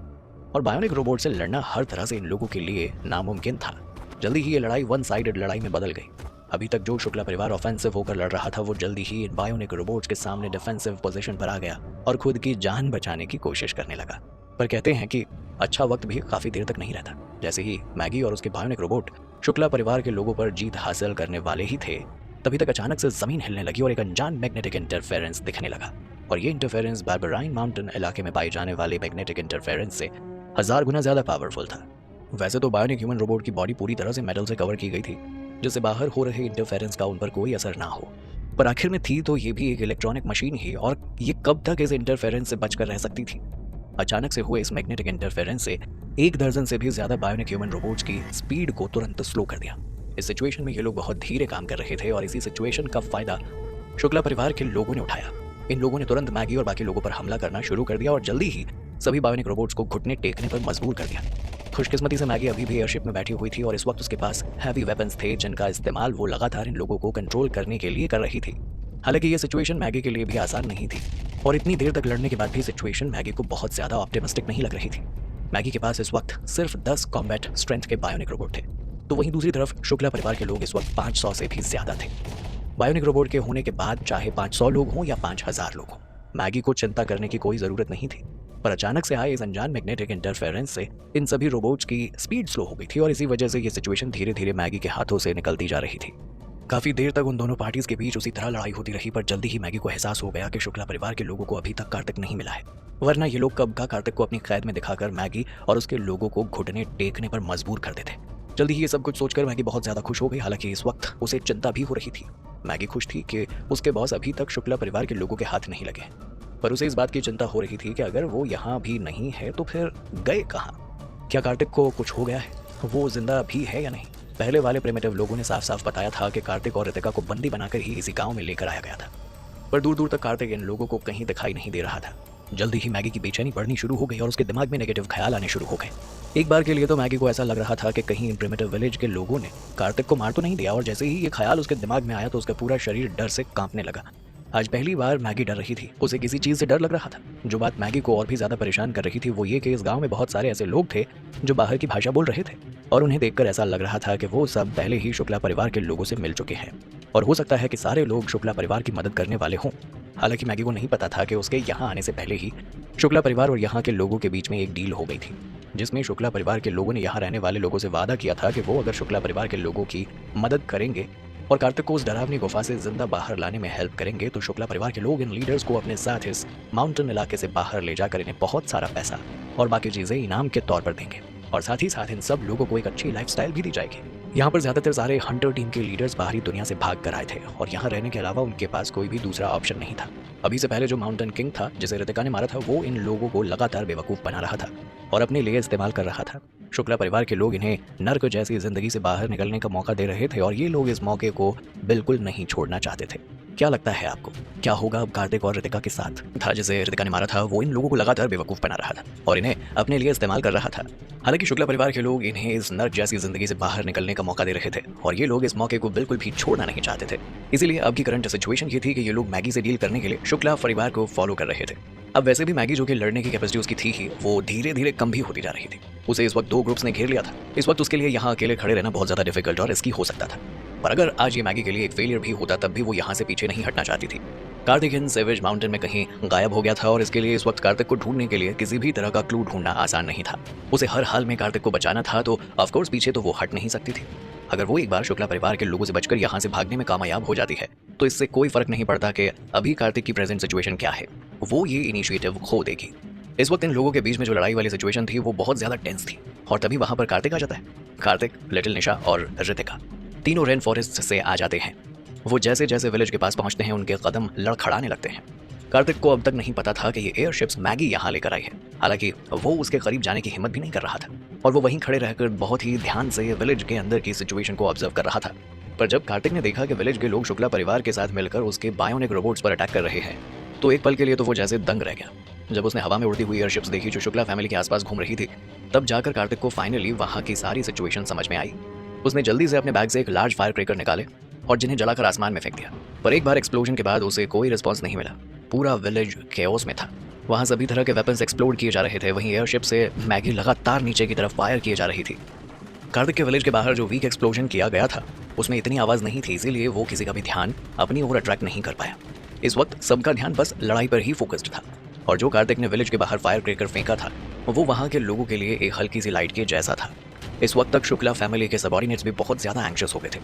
और बायोनिक रोबोट से लड़ना हर तरह से इन लोगों के लिए नामुमकिन था। जल्दी ही ये लड़ाई वन साइडेड लड़ाई में बदल गई। अभी तक जो शुक्ला परिवार ऑफेंसिव होकर लड़ रहा था वो जल्दी ही इन बायोनिक रोबोट्स के सामने डिफेंसिव पोजीशन पर आ गया और खुद की जान बचाने की कोशिश करने लगा। पर कहते हैं कि अच्छा वक्त भी काफी देर तक नहीं रहता। जैसे ही मैगी और उसके बायोनिक रोबोट शुक्ला परिवार के लोगों पर जीत हासिल करने वाले ही थे, तभी तक अचानक से जमीन हिलने लगी और एक अनजान मैग्नेटिक इंटरफेरेंस दिखने लगा। और ये इंटरफेरेंस बार्बराइन माउंटेन इलाके में पाए जाने वाले मैग्नेटिक इंटरफेरेंस से 1000 गुना ज्यादा पावरफुल था। वैसे तो बायोनिक ह्यूमन रोबोट की बॉडी पूरी तरह से मेटल से कवर की गई थी, जिससे बाहर हो रहे इंटरफेरेंस का उन पर कोई असर ना हो, पर आखिर में थी तो ये भी एक इलेक्ट्रॉनिक मशीन ही, और ये कब तक इस इंटरफेरेंस से बचकर रह सकती थी। अचानक से हुए इस मैग्नेटिक इंटरफेरेंस से 1 दर्जन से भी ज्यादा बायोनिक ह्यूमन रोबोट्स की स्पीड को तुरंत स्लो कर दिया। इस सिचुएशन में ये लोग बहुत धीरे काम कर रहे थे और इसी सिचुएशन का फायदा शुक्ला परिवार के लोगों ने उठाया। इन लोगों ने तुरंत मैगी और बाकी लोगों पर हमला करना शुरू कर दिया और जल्दी ही सभी बायोनिक रोबोट्स को घुटने टेकने पर मजबूर कर दिया। खुशकिस्मती से मैगी अभी भी एयरशिप में बैठी हुई थी और इस वक्त उसके पास हैवी वेपन्स थे जिनका इस्तेमाल वो लगातार इन लोगों को कंट्रोल करने के लिए कर रही थी। हालांकि ये सिचुएशन मैगी के लिए भी आसान नहीं थी और इतनी देर तक लड़ने के बाद भी सिचुएशन मैगी को बहुत ज्यादा ऑप्टिमिस्टिक नहीं लग रही थी। मैगी के पास इस वक्त सिर्फ 10 कॉम्बैट स्ट्रेंथ के बायोनिक रोबोट थे, तो वहीं दूसरी तरफ शुक्ला परिवार के लोग इस वक्त 500 से भी ज्यादा थे। बायोनिक रोबोट के होने के बाद चाहे 500 लोग हों या 5000 लोग हों, मैगी को चिंता करने की कोई जरूरत नहीं थी। पर अचानक से आए इस अनजान मैग्नेटिक इंटरफेरेंस से इन सभी रोबोट्स की स्पीड स्लो हो गई थी और इसी वजह से ये सिचुएशन धीरे धीरे मैगी के हाथों से निकलती जा रही थी। काफी देर तक उन दोनों पार्टीज के बीच उसी तरह लड़ाई होती रही, पर जल्दी ही मैगी को एहसास हो गया कि शुक्ला परिवार के लोगों को अभी तक कार्तिक नहीं मिला है, वरना ये लोग कब का कार्तिक को अपनी कैद में दिखाकर मैगी और उसके लोगों को घुटने टेकने पर मजबूर कर देते। जल्दी ही ये सब कुछ सोचकर मैगी बहुत ज्यादा खुश हो गई। हालांकि इस वक्त उसे चिंता भी हो रही थी। मैगी खुश थी कि उसके बॉस अभी तक शुक्ला परिवार के लोगों के हाथ नहीं लगे, पर उसे इस बात की चिंता हो रही थी कि अगर वो यहाँ भी नहीं है तो फिर गए कहाँ। क्या कार्तिक को कुछ हो गया है, वो जिंदा भी है या नहीं। पहले वाले प्रिमिटिव लोगों ने साफ साफ बताया था कि कार्तिक और रितिका को बंदी बनाकर ही इसी गांव में लेकर आया गया था, पर दूर दूर तक कार्तिक इन लोगों को कहीं दिखाई नहीं दे रहा था। जल्दी ही मैगी की बेचैनी बढ़नी शुरू हो गई और उसके दिमाग में नेगेटिव ख्याल आने शुरू हो गए। एक बार के लिए तो मैगी को ऐसा लग रहा था कि कहीं इन प्रिमिटिव विलेज के लोगों ने कार्तिक को मार तो नहीं दिया, और जैसे ही ये ख्याल उसके दिमाग में आया तो उसका पूरा शरीर डर से कांपने लगा। आज पहली बार मैगी डर रही थी, उसे किसी चीज से डर लग रहा था। जो बात मैगी को और भी ज्यादा परेशान कर रही थी वो ये कि इस गांव में बहुत सारे ऐसे लोग थे जो बाहर की भाषा बोल रहे थे और उन्हें देखकर ऐसा लग रहा था कि वो सब पहले ही शुक्ला परिवार के लोगों से मिल चुके हैं और हो सकता है कि सारे लोग शुक्ला परिवार की मदद करने वाले हों। हालांकि मैगी को नहीं पता था कि उसके यहाँ आने से पहले ही शुक्ला परिवार और यहाँ के लोगों के बीच में एक डील हो गई थी, जिसमें शुक्ला परिवार के लोगों ने यहाँ रहने वाले लोगों से वादा किया था कि वो अगर शुक्ला परिवार के लोगों की मदद करेंगे और कार्तिक को उस डरावनी गुफा से जिंदा बाहर लाने में हेल्प करेंगे तो शुक्ला परिवार के लोग इन लीडर्स को अपने साथ इस माउंटेन इलाके से बाहर ले जाकर इन्हें बहुत सारा पैसा और बाकी चीजें इनाम के तौर पर देंगे और साथ ही साथ इन सब लोगों को एक अच्छी लाइफस्टाइल भी दी जाएगी। यहाँ पर ज्यादातर सारे हंटर टीम के लीडर्स बाहरी दुनिया से भाग कर आए थे और यहाँ रहने के अलावा उनके पास कोई भी दूसरा ऑप्शन नहीं था। अभी से पहले जो माउंटेन किंग था जिसे रितिका ने मारा था वो इन लोगों को लगातार बेवकूफ बना रहा था और अपने लिए इस्तेमाल कर रहा था। शुक्ला परिवार के लोग इन्हें नर्क जैसी जिंदगी से बाहर निकलने का मौका दे रहे थे और ये लोग इस मौके को बिल्कुल नहीं छोड़ना चाहते थे। क्या लगता है आपको, क्या होगा अब कार्तिक और रितिका के साथ? था जिसे रितिका ने मारा था वो इन लोगों को लगातार बेवकूफ बना रहा था और इन्हें अपने लिए इस्तेमाल कर रहा था। हालांकि शुक्ला परिवार के लोग इन्हें इस नर्क जैसी जिंदगी से बाहर निकलने का मौका दे रहे थे और ये लोग इस मौके को बिल्कुल भी छोड़ना नहीं चाहते थे। इसीलिए अब की करंट सिचुएशन ये थी कि ये लोग मैगी से डील करने के लिए शुक्ला परिवार को फॉलो कर रहे थे। अब वैसे भी मैगी जो कि लड़ने की कैपेसिटी उसकी थी ही, वो धीरे धीरे कम भी होती जा रही थी। उसे इस वक्त 2 ग्रुप्स ने घेर लिया था। इस वक्त उसके लिए यहाँ अकेले खड़े रहना बहुत ज़्यादा डिफिकल्ट और रिस्की हो सकता था। पर अगर आज ये मैगी के लिए एक फेलियर भी होता तब भी वो यहाँ से पीछे नहीं हटना चाहती थी। कार्तिक इन सेवेज माउंटेन में कहीं गायब हो गया था और इसके लिए इस वक्त कार्तिक को ढूंढने के लिए किसी भी तरह का क्लू ढूंढना आसान नहीं था। उसे हर हाल में कार्तिक को बचाना था, तो ऑफकोर्स पीछे तो वो हट नहीं सकती थी। अगर वो एक बार शुक्ला परिवार के लोगों से बचकर यहाँ से भागने में कामयाब हो जाती है तो इससे कोई फर्क नहीं पड़ता कि अभी कार्तिक की प्रेजेंट सिचुएशन क्या है, वो ये इनिशिएटिव खो देगी। इस वक्त इन लोगों के बीच में जो लड़ाई वाली सिचुएशन थी वो बहुत ज्यादा टेंस थी और तभी वहां पर कार्तिक आ जाता है। कार्तिक, लिटिल निशा और रितिका तीनों रेन फॉरेस्ट से आ जाते हैं। वो जैसे जैसे विलेज के पास पहुंचते हैं उनके कदम लड़खड़ाने लगते हैं। कार्तिक को अब तक नहीं पता था कि ये एयरशिप्स मैगी यहाँ लेकर आई है। हालांकि वो उसके करीब जाने की हिम्मत भी नहीं कर रहा था और वो वहीं खड़े रहकर बहुत ही ध्यान से विलेज के अंदर की सिचुएशन को ऑब्जर्व कर रहा था। पर जब कार्तिक ने देखा कि विलेज के लोग शुक्ला परिवार के साथ मिलकर उसके बायोनिक रोबोट्स पर अटैक कर रहे हैं तो एक पल के लिए तो वो जैसे दंग रह गया। जब उसने हवा में उड़ती हुई एयरशिप्स देखी जो शुक्ला फैमिली के आसपास घूम रही थी, तब जाकर कार्तिक को फाइनली वहां की सारी सिचुएशन समझ में आई। उसने जल्दी से अपने बैग से एक लार्ज फायर क्रैकर निकाले और जिन्हें जलाकर आसमान में फेंक दिया। पर एक बार एक्सप्लोजन के बाद उसे कोई रिस्पॉन्स नहीं मिला। पूरा विलेज केओस में था। वहां सभी तरह के वेपन्स एक्सप्लोड किए जा रहे थे। वहीं एयरशिप से मैगी लगातार नीचे की तरफ फायर किए जा रही थी। कार्तिक के विलेज के बाहर जो वीक एक्सप्लोजन किया गया था उसमें इतनी आवाज नहीं थी, इसीलिए वो किसी का भी ध्यान अपनी ओर अट्रैक्ट नहीं कर पाया। इस वक्त सबका ध्यान बस लड़ाई पर ही फोकस्ड था और जो कार्तिक ने विलेज के बाहर फायर क्रैकर फेंका था वो वहां के लोगों के लिए एक हल्की सी लाइट के जैसा था। इस वक्त तक शुक्ला फैमिली के सबऑर्डिनेट्स भी बहुत ज्यादा एंग्शियस हो गए थे।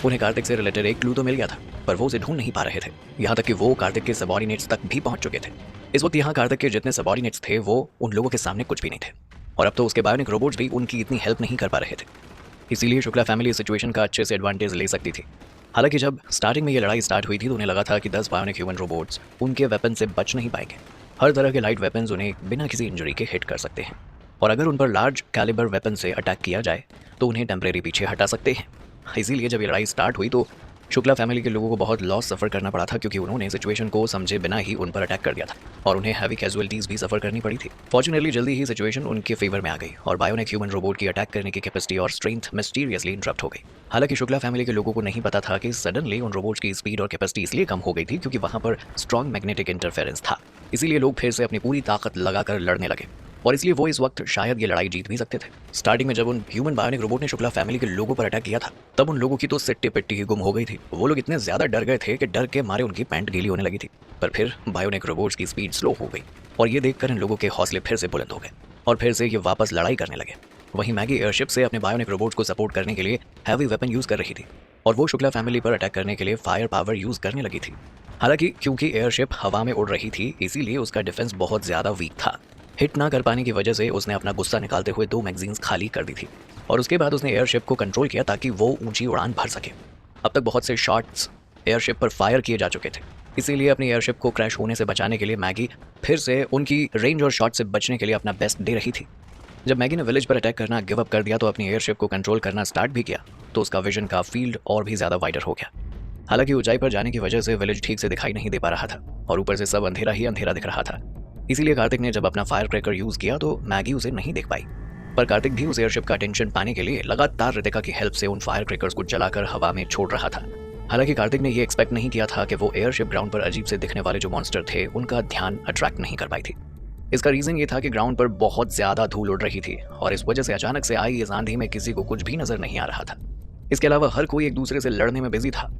उन्हें कार्तिक से रिलेटेड एक क्लू तो मिल गया था पर वो उसे ढूंढ नहीं पा रहे थे। यहाँ तक कि वो कार्तिक के सबऑर्डिनेट्स तक भी पहुंच चुके थे। इस वक्त यहाँ कार्तिक के जितने सबऑर्डिनेट्स थे वो उन लोगों के सामने कुछ भी नहीं थे और अब तो उसके बायोनिक रोबोट्स भी उनकी इतनी हेल्प नहीं कर पा रहे थे। इसीलिए शुक्ला फैमिली इस सिचुएशन का अच्छे से एडवांटेज ले सकती थी। हालांकि जब स्टार्टिंग में ये लड़ाई स्टार्ट हुई थी तो उन्हें लगा था कि 10 बायोनिक ह्यूमन रोबोट्स उनके वेपन से बच नहीं पाएंगे। हर तरह के लाइट वेपन्स उन्हें बिना किसी इंजरी के हिट कर सकते हैं और अगर उन पर लार्ज कैलिबर वेपन से अटैक किया जाए तो उन्हें टेम्परेरी पीछे हटा सकते हैं। इसीलिए जब ये लड़ाई स्टार्ट हुई तो शुक्ला फैमिली के लोगों को बहुत लॉस सफ़र करना पड़ा था क्योंकि उन्होंने सिचुएशन को समझे बिना ही उन पर अटैक कर दिया था और उन्हें हैवी कैजुअलिटीज़ भी सफ़र करनी पड़ी थी। फॉर्चुनेटली जल्दी ही सिचुएशन उनके फेवर में आ गई और बायोनिक ह्यूमन रोबोट की अटैक करने की कैपेसिटी और स्ट्रेंथ मिस्टीरियसली इंटरप्ट हो गई। हालांकि शुक्ला फैमिली के लोगों को नहीं पता था कि सडनली उन रोबोट्स की स्पीड और कैपेसिटी इसलिए कम हो गई थी क्योंकि वहां पर स्ट्रॉन्ग मैग्नेटिक इंटरफेरेंस था। इसीलिए लोग फिर से अपनी पूरी ताकत लगाकर लड़ने लगे और इसलिए वो इस वक्त शायद ये लड़ाई जीत भी सकते थे। स्टार्टिंग में जब उन ह्यूमन बायोनिक रोबोट ने शुक्ला फैमिली के लोगों पर अटैक किया था तब उन लोगों की तो सिट्टी पिट्टी ही गुम हो गई थी। वो लोग इतने ज्यादा डर गए थे कि डर के मारे उनकी पैंट गीली होने लगी थी। पर फिर बायोनिक रोबोट्स की स्पीड स्लो हो गई और ये देखकर इन लोगों के हौसले फिर से बुलंद हो गए और फिर से ये वापस लड़ाई करने लगे। वहीं मैगी एयरशिप से अपने बायोनिक रोबोट्स को सपोर्ट करने के लिए हैवी वेपन यूज कर रही थी और वो शुक्ला फैमिली पर अटैक करने के लिए फायर पावर यूज करने लगी थी। हालांकि क्योंकि एयरशिप हवा में उड़ रही थी इसीलिए उसका डिफेंस बहुत ज्यादा वीक था। हिट ना कर पाने की वजह से उसने अपना गुस्सा निकालते हुए 2 मैगजीन्स खाली कर दी थी और उसके बाद उसने एयरशिप को कंट्रोल किया ताकि वो ऊंची उड़ान भर सके। अब तक बहुत से शॉट्स एयरशिप पर फायर किए जा चुके थे, इसीलिए अपनी एयरशिप को क्रैश होने से बचाने के लिए मैगी फिर से उनकी रेंज और शॉट से बचने के लिए अपना बेस्ट दे रही थी। जब मैगी ने विलेज पर अटैक करना गिव अप कर दिया तो अपनी एयरशिप को कंट्रोल करना स्टार्ट भी किया तो उसका विजन का फील्ड और भी ज़्यादा वाइडर हो गया। हालांकि ऊंचाई पर जाने की वजह से विलेज ठीक से दिखाई नहीं दे पा रहा था और ऊपर से सब अंधेरा ही अंधेरा दिख रहा था। इसीलिए कार्तिक ने जब अपना फायर क्रैकर यूज किया तो मैगी उसे नहीं देख पाई। पर कार्तिक भी उस एयरशिप का अटेंशन पाने के लिए लगातार रितिका की हेल्प से उन फायर क्रैकर्स को जलाकर हवा में छोड़ रहा था। हालांकि कार्तिक ने ये एक्सपेक्ट नहीं किया था कि वो एयरशिप ग्राउंड पर अजीब से दिखने वाले जो मॉन्स्टर थे उनका ध्यान अट्रैक्ट नहीं कर पाई थी। इसका रीजन ये था कि ग्राउंड पर बहुत ज्यादा धूल उड़ रही थी और इस वजह से अचानक से आई इस आंधी में किसी को कुछ भी नजर नहीं आ रहा था। इसके अलावा हर कोई एक दूसरे से लड़ने में बिजी था,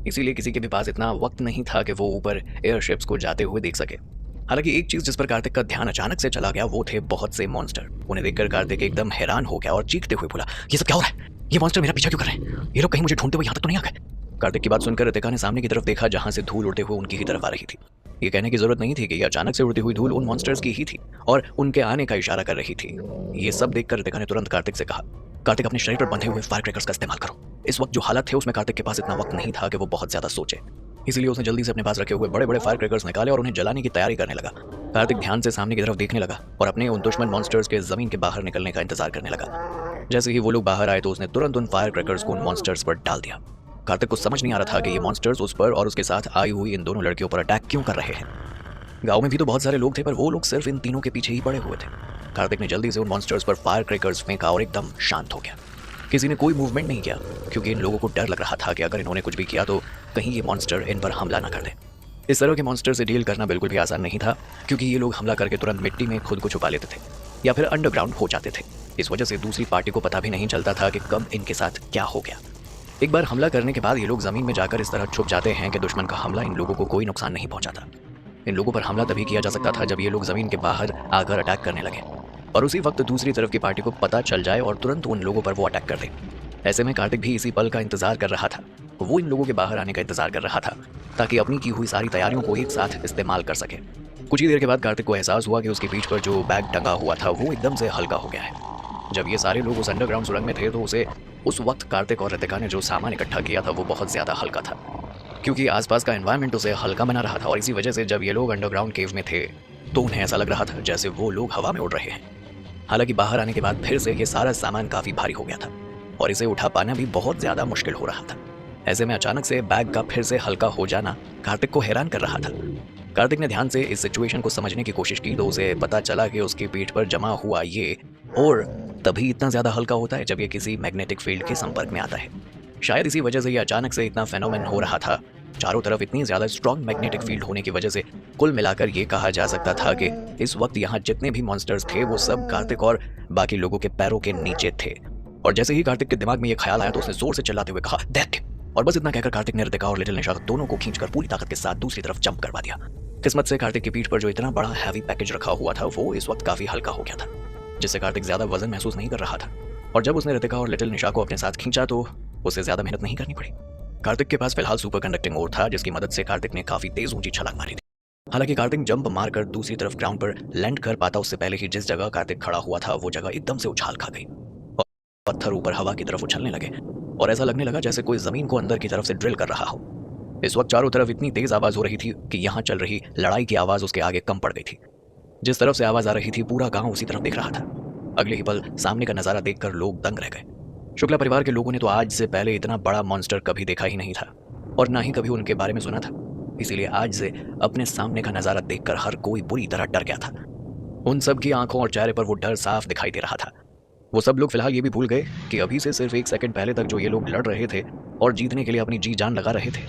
इसीलिए किसी के भी पास इतना वक्त नहीं था कि वो ऊपर एयरशिप्स को जाते हुए देख सके। हालांकि एक चीज जिस पर कार्तिक का ध्यान अचानक से चला गया वो थे बहुत से मॉन्स्टर। उन्हें देखकर कार्तिक एकदम हैरान हो गया और चीखते हुए बोला, ये सब क्या हो रहा है? ये मॉन्स्टर मेरा पीछा क्यों कर रहे हैं? ये लोग कहीं मुझे ढूंढते हुए यहाँ तक तो नहीं आ गए? कार्तिक की बात सुनकर रितिका ने सामने की तरफ देखा जहां से धूल उड़ते हुए उनकी ही तरफ आ रही थी। ये कहने की जरूरत नहीं थी कि ये अचानक से उड़ती हुई धूल उन मॉन्स्टर्स की ही थी और उनके आने का इशारा कर रही थी। ये सब देखकर रितिका ने तुरंत कार्तिक से कहा, कार्तिक अपने शरीर पर बंधे हुए फायर क्रैकर्स का इस्तेमाल करो। इस वक्त जो हालत थे उसमें कार्तिक के पास इतना वक्त नहीं था कि वो बहुत ज्यादा सोचे, इसलिए उसने जल्दी से अपने पास रखे हुए बड़े बड़े फायर क्रैकर्स निकाले और उन्हें जलाने की तैयारी करने लगा। कार्तिक ध्यान से सामने की तरफ देखने लगा और अपने उन दुश्मन मॉन्स्टर्स के जमीन के बाहर निकलने का इंतजार करने लगा। जैसे ही वो लोग बाहर आए तो उसने तुरंत उन फायर क्रैकर्स को उन मॉन्स्टर्स पर डाल दिया। कार्तिक को समझ नहीं आ रहा था कि ये मॉन्स्टर्स उस पर और उसके साथ आई हुई इन दोनों लड़कियों पर अटैक क्यों कर रहे हैं। गांव में भी तो बहुत सारे लोग थे पर वो लोग सिर्फ इन तीनों के पीछे ही पड़े हुए थे। कार्तिक ने जल्दी से उन मॉन्स्टर्स पर फायर क्रैकर्स फेंका और एकदम शांत हो गया। किसी ने कोई मूवमेंट नहीं किया क्योंकि इन लोगों को डर लग रहा था कि अगर इन्होंने कुछ भी किया तो कहीं ये मॉन्स्टर इन पर हमला ना कर दे। इस तरह के मॉन्स्टर से डील करना बिल्कुल भी आसान नहीं था, क्योंकि ये लोग हमला करके तुरंत मिट्टी में खुद को छुपा लेते थे या फिर अंडरग्राउंड हो जाते थे। इस वजह से दूसरी पार्टी को पता भी नहीं चलता था कि कब इनके साथ क्या हो गया। एक बार हमला करने के बाद ये लोग जमीन में जाकर इस तरह छुप जाते हैं कि दुश्मन का हमला इन लोगों को कोई नुकसान नहीं पहुंचाता। इन लोगों पर हमला तभी किया जा सकता था जब ये लोग जमीन के बाहर आकर अटैक करने लगे और उसी वक्त दूसरी तरफ की पार्टी को पता चल जाए और तुरंत उन लोगों पर वो अटैक कर दे। ऐसे में कार्तिक भी इसी पल का इंतजार कर रहा था। वो इन लोगों के बाहर आने का इंतजार कर रहा था ताकि अपनी की हुई सारी तैयारियों को एक साथ इस्तेमाल कर सके। कुछ ही देर के बाद कार्तिक को एहसास हुआ कि उसकी पीठ पर जो बैग टंगा हुआ था वो एकदम से हल्का हो गया है। जब ये सारे लोग उस अंडरग्राउंड सुरंग में थे तो उस वक्त कार्तिक और रितिका ने जो सामान इकट्ठा किया था वो बहुत ज़्यादा हल्का था, क्योंकि आसपास का एनवायरनमेंट उसे हल्का बना रहा था। और इसी वजह से जब ये लोग अंडरग्राउंड केव में थे तो उन्हें ऐसा लग रहा था जैसे वो लोग हवा में उड़ रहे हैं। हालांकि बाहर आने के बाद फिर से ये सारा सामान काफ़ी भारी हो गया था और इसे उठा पाना भी बहुत ज़्यादा मुश्किल हो रहा था। ऐसे में अचानक से बैग का फिर से हल्का हो जाना कार्तिक को हैरान कर रहा था। कार्तिक ने ध्यान से इस सिचुएशन को समझने की कोशिश की तो उसे पता चला कि उसकी पीठ पर जमा हुआ ये और तभी इतना ज़्यादा हल्का होता है जब ये किसी मैग्नेटिक फील्ड के संपर्क में आता है। शायद इसी वजह से ये अचानक से इतना फेनोमेन हो रहा था। चारों तरफ इतनी ज़्यादा स्ट्रॉन्ग मैग्नेटिक फील्ड होने की वजह से कुल मिलाकर ये कहा जा सकता था कि इस वक्त यहाँ जितने भी मॉन्स्टर्स थे वो सब कार्तिक और बाकी लोगों के पैरों के नीचे थे। और जैसे ही कार्तिक के दिमाग में ये ख्याल आया तो उसने जोर से चिल्लाते हुए कहा, देख। और बस इतना कहकर कार्तिक ने रितिका और लिटिल निशा दोनों को खींचकर पूरी ताकत के साथ दूसरी तरफ जंप करवा दिया। किस्मत से कार्तिक की पीठ पर जो इतना बड़ा हैवी पैकेज रखा हुआ था वो इस वक्त काफी हल्का हो गया था, जिससे कार्तिक ज्यादा वजन महसूस नहीं कर रहा था। और जब उसने रितिका और लिटिल निशा को अपने साथ खींचा तो उसे ज्यादा मेहनत नहीं करनी पड़ी। कार्तिक के पास फिलहाल सुपर कंडक्टिंग ओर था, जिसकी मदद से कार्तिक ने काफी तेज ऊंची छलांग मारी थी। हालांकि कार्तिक जंप मारकर दूसरी तरफ ग्राउंड पर लैंड कर पाता उससे पहले ही जिस जगह कार्तिक खड़ा हुआ था वो जगह एकदम से उछाल खा गई और पत्थर ऊपर हवा की तरफ उछलने लगे और ऐसा लगने लगा जैसे कोई जमीन को अंदर की तरफ से ड्रिल कर रहा हो। इस वक्त चारों तरफ इतनी तेज आवाज हो रही थी कि यहाँ चल रही लड़ाई की आवाज उसके आगे कम पड़ गई थी। जिस तरफ से आवाज आ रही थी पूरा गांव उसी तरफ देख रहा था। अगले ही पल सामने का नजारा देखकर लोग दंग रह गए। शुक्ला परिवार के लोगों ने तो आज से पहले इतना बड़ा मॉन्स्टर कभी देखा ही नहीं था और ना ही कभी उनके बारे में सुना था, इसीलिए आज से अपने सामने का नजारा देखकर हर कोई बुरी तरह डर गया था। उन सब की आंखों और चेहरे पर वो डर साफ दिखाई दे रहा था। वो सब लोग फिलहाल ये भी भूल गए कि अभी से सिर्फ 1 सेकंड पहले तक जो ये लोग लड़ रहे थे और जीतने के लिए अपनी जी जान लगा रहे थे।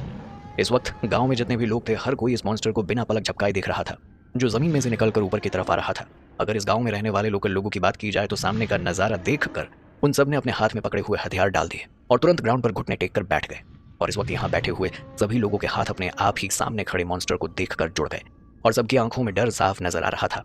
इस वक्त गांव में जितने भी लोग थे हर कोई इस मॉन्स्टर को बिना पलक झपकाए देख रहा था, जो जमीन में से निकलकर ऊपर की तरफ आ रहा था। अगर इस गांव में रहने वाले लोकल लोगों की बात की जाए तो सामने का नजारा देखकर उन सब ने अपने हाथ में पकड़े हुए हथियार डाल दिए और तुरंत ग्राउंड पर घुटने टेक कर बैठ गए। और इस वक्त यहाँ बैठे हुए सभी लोगों के हाथ अपने आप ही सामने खड़े मॉन्स्टर को देखकर जुड़ गए और सबकी आंखों में डर साफ नजर आ रहा था।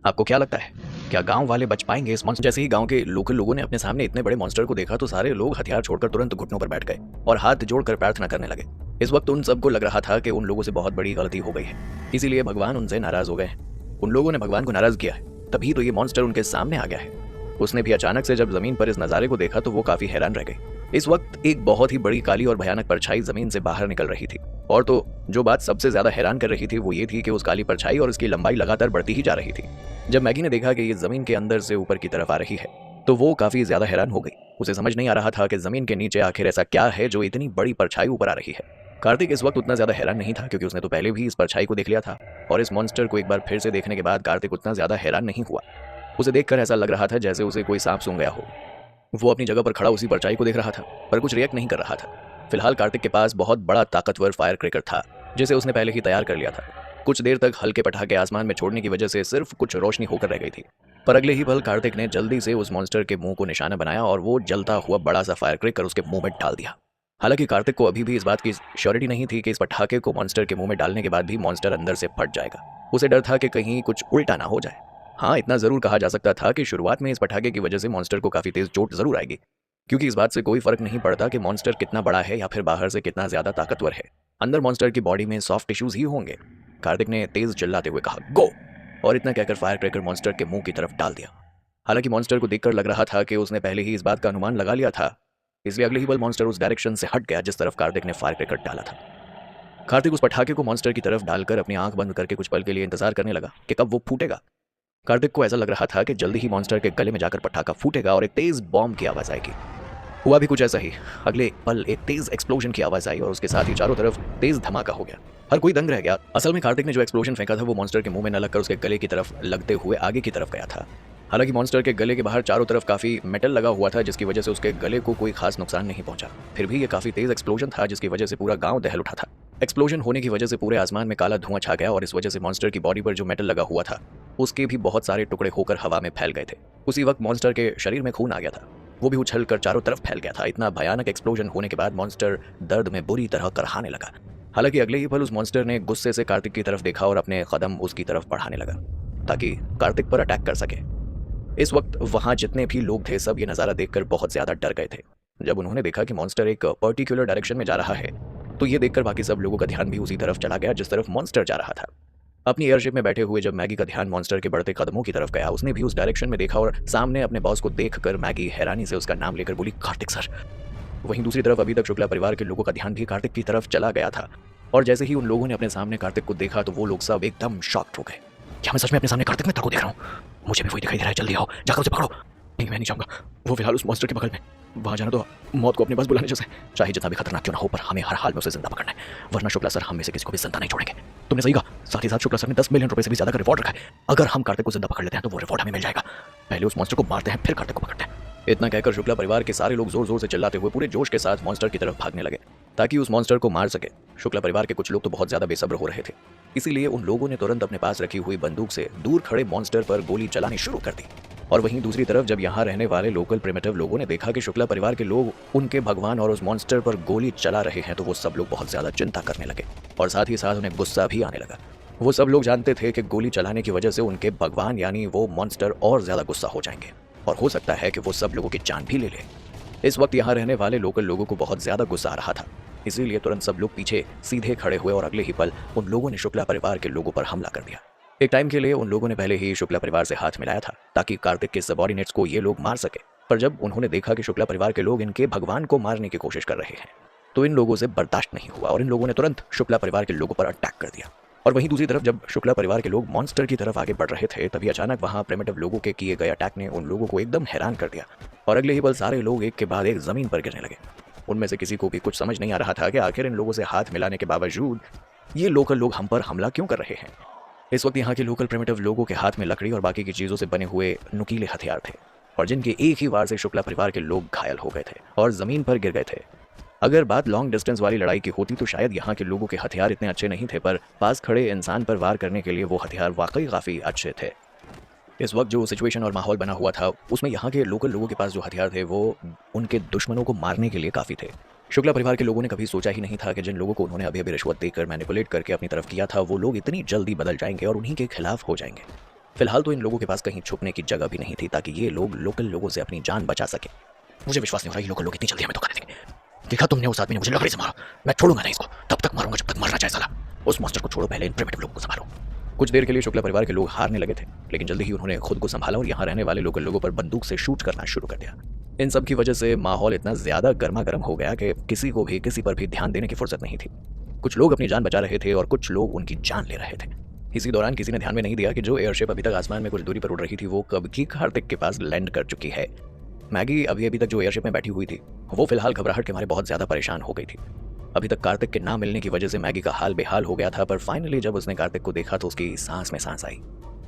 आपको क्या लगता है, क्या गांव वाले बच पाएंगे इस मॉन्स्टर? जैसे ही गांव के लोकल लोगों ने अपने सामने इतने बड़े मॉन्स्टर को देखा तो सारे लोग हथियार छोड़कर तुरंत घुटनों पर बैठ गए और हाथ जोड़कर प्रार्थना करने लगे। इस वक्त उन सबको लग रहा था कि उन लोगों से बहुत बड़ी गलती हो गई है, इसीलिए भगवान उनसे नाराज हो गए। उन लोगों ने भगवान को नाराज किया है, तभी तो ये मॉन्स्टर उनके सामने आ गया है। उसने भी अचानक से जब जमीन पर इस नजारे को देखा तो वो काफी हैरान रह गई। इस वक्त एक बहुत ही बड़ी काली और भयानक परछाई जमीन से बाहर निकल रही थी और तो जो बात सबसे ज्यादा हैरान कर रही थी वो ये थी कि उस काली परछाई और उसकी लंबाई लगातार बढ़ती ही जा रही थी। जब मैगी ने देखा कि ये जमीन के अंदर से ऊपर की तरफ आ रही है तो वो काफी ज्यादा हैरान हो गई। उसे समझ नहीं आ रहा था कि जमीन के नीचे आखिर ऐसा क्या है जो इतनी बड़ी परछाई ऊपर आ रही है। कार्तिक इस वक्त उतना ज्यादा हैरान नहीं था क्योंकि उसने तो पहले भी इस परछाई को देख लिया था और इस मॉन्स्टर को एक बार फिर से देखने के बाद कार्तिक उतना ज्यादा हैरान नहीं हुआ। उसे देखकर ऐसा लग रहा था जैसे उसे कोई सांप सूंघ गया हो। वो अपनी जगह पर खड़ा उसी परछाई को देख रहा था पर कुछ रिएक्ट नहीं कर रहा था। फिलहाल कार्तिक के पास बहुत बड़ा ताकतवर फायर क्रैकर था जिसे उसने पहले ही तैयार कर लिया था। कुछ देर तक हल्के पटाखे आसमान में छोड़ने की वजह से सिर्फ कुछ रोशनी होकर रह गई थी, पर अगले ही पल कार्तिक ने जल्दी से उस मॉन्स्टर के मुंह को निशाना बनाया और वो जलता हुआ बड़ा सा फायर क्रैकर उसके मुंह में डाल दिया। हालांकि कार्तिक को अभी भी इस बात की श्योरिटी नहीं थी कि इस पटाखे को मॉन्स्टर के मुंह में डालने के बाद भी मॉन्स्टर अंदर से फट जाएगा। उसे डर था कि कहीं कुछ उल्टा ना हो जाए। हाँ, इतना जरूर कहा जा सकता था कि शुरुआत में इस पटाखे की वजह से मॉन्स्टर को काफी तेज चोट जरूर आएगी, क्योंकि इस बात से कोई फर्क नहीं पड़ता कि मॉन्स्टर कितना बड़ा है या फिर बाहर से कितना ज्यादा ताकतवर है, अंदर मॉन्स्टर की बॉडी में सॉफ्ट टिश्यूज ही होंगे। कार्तिक ने तेज चिल्लाते हुए कहा, गो, और इतना कहकर फायर क्रैकर मॉन्स्टर के मुंह की तरफ डाल दिया। हालांकि मॉन्स्टर को देखकर लग रहा था कि उसने पहले ही इस बात का अनुमान लगा लिया था, इसलिए अगले ही पल मॉन्स्टर उस डायरेक्शन से हट गया जिस तरफ कार्तिक ने फायर क्रैकर डाला था। कार्तिक उस पटाखे को मॉन्स्टर की तरफ डालकर अपनी आंख बंद करके कुछ पल के लिए इंतजार करने लगा कि कब वो फूटेगा। कार्तिक को ऐसा लग रहा था कि जल्दी ही मॉन्स्टर के गले में जाकर पटाखा फूटेगा और एक तेज बॉम्ब की आवाज आएगी। हुआ भी कुछ ऐसा ही। अगले पल एक तेज एक्सप्लोजन की आवाज आई और उसके साथ ही चारों तरफ तेज धमाका हो गया। हर कोई दंग रह गया। असल में कार्तिक ने जो एक्सप्लोजन फेंका था वो मॉन्स्टर के मुंह में न लगकर उसके गले की तरफ लगते हुए आगे की तरफ गया था। हालांकि मॉन्स्टर के गले के बाहर चारों तरफ काफी मेटल लगा हुआ था जिसकी वजह से उसके गले को कोई खास नुकसान नहीं पहुंचा। फिर भी ये काफी तेज एक्सप्लोजन था जिसकी वजह से पूरा गांव दहल उठा था। एक्सप्लोजन होने की वजह से पूरे आसमान में काला धुआं छा गया और इस वजह से मॉन्स्टर की बॉडी पर जो मेटल लगा हुआ था उसके भी बहुत सारे टुकड़े होकर हवा में फैल गए थे। उसी वक्त मॉन्स्टर के शरीर में खून आ गया था, वो भी उछल कर चारों तरफ फैल गया था। इतना भयानक एक्सप्लोजन होने के बाद मॉन्स्टर दर्द में बुरी तरह करहाने लगा। हालांकि अगले ही पल उस मॉन्स्टर ने गुस्से से कार्तिक की तरफ देखा और अपने कदम उसकी तरफ बढ़ाने लगा ताकि कार्तिक पर अटैक कर सके। इस वक्त वहां जितने भी लोग थे सब ये नज़ारा देखकर बहुत ज्यादा डर गए थे। जब उन्होंने देखा कि मॉन्स्टर एक पर्टिकुलर डायरेक्शन में जा रहा है तो ये देखकर बाकी सब लोगों का ध्यान भी उसी तरफ चला गया जिस तरफ मॉन्स्टर जा रहा था। अपनी एयरशिप में बैठे हुए जब मैगी का ध्यान मॉन्स्टर के बढ़ते कदमों की तरफ गया, उसने भी उस डायरेक्शन में देखा और सामने अपने बॉस को देखकर मैगी हैरानी से उसका नाम लेकर बोली, कार्तिक सर। वहीं दूसरी तरफ अभी तक शुक्ला परिवार के लोगों का ध्यान भी कार्तिक की तरफ चला गया था और जैसे ही उन लोगों ने अपने सामने कार्तिक को देखा तो वो लोग सब एकदम शॉक्ड हो गए। क्या मैं सच में अपने सामने कार्तिक मित्र को देख रहा हूँ? मुझे भी वही दिखाई दे रहा है, जल्दी आओ, जाकर उसे पकड़ो। नहीं, मैं नहीं चाहूंगा, वो फिलहाल उस मॉन्स्टर के बगल में, वहां जाना तो मौत को अपने पास बुलाने जैसे। चाहे जितना भी खतरनाक क्यों ना हो, पर हमें हर हाल में उसे जिंदा पकड़ना है, वरना शुक्ला सर हम में से किसी को भी जिंदा नहीं छोड़ेंगे। तुमने सही कहा, साथ ही साथ शुक्ला सर ने 10 मिलियन रुपए से भी ज्यादा का रिवॉर्ड रखा है। अगर हम कार्तिक को जिंदा पकड़ लेते हैं तो वो रिवॉर्ड हमें मिल जाएगा। पहले उस मॉन्स्टर को मारते हैं, फिर कार्तिक को पकड़ते हैं। इतना कहकर शुक्ला परिवार के सारे लोग जोर जोर से चिल्लाते हुए पूरे जोश के साथ मॉन्स्टर की तरफ भागने लगे ताकि उस मॉन्स्टर को मार सके। शुक्ला परिवार के कुछ लोग तो बहुत ज्यादा बेसब्र हो रहे थे, इसीलिए उन लोगों ने तुरंत अपने पास रखी हुई बंदूक से दूर खड़े मॉन्स्टर पर गोली चलानी शुरू कर दी। और वहीं दूसरी तरफ जब यहाँ रहने वाले लोकल प्रिमिटिव लोगों ने देखा कि शुक्ला परिवार के लोग उनके भगवान और उस मॉन्स्टर पर गोली चला रहे हैं तो वो सब लोग बहुत ज्यादा चिंता करने लगे और साथ ही साथ उन्हें गुस्सा भी आने लगा। वो सब लोग जानते थे कि गोली चलाने की वजह से उनके भगवान यानी वो मॉन्स्टर और ज्यादा गुस्सा हो जाएंगे और हो सकता है कि वो सब लोगों की जान भी ले ले। इस वक्त यहाँ रहने वाले लोकल लोगों को बहुत ज्यादा गुस्सा आ रहा था, इसीलिए तुरंत सब लोग पीछे सीधे खड़े हुए और अगले ही पल उन लोगों ने शुक्ला परिवार के लोगों पर हमला कर दिया। एक टाइम के लिए उन लोगों ने पहले ही शुक्ला परिवार से हाथ मिलाया था ताकि कार्तिक के सबॉर्डिनेट्स को ये लोग मार सके, पर जब उन्होंने देखा कि शुक्ला परिवार के लोग इनके भगवान को मारने की कोशिश कर रहे हैं तो इन लोगों से बर्दाश्त नहीं हुआ और इन लोगों ने तुरंत शुक्ला परिवार के लोगों पर अटैक कर दिया। और वहीं दूसरी तरफ जब शुक्ला परिवार के लोग मॉन्स्टर की तरफ आगे बढ़ रहे थे तभी अचानक वहां प्रिमिटिव लोगों के किए गए अटैक ने उन लोगों को एकदम हैरान कर दिया और अगले ही पल सारे लोग एक के बाद एक जमीन पर गिरने लगे। उनमें से किसी को भी कुछ समझ नहीं आ रहा था कि आखिर इन लोगों से हाथ मिलाने के बावजूद ये लोकल लोग हम पर हमला क्यों कर रहे हैं। इस वक्त यहाँ के लोकल प्रिमिटिव लोगों के हाथ में लकड़ी और बाकी की चीजों से बने हुए नुकीले हथियार थे और जिनके एक ही वार से शुक्ला परिवार के लोग घायल हो गए थे और जमीन पर गिर गए थे। अगर बात लॉन्ग डिस्टेंस वाली लड़ाई की होती तो शायद यहाँ के लोगों के हथियार इतने अच्छे नहीं थे, पर पास खड़े इंसान पर वार करने के लिए वो हथियार वाकई काफ़ी अच्छे थे। इस वक्त जो सिचुएशन और माहौल बना हुआ था उसमें यहाँ के लोकल लोगों के पास जो हथियार थे वो उनके दुश्मनों को मारने के लिए काफ़ी थे। शुक्ला परिवार के लोगों ने कभी सोचा ही नहीं था कि जिन लोगों को उन्होंने अभी अभी रिश्वत देकर मैनिपुलेट करके अपनी तरफ किया था वो लोग इतनी जल्दी बदल जाएंगे और उन्हीं के खिलाफ हो जाएंगे। फिलहाल तो इन लोगों के पास कहीं छुपने की जगह भी नहीं थी ताकि ये लोग लोकल लोगों से अपनी जान बचा सके। मुझे विश्वास नहीं हो रहा ये लोकल लोग इतनी जल्दी हमें धोखा दे देंगे। देखा तुमने, उस आदमी ने मुझे लकड़ी से मारा, मैं छोड़ूंगा नहीं इसको, तब तक मारूंगा जब तक मरना चाहे साला। उस मॉन्स्टर को छोड़ो, पहले इन प्रिमिटिव लोगों को संभालो। कुछ देर के लिए शुक्ला परिवार के लोग हारने लगे थे लेकिन जल्दी ही उन्होंने खुद को संभाला और यहाँ रहने वाले लोकल लोगों पर बंदूक से शूट करना शुरू कर दिया। इन सब की वजह से माहौल इतना ज्यादा गर्मा गर्म हो गया कि किसी को भी किसी पर भी ध्यान देने की फुर्सत नहीं थी। कुछ लोग अपनी जान बचा रहे थे और कुछ लोग उनकी जान ले रहे थे। इसी दौरान किसी ने ध्यान में नहीं दिया कि जो एयरशिप अभी तक आसमान में कुछ दूरी पर उड़ रही थी वो कब की कार्तिक के पास लैंड कर चुकी है। मैगी अभी तक जो एयरशिप में बैठी हुई थी वो फिलहाल घबराहट के मारे बहुत ज्यादा परेशान हो गई थी। अभी तक कार्तिक के ना मिलने की वजह से मैगी का हाल बेहाल हो गया था, पर फाइनली जब उसने कार्तिक को देखा तो उसकी सांस में सांस आई।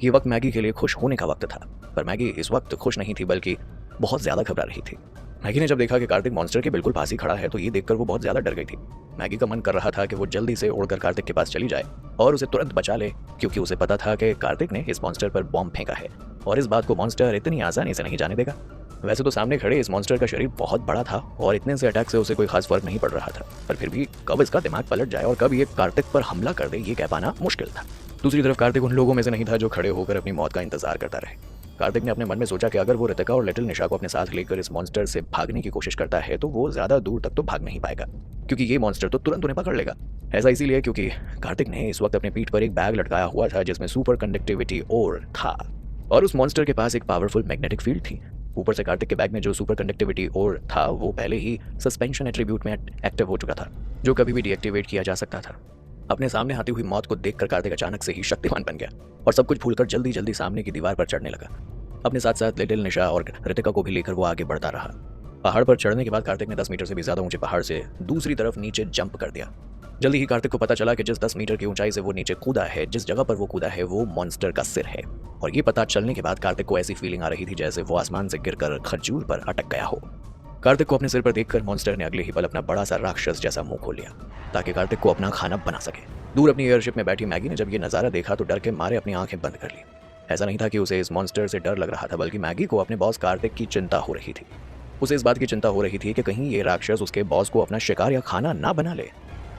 ये वक्त मैगी के लिए खुश होने का वक्त था, पर मैगी इस वक्त खुश नहीं थी बल्कि बहुत ज्यादा घबरा रही थी। मैगी ने जब देखा कि कार्तिक मॉन्स्टर के बिल्कुल पास ही खड़ा है तो ये देखकर वो बहुत ज्यादा डर गई थी। मैगी का मन कर रहा था कि वो जल्दी से उड़कर कार्तिक के पास चली जाए और उसे तुरंत बचा ले, क्योंकि उसे पता था कि कार्तिक ने इस मॉन्स्टर पर बॉम्ब फेंका है और इस बात को मॉन्स्टर इतनी आसानी से नहीं जाने देगा। वैसे तो सामने खड़े इस मॉन्स्टर का शरीर बहुत बड़ा था और इतने से अटैक से उसे कोई खास फर्क नहीं पड़ रहा था, पर फिर भी कब इसका दिमाग पलट जाए और कब ये कार्तिक पर हमला कर दे ये कह पाना मुश्किल था। दूसरी तरफ कार्तिक उन लोगों में से नहीं था जो खड़े होकर अपनी मौत का इंतजार करता रहे। कार्तिक ने अपने मन में सोचा कि अगर वो रितिका और लिटिल निशा को अपने साथ लेकर इस मॉन्स्टर से भागने की कोशिश करता है तो वो ज्यादा दूर तक तो भाग नहीं पाएगा, क्योंकि ये मॉन्स्टर तो तुरंत उन्हें पकड़ लेगा। ऐसा इसीलिए क्योंकि कार्तिक ने इस वक्त अपने पीठ पर एक बैग लटकाया हुआ था जिसमें सुपर कंडक्टिविटी और था और उस मॉन्स्टर के पास एक पावरफुल मैग्नेटिक फील्ड थी। ऊपर से कार्तिक के बैग में जो सुपर कंडक्टिविटी और था वो पहले ही सस्पेंशन एट्रीब्यूट में एक्टिव हो चुका था जो कभी भी डीएक्टिवेट किया जा सकता था। अपने सामने आती हुई मौत को देखकर कार्तिक अचानक से ही शक्तिमान बन गया और सब कुछ भूलकर जल्दी जल्दी सामने की दीवार पर चढ़ने लगा। अपने साथ साथ लिटिल निशा और रितिका को भी लेकर वो आगे बढ़ता रहा। पहाड़ पर चढ़ने के बाद कार्तिक ने 10 मीटर से भी ज्यादा ऊंचे पहाड़ से दूसरी तरफ नीचे जंप कर दिया। जल्दी ही कार्तिक को पता चला कि जिस 10 मीटर की ऊंचाई से वो नीचे कूदा है, जिस जगह पर वो कूदा है वो मॉन्स्टर का सिर है। और ये पता चलने के बाद कार्तिक को ऐसी फीलिंग आ रही थी जैसे वो आसमान से गिरकर खजूर पर अटक गया हो। कार्तिक को अपने सिर पर देखकर मॉन्स्टर ने अगले ही पल अपना बड़ा सा राक्षस जैसा मुंह खोल लिया ताकि कार्तिक को अपना खाना बना सके। दूर अपनी एयरशिप में बैठी मैगी ने जब ये नज़ारा देखा तो डर के मारे अपनी आंखें बंद कर ली। ऐसा नहीं था कि उसे इस मॉन्स्टर से डर लग रहा था, बल्कि मैगी को अपने बॉस कार्तिक की चिंता हो रही थी। उसे इस बात की चिंता हो रही थी कि कहीं ये राक्षस उसके बॉस को अपना शिकार या खाना ना बना ले।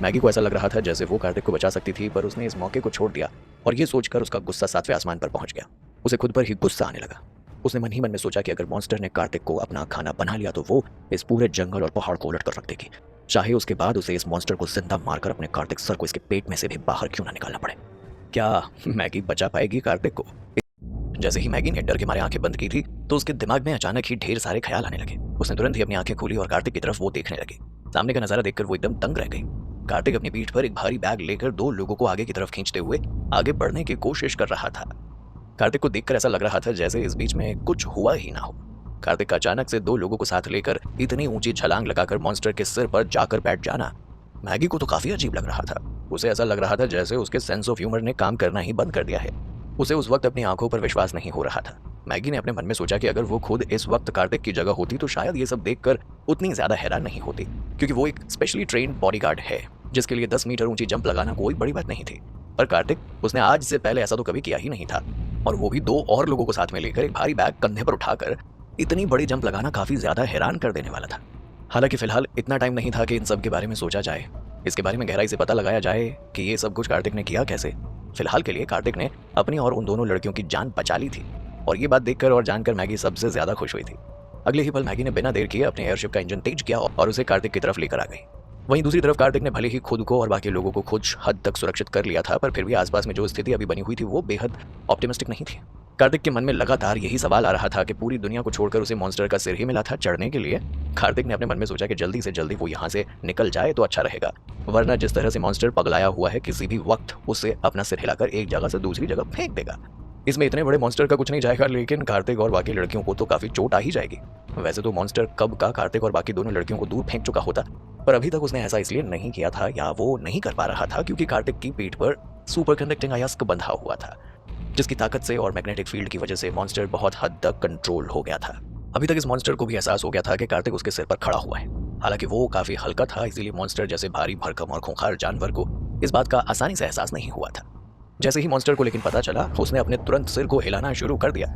मैगी को ऐसा लग रहा था जैसे वो कार्तिक को बचा सकती थी, पर उसने इस मौके को छोड़ दिया और ये सोचकर उसका गुस्सा 7वें आसमान पर पहुंच गया। उसे खुद पर ही गुस्सा आने लगा। उसने मन ही मन में सोचा कि अगर मॉन्स्टर ने कार्तिक को अपना खाना बना लिया तो वो इस पूरे जंगल और पहाड़ को उलट कर रख देगी, चाहे उसके बाद उसे इस मॉन्स्टर को जिंदा मारकर अपने कार्तिक सर को इसके पेट में से भी बाहर क्यों ना निकालना पड़े। क्या मैगी बचा पाएगी कार्तिक को? जैसे ही मैगी ने डर के मारे आंखें बंद की थी तो उसके दिमाग में अचानक ही ढेर सारे ख्याल आने लगे। उसने तुरंत ही अपनी आंखें खोली और कार्तिक की तरफ वो देखने लगी। सामने का नजारा देखकर वो एकदम दंग रह गई। कार्तिक अपनी पीठ पर एक भारी बैग लेकर 2 लोगों को आगे की तरफ खींचते हुए आगे बढ़ने की कोशिश कर रहा था। कार्तिक को देखकर ऐसा लग रहा था जैसे इस बीच में कुछ हुआ ही ना हो। कार्तिक का अचानक से 2 लोगों को साथ लेकर इतनी ऊंची छलांग लगाकर मॉन्स्टर के सिर पर जाकर बैठ जाना मैगी को तो काफी अजीब लग रहा था। उसे ऐसा लग रहा था जैसे उसके सेंस ऑफ ह्यूमर ने काम करना ही बंद कर दिया है। उसे उस वक्त अपनी आंखों पर विश्वास नहीं हो रहा था। मैगी ने अपने मन में सोचा कि अगर वो खुद इस वक्त कार्तिक की जगह होती तो शायद ये सब देखकर उतनी ज्यादा हैरान नहीं होती, क्योंकि वो एक स्पेशली ट्रेन्ड बॉडीगार्ड है जिसके लिए 10 मीटर ऊंची जंप लगाना कोई बड़ी बात नहीं थी। पर कार्तिक, उसने आज से पहले ऐसा तो कभी किया ही नहीं था, और वो भी 2 और लोगों को साथ में लेकर एक भारी बैग कंधे पर उठाकर इतनी बड़ी जंप लगाना काफी ज्यादा हैरान कर देने वाला था। हालांकि फिलहाल इतना टाइम नहीं था कि इन सब के बारे में सोचा जाए, इसके बारे में गहराई से पता लगाया जाए कि ये सब कुछ कार्तिक ने किया कैसे। फिलहाल के लिए कार्तिक ने अपनी और उन दोनों लड़कियों की जान बचा ली थी, और ये बात देखकर और जानकर मैगी सबसे ज्यादा खुश हुई थी। अगले ही पल मैगी ने बिना देर किए अपने एयरशिप का इंजन तेज किया और उसे कार्तिक की तरफ लेकर आ गई। वहीं दूसरी तरफ कार्तिक ने भले ही खुद को और बाकी लोगों को कुछ हद तक सुरक्षित कर लिया था, पर फिर भी आसपास में जो स्थिति अभी बनी हुई थी वो बेहद ऑप्टिमिस्टिक नहीं थी। कार्तिक के मन में लगातार यही सवाल आ रहा था कि पूरी दुनिया को छोड़कर उसे मॉन्स्टर का सिर ही मिला था चढ़ने के लिए। कार्तिक ने अपने मन में सोचा कि जल्दी से जल्दी वो यहाँ से निकल जाए तो अच्छा रहेगा, वरना जिस तरह से मॉन्स्टर पगलाया हुआ है किसी भी वक्त उसे अपना सिर हिलाकर एक जगह से दूसरी जगह फेंक देगा। इसमें इतने बड़े मॉन्स्टर का कुछ नहीं जाएगा, लेकिन कार्तिक और बाकी लड़कियों को तो काफी चोट आ ही जाएगी। वैसे तो मॉन्स्टर कब का कार्तिक और बाकी दोनों लड़कियों को दूर फेंक चुका होता, पर अभी तक उसने ऐसा इसलिए नहीं किया था या वो नहीं कर पा रहा था क्योंकि कार्तिक की पीठ पर सुपर कंडक्टिंग अयस्क बंधा हुआ था, जिसकी ताकत से और मैग्नेटिक फील्ड की वजह से मॉन्स्टर बहुत हद तक कंट्रोल हो गया था। अभी तक इस मॉन्स्टर को भी एहसास हो गया था कि कार्तिक उसके सिर पर खड़ा हुआ है। हालांकि वो काफी हल्का था, इसीलिए मॉन्स्टर जैसे भारी भरकम और खूंखार जानवर को इस बात का आसानी से एहसास नहीं हुआ था। जैसे ही मॉन्स्टर को लेकिन पता चला, उसने अपने तुरंत सिर को हिलाना शुरू कर दिया।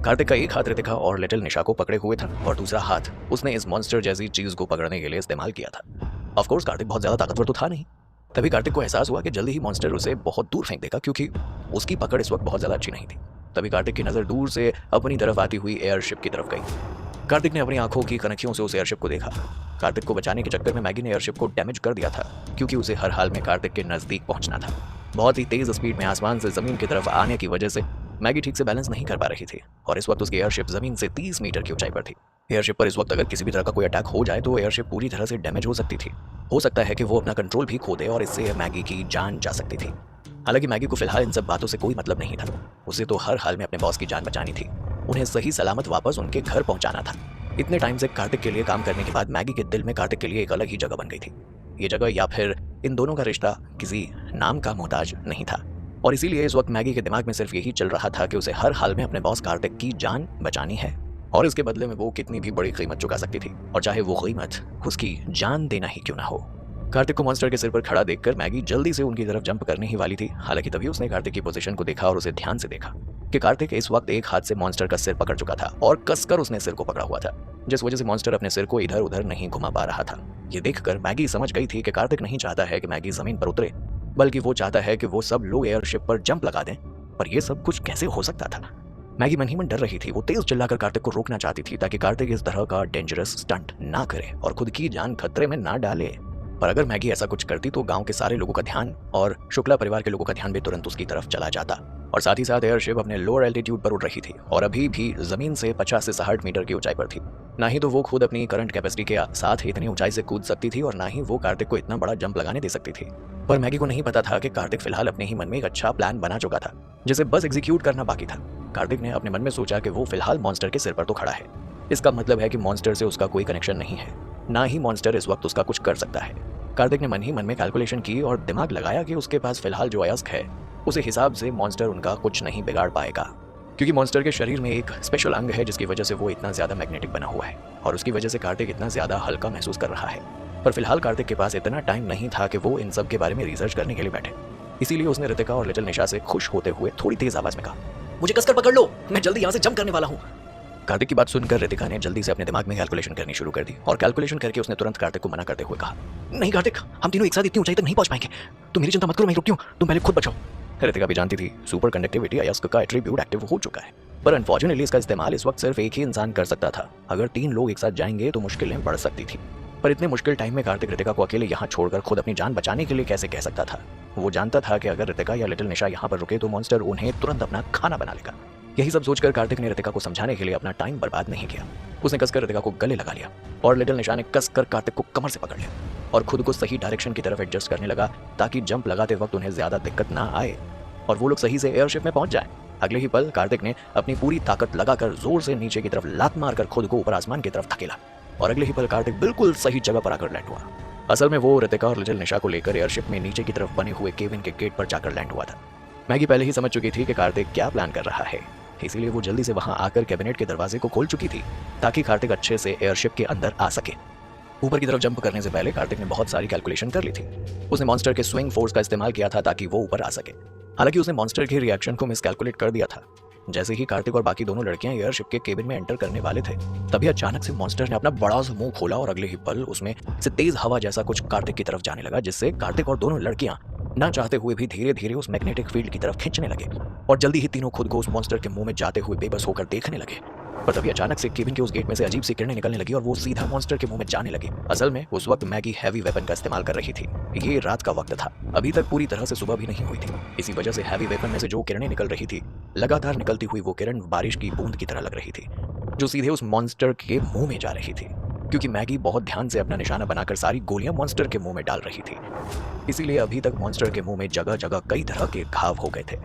कार्तिक का एक हाथ रितिका और लिटिल निशा को पकड़े हुए था और दूसरा हाथ उसने इस मॉन्स्टर जैसी चीज को पकड़ने के लिए इस्तेमाल किया था। ऑफ कोर्स कार्तिक बहुत ज्यादा ताकतवर तो था नहीं। तभी कार्तिक को एहसास हुआ कि जल्दी ही मॉन्स्टर उसे बहुत दूर फेंक देगा, क्योंकि उसकी पकड़ इस वक्त बहुत ज्यादा अच्छी नहीं थी। तभी कार्तिक की नजर दूर से अपनी तरफ आती हुई एयरशिप की तरफ गई। कार्तिक ने अपनी आंखों की कनखियों से उस एयरशिप को देखा। कार्तिक को बचाने के चक्कर में मैगी ने एयरशिप को डैमेज कर दिया था, क्योंकि उसे हर हाल में कार्तिक के नजदीक पहुंचना था। बहुत ही तेज स्पीड में आसमान से जमीन की तरफ आने की वजह से मैगी ठीक से बैलेंस नहीं कर पा रही थी, और इस वक्त उसकी एयरशिप जमीन से 30 मीटर की ऊंचाई पर थी। एयरशिप पर इस वक्त अगर किसी भी तरह का कोई अटैक हो जाए तो एयरशिप पूरी तरह से डैमेज हो सकती थी। हो सकता है कि वो अपना कंट्रोल भी खो दे और इससे मैगी की जान जा सकती थी। हालांकि मैगी को फिलहाल इन सब बातों से कोई मतलब नहीं था। उसे तो हर हाल में अपने बॉस की जान बचानी थी, उन्हें सही सलामत वापस उनके घर पहुंचाना था। इतने टाइम से कार्तिक के लिए काम करने के बाद मैगी के दिल में कार्तिक के लिए एक अलग ही जगह बन गई थी। ये जगह या फिर इन दोनों का रिश्ता किसी नाम का मोहताज नहीं था, और इसीलिए इस वक्त मैगी के दिमाग में सिर्फ यही चल रहा था कि उसे हर हाल में अपने बॉस कार्तिक की जान बचानी है, और इसके बदले में वो कितनी भी बड़ी कीमत चुका सकती थी, और चाहे वो कीमत उसकी जान देना ही क्यों ना हो। कार्तिक को मॉन्स्टर के सिर पर खड़ा देखकर मैगी जल्दी से उनकी तरफ जंप करने ही वाली थी। हालांकि तभी उसने कार्तिक की पोजीशन को देखा और उसे ध्यान से देखा कि कार्तिक इस वक्त एक हाथ से मॉन्स्टर का सिर पकड़ चुका था और कसकर उसने सिर को पकड़ा हुआ था, जिस वजह से मॉन्स्टर अपने सिर को इधर उधर नहीं घुमा पा रहा था। ये देखकर मैगी समझ गई थी कि कार्तिक नहीं चाहता है कि मैगी जमीन पर उतरे, बल्कि वो चाहता है कि वो सब लोग एयरशिप पर जंप लगा दें। पर यह सब कुछ कैसे हो सकता था? मैगी मन ही मन डर रही थी। वो तेज चिल्लाकर कार्तिक को रोकना चाहती थी ताकि कार्तिक इस तरह का डेंजरस स्टंट ना करे और खुद की जान खतरे में ना डाले। पर अगर मैगी ऐसा कुछ करती तो गांव के सारे लोगों का ध्यान और शुक्ला परिवार के लोगों का ध्यान भी तुरंत उसकी तरफ चला जाता, और साथ ही साथ एयरशिप अपने लोअर एल्टीट्यूड पर उड़ रही थी और अभी भी जमीन से 50 से 60 मीटर की ऊंचाई पर थी। ना ही तो वो खुद अपनी करंट कैपेसिटी के साथ इतनी ऊंचाई से कूद सकती थी और ना ही वो कार्तिक को इतना बड़ा जंप लगाने दे सकती थी। पर मैगी को नहीं पता था कि कार्तिक फिलहाल अपने ही मन में एक अच्छा प्लान बना चुका था, जिसे बस एग्जीक्यूट करना बाकी था। कार्तिक ने अपने मन में सोचा कि वो फिलहाल मॉन्स्टर के सिर पर तो खड़ा है, इसका मतलब है कि मॉन्स्टर से उसका कोई कनेक्शन नहीं है, ना ही मॉन्स्टर इस वक्त उसका कुछ कर सकता है। कार्तिक ने मन ही मन में कैलकुलेशन की और दिमाग लगाया कि उसके पास फिलहाल जो अयस्क है उस हिसाब से मॉन्स्टर उनका कुछ नहीं बिगाड़ पाएगा, क्योंकि मॉन्स्टर के शरीर में एक स्पेशल अंग है जिसकी वजह से वो इतना ज़्यादा मैग्नेटिक बना हुआ है और उसकी वजह से कार्तिक इतना ज़्यादा हल्का महसूस कर रहा है। पर फिलहाल कार्तिक के पास इतना टाइम नहीं था कि वो इन सब के बारे में रिसर्च करने के लिए बैठे। इसीलिए उसने रितिका और लिटिल निशा से खुश होते हुए थोड़ी तेज आवाज में कहा, मुझे कसकर पकड़ लो, मैं जल्दी यहाँ से जंप करने वाला हूँ। कार्तिक की बात सुनकर रितिका ने जल्दी से अपने दिमाग में कैलकुलेशन करनी शुरू कर दी और कैलकुलेशन करके उसने तुरंत कार्तिक को मना करते हुए कहा, नहीं कार्तिक, हम तीनों एक साथ इतनी ऊंचाई तक नहीं पहुंच पाएंगे, तुम मेरी चिंता मत करो, मैं रुकती हूँ, तुम पहले खुद बचाओ। रितिका भी जानती थी सुपर कंडक्टिविटी अयस्क का एट्रीब्यूट एक्टिव हो चुका है, पर अनफॉर्चुनेटली इसका इस्तेमाल इस वक्त सिर्फ एक ही इंसान कर सकता था। अगर 3 लोग एक साथ जाएंगे तो मुश्किलें बढ़ सकती थी। पर इतने मुश्किल टाइम में कार्तिक रितिका को अकेले यहाँ छोड़कर खुद अपनी जान बचाने के लिए कैसे कह सकता था। वो जानता था कि अगर रितिका या लिटिल निशा यहाँ पर रुके तो मॉन्स्टर उन्हें तुरंत अपना खाना बना लेगा। यही सब सोचकर कार्तिक ने रितिका को समझाने के लिए अपना टाइम बर्बाद नहीं किया। उसने कसकर रितिका को गले लगा लिया और लिटिल निशा ने कसकर कार्तिक को कमर से पकड़ लिया और खुद को सही डायरेक्शन की तरफ एडजस्ट करने लगा ताकि जंप लगाते वक्त उन्हें ज्यादा दिक्कत ना आए और वो लोग सही से एयरशिप में पहुंच जाएं। अगले ही पल कार्तिक ने अपनी पूरी ताकत लगाकर जोर से नीचे की तरफ लात मारकर खुद को ऊपर आसमान की तरफ धकेला और अगले ही पल कार्तिक बिल्कुल सही जगह पर आकर लैंड हुआ। असल में वो रितिका और लिटिल निशा को लेकर एयरशिप में नीचे की तरफ बने हुए केबिन के गेट पर जाकर लैंड हुआ था। मैगी पहले ही समझ चुकी थी कि कार्तिक क्या प्लान कर रहा है, इसीलिए वो जल्दी से वहां आकर कैबिनेट के दरवाजे को खोल चुकी थी ताकि कार्तिक अच्छे से एयरशिप के अंदर आ सके। ऊपर की तरफ जंप करने से पहले कार्तिक ने बहुत सारी कैलकुलेशन कर ली थी। उसने मॉन्स्टर के स्विंग फोर्स का इस्तेमाल किया था ताकि वो ऊपर आ सके। हालांकि उसने मॉन्स्टर के रिएक्शन को मिसकैलकुलेट कर दिया था। जैसे ही कार्तिक और बाकी दोनों लड़कियां एयरशिप के केबिन में एंटर करने वाले थे तभी अचानक से मॉन्स्टर ने अपना बड़ा सा मुंह खोला और अगले ही पल उसमें से तेज हवा जैसा कुछ कार्तिक की तरफ जाने लगा, जिससे कार्तिक और दोनों लड़कियां ना चाहते हुए भी धीरे धीरे उस मैग्नेटिक फील्ड की तरफ खींचने लगे और जल्दी ही तीनों खुद को उस मॉन्स्टर के मुंह में जाते हुए बेबस होकर देखने लगे। पर तभी अचानक से केबिन के उस गेट में से अजीब सी किरणें निकलने लगी और वो सीधा मॉन्स्टर के मुंह में जाने लगी। असल में उस वक्त मैगी हैवी वेपन का इस्तेमाल कर रही थी। ये रात का वक्त था, अभी तक पूरी तरह से सुबह भी नहीं हुई थी। इसी वजह से हैवी वेपन में से जो किरणें निकल रही थी, लगातार निकलती हुई वो किरण बारिश की बूंद की तरह लग रही थी जो सीधे उस मॉन्स्टर के मुंह में जा रही थी, क्योंकि मैगी बहुत ध्यान से अपना निशाना बनाकर सारी गोलियां मॉन्स्टर के मुंह में डाल रही थी। इसीलिए अभी तक मॉन्स्टर के मुंह में जगह जगह कई तरह के घाव हो गए थे।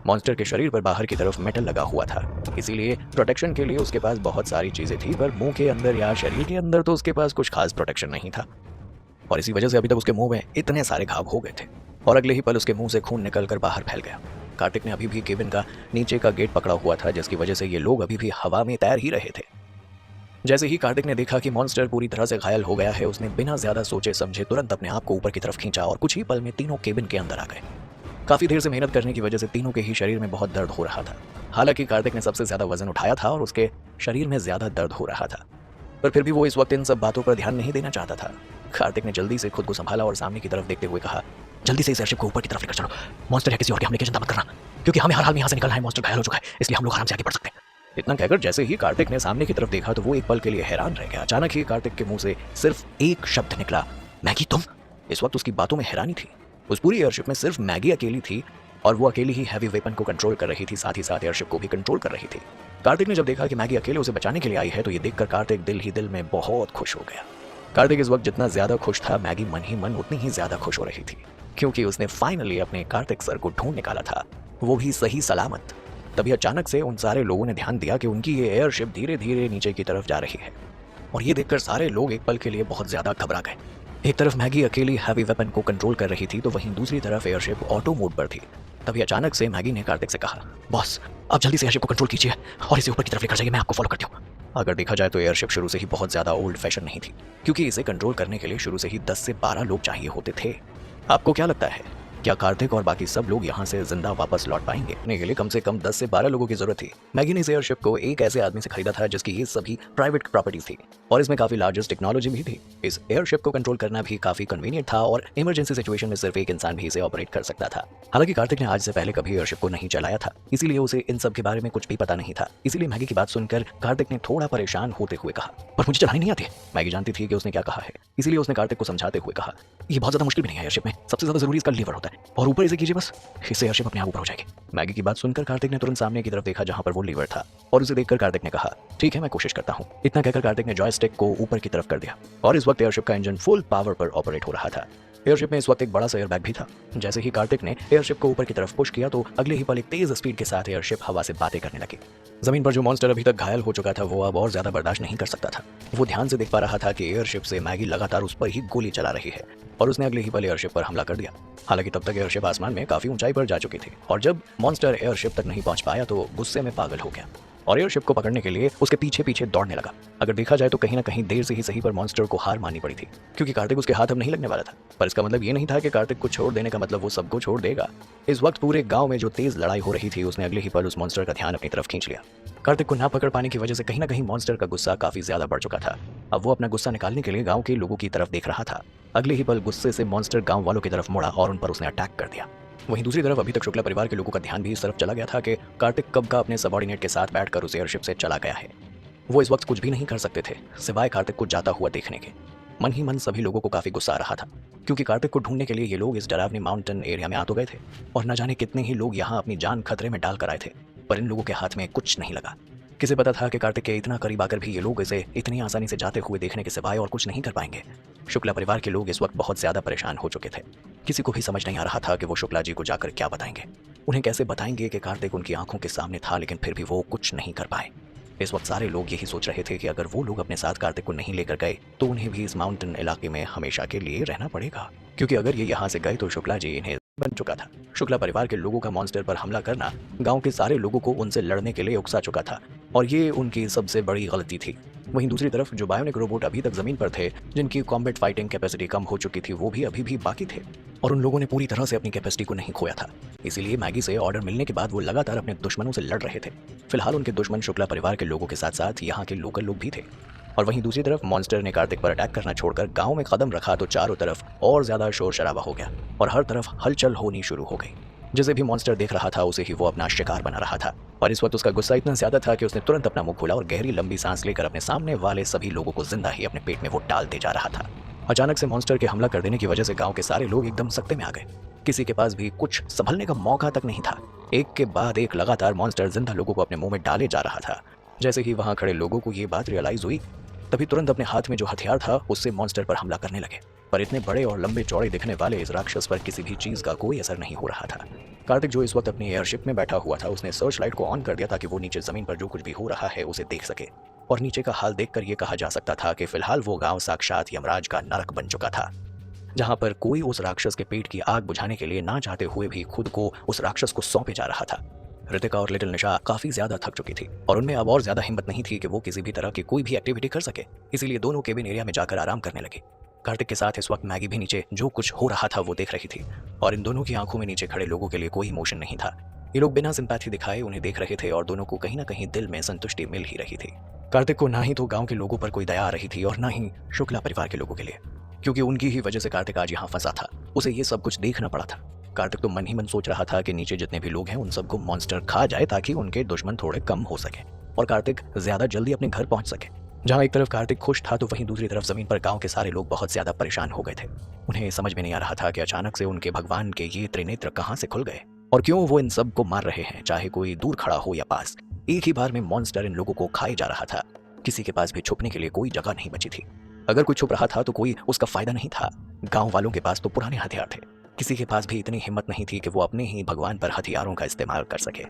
मॉन्स्टर के शरीर पर बाहर की तरफ मेटल लगा हुआ था, इसीलिए प्रोटेक्शन के लिए उसके पास बहुत सारी चीजें थी, पर मुंह के अंदर या शरीर के अंदर तो उसके पास कुछ खास प्रोटेक्शन नहीं था और इसी वजह से अभी तक उसके मुंह में इतने सारे घाव हो गए थे और अगले ही पल उसके मुंह से खून निकलकर बाहर फैल गया। कार्तिक ने अभी भी केबिन का नीचे का गेट पकड़ा हुआ था, जिसकी वजह से ये लोग अभी भी हवा में तैर ही रहे थे। जैसे ही कार्तिक ने देखा कि मॉन्स्टर पूरी तरह से घायल हो गया है, उसने बिना ज्यादा सोचे समझे तुरंत अपने आप को ऊपर की तरफ खींचा और कुछ ही पल में तीनों केबिन के अंदर आ गए। काफी देर से मेहनत करने की वजह से तीनों के ही शरीर में बहुत दर्द हो रहा था। हालांकि कार्तिक ने सबसे ज्यादा वजन उठाया था और उसके शरीर में ज्यादा दर्द हो रहा था, पर फिर भी वो इस वक्त इन सब बातों पर ध्यान नहीं देना चाहता था। कार्तिक ने जल्दी से खुद को संभाला और सामने की तरफ देखते हुए कहा, जल्दी से इस एयरशिप को ऊपर की तरफ लेकर चलो, मॉन्स्टर है किसी और के हमले की चिंता मत करना, क्योंकि हमें हर हाल में यहाँ से निकलना है, मॉन्स्टर घायल हो चुका है, इसलिए हम लोग आराम से आगे बढ़ सकते हैं। इतना कहकर जैसे ही कार्तिक ने सामने की तरफ देखा तो वो एक पल के लिए हैरान रह गया। अचानक ही कार्तिक के मुंह से सिर्फ एक शब्द निकला, मैगी तुम। इस वक्त उसकी बातों में हैरानी थी। उस पूरी एयरशिप में सिर्फ मैगी अकेली थी और वो अकेली ही हैवी वेपन को कंट्रोल कर रही थी, साथ ही साथ एयरशिप को भी कंट्रोल कर रही थी। कार्तिक ने जब देखा कि मैगी अकेले उसे बचाने के लिए आई है तो ये देखकर कार्तिक दिल ही दिल में बहुत खुश हो गया। कार्तिक इस वक्त जितना ज्यादा खुश था, मैगी मन ही मन उतनी ही ज्यादा खुश हो रही थी, क्योंकि उसने फाइनली अपने कार्तिक सर को ढूंढ निकाला था, वो भी सही सलामत। तभी अचानक से उन सारे लोगों ने ध्यान दिया कि उनकी ये एयरशिप धीरे धीरे नीचे की तरफ जा रही है और ये देखकर सारे लोग एक पल के लिए बहुत ज्यादा घबरा गए। एक तरफ मैगी अकेली हैवी वेपन को कंट्रोल कर रही थी तो वहीं दूसरी तरफ एयरशिप ऑटो मोड पर थी। तभी अचानक से मैगी ने कार्तिक से कहा, बॉस आप जल्दी से एयरशिप को कंट्रोल कीजिए और इसे ऊपर की तरफ लेकर जाइए, मैं आपको फॉलो करती हूँ। अगर देखा जाए तो एयरशिप शुरू से ही बहुत ज्यादा ओल्ड फैशन नहीं थी, क्योंकि इसे कंट्रोल करने के लिए शुरू से ही 10 से 12 लोग चाहिए होते थे। आपको क्या लगता है, क्या कार्तिक और बाकी सब लोग यहाँ से जिंदा वापस लौट पाएंगे? अपने के लिए कम से कम 10 से 12 लोगों की जरूरत थी। मैगी ने इस एयरशिप को एक ऐसे आदमी से खरीदा था जिसकी ये सभी प्राइवेट प्रॉपर्टीज थी और इसमें काफी लार्जेस्ट टेक्नोलॉजी भी थी। इस एयरशिप को कंट्रोल करना भी काफी कन्वीनियंट था और इमरजेंसी सिचुएशन में सिर्फ एक इंसान भी इसे ऑपरेट कर सकता था। हालांकि कार्तिक ने आज से पहले कभी एयरशिप को नहीं चलाया था, इसीलिए उसे इन सब के बारे में कुछ भी पता नहीं था। इसीलिए मैगी की बात सुनकर कार्तिक ने थोड़ा परेशान होते हुए कहा, पर मुझे चलानी नहीं आती। मैगी जानती थी कि उसने क्या कहा है, इसीलिए उसने कार्तिक को समझाते हुए कहा, ये बहुत ज्यादा मुश्किल भी नहीं है, एयरशिप में सबसे ज्यादा जरूरी इसका लीवर होता है और ऊपर इसे कीजिए बस, इससे एयरशिप अपने आप ऊपर हो जाएगी। मैगी की बात सुनकर कार्तिक ने तुरंत सामने की तरफ देखा जहां पर वो लीवर था और उसे देखकर कार्तिक ने कहा, ठीक है मैं कोशिश करता हूं। इतना कहकर कार्तिक ने जॉयस्टिक को ऊपर की तरफ कर दिया और इस वक्त एयरशिप का इंजन फुल पावर पर ऑपरेट हो रहा था। एयरशिप में इस वक्त एक बड़ा सा एयरबैग भी था। जैसे ही कार्तिक ने एयरशिप को ऊपर की तरफ पुश किया तो अगले ही पल एक तेज स्पीड के साथ एयरशिप हवा से बातें करने लगी। जमीन पर जो मॉन्स्टर अभी तक घायल हो चुका था वो अब और ज्यादा बर्दाश्त नहीं कर सकता था। वो ध्यान से देख पा रहा था कि एयरशिप से मैगी लगातार उस पर ही गोली चला रही है और उसने अगले ही पल एयरशिप पर हमला कर दिया। हालांकि तब तक एयरशिप आसमान में काफी ऊंचाई पर जा चुकी थी और जब मॉन्स्टर एयरशिप तक नहीं पहुंच पाया तो गुस्से में पागल हो गया और एयरशिप को पकड़ने के लिए उसके पीछे पीछे दौड़ने लगा। अगर देखा जाए तो कहीं ना कहीं देर से ही सही पर मॉन्स्टर को हार माननी पड़ी थी, क्योंकि कार्तिक उसके हाथ अब नहीं लगने वाला था। पर इसका मतलब ये नहीं था कि कार्तिक को छोड़ देने का मतलब वो सबको छोड़ देगा। इस वक्त पूरे गांव में जो तेज लड़ाई हो रही थी उसने अगले ही पल उस मॉन्स्टर का ध्यान अपनी तरफ खींच लिया। कार्तिक को ना पकड़ पाने की वजह से कहीं ना कहीं मॉन्स्टर का गुस्सा काफी ज्यादा बढ़ चुका था। अब वो अपना गुस्सा निकालने के लिए गांव के लोगों की तरफ देख रहा था। अगले ही पल गुस्से से मॉन्स्टर गांव वालों की तरफ मुड़ा और उन पर उसने अटैक कर दिया। वहीं दूसरी तरफ अभी तक शुक्ला परिवार के लोगों का ध्यान भी इस तरफ चला गया था कि कार्तिक कब का अपने सबॉर्डिनेट के साथ बैठकर उस एयरशिप से चला गया है। वो इस वक्त कुछ भी नहीं कर सकते थे सिवाय कार्तिक को जाता हुआ देखने के। मन ही मन सभी लोगों को काफी गुस्सा आ रहा था, क्योंकि कार्तिक को ढूंढने के लिए ये लोग इस डरावनी माउंटेन एरिया में आ तो गए थे और न जाने कितने ही लोग यहाँ अपनी जान खतरे में डाल कर आए थे, पर इन लोगों के हाथ में कुछ नहीं लगा। किसे पता था कि कार्तिक के इतना करीब आकर भी ये लोग इसे इतनी आसानी से जाते हुए देखने के सिवाय और कुछ नहीं कर पाएंगे। शुक्ला परिवार के लोग इस वक्त बहुत ज्यादा परेशान हो चुके थे। किसी को भी समझ नहीं आ रहा था कि वो शुक्ला जी को जाकर क्या बताएंगे। उन्हें कैसे बताएंगे कि कार्तिक उनकी आंखों के सामने था, लेकिन फिर भी वो कुछ नहीं कर पाए। इस वक्त सारे लोग यही सोच रहे थे कि अगर वो लोग अपने साथ कार्तिक को नहीं लेकर गए तो उन्हें भी इस माउंटेन इलाके में हमेशा के लिए रहना पड़ेगा, क्योंकि अगर ये यहाँ से गए तो शुक्ला जी इन्हें बन चुका था। शुक्ला परिवार के लोगों का मॉन्स्टर पर हमला करना गांव के सारे लोगों को उनसे लड़ने के लिए उकसा चुका था और ये उनकी सबसे बड़ी गलती थी। वहीं दूसरी तरफ जो बायोनिक रोबोट अभी तक जमीन पर थे, जिनकी कॉम्बैट फाइटिंग कैपेसिटी कम हो चुकी थी, वो भी अभी भी बाकी थे और उन लोगों ने पूरी तरह से अपनी कैपेसिटी को नहीं खोया था। इसीलिए मैगी से ऑर्डर मिलने के बाद वो लगातार अपने दुश्मनों से लड़ रहे थे। फिलहाल उनके दुश्मन शुक्ला परिवार के लोगों के साथ साथ यहाँ के लोकल लोग भी थे। और वहीं दूसरी तरफ मॉन्स्टर ने कार्तिक पर अटैक करना छोड़कर गांव में कदम रखा तो चारों तरफ और ज्यादा शोर शराबा हो गया और हर तरफ हलचल होनी शुरू हो गई। जिसे भी मॉन्स्टर देख रहा था उसे ही वो अपना शिकार बना रहा था और इस वक्त उसका गुस्सा इतना ज्यादा था कि उसने तुरंत अपना मुंह खोला और गहरी लंबी सांस लेकर अपने सामने वाले सभी लोगों को जिंदा ही अपने पेट में वो डालते जा रहा था। अचानक से मॉन्स्टर के हमला कर देने की वजह से गांव के सारे लोग एकदम सख्ते में आ गए। किसी के पास भी कुछ संभलने का मौका तक नहीं था। एक के बाद एक लगातार मॉन्स्टर जिंदा लोगों को अपने मुंह में डाले जा रहा था। जैसे ही वहां खड़े लोगों को ये बात रियलाइज हुई तभी तुरंत अपने हाथ में जो हथियार था उससे मॉन्स्टर पर हमला करने लगे। पर इतने बड़े और लंबे चौड़े दिखने वाले इस राक्षस पर किसी भी चीज का कोई असर नहीं हो रहा था। कार्तिक जो इस वक्त अपनी एयरशिप में बैठा हुआ था उसने सर्च लाइट को ऑन कर दिया ताकि वो नीचे जमीन पर जो कुछ भी हो रहा है उसे देख सके और नीचे का हाल देखकर ये कहा जा सकता था कि फिलहाल वो गांव साक्षात यमराज का नरक बन चुका था, जहां पर कोई उस राक्षस के पेट की आग बुझाने के लिए ना चाहते हुए भी खुद को उस राक्षस को सौंपे जा रहा था। ऋतिका और लिटिल निशा काफी ज्यादा थक चुकी थी और उनमें अब और ज्यादा हिम्मत नहीं थी कि वो किसी भी तरह की कोई भी एक्टिविटी कर सके, इसीलिए दोनों केबिन एरिया में जाकर आराम करने लगे। कार्तिक के साथ इस वक्त मैगी भी नीचे जो कुछ हो रहा था वो देख रही थी और इन दोनों की आंखों में नीचे खड़े लोगों के लिए कोई इमोशन नहीं था। ये लोग बिना सिंपैथी दिखाए उन्हें देख रहे थे और दोनों को कहीं ना कहीं दिल में संतुष्टि मिल ही रही थी। कार्तिक को ना ही तो गांव के लोगों पर कोई दया आ रही थी और ना ही शुक्ला परिवार के लोगों के लिए, क्योंकि उनकी ही वजह से कार्तिक आज यहाँ फंसा था। उसे ये सब कुछ देखना पड़ा था। कार्तिक तो मन ही मन सोच रहा था कि नीचे जितने भी लोग हैं उन सबको मॉन्स्टर खा जाए ताकि उनके दुश्मन थोड़े कम हो सके और कार्तिक ज्यादा जल्दी अपने घर पहुंच सके। जहां एक तरफ कार्तिक खुश था तो वहीं दूसरी तरफ जमीन पर गांव के सारे लोग बहुत ज्यादा परेशान हो गए थे। उन्हें समझ में नहीं आ रहा था कि अचानक से उनके भगवान के ये त्रिनेत्र कहां से खुल गए और क्यों वो इन सब को मार रहे हैं, चाहे कोई दूर खड़ा हो या पास। एक ही बार में मॉन्स्टर इन लोगों को खाए जा रहा था। किसी के पास भी छुपने के लिए कोई जगह नहीं बची थी। अगर कोई छुप रहा था तो कोई उसका फायदा नहीं था। गांव वालों के पास तो पुराने हथियार थे, किसी के पास भी इतनी हिम्मत नहीं थी कि वो अपने ही भगवान पर हथियारों का इस्तेमाल कर सके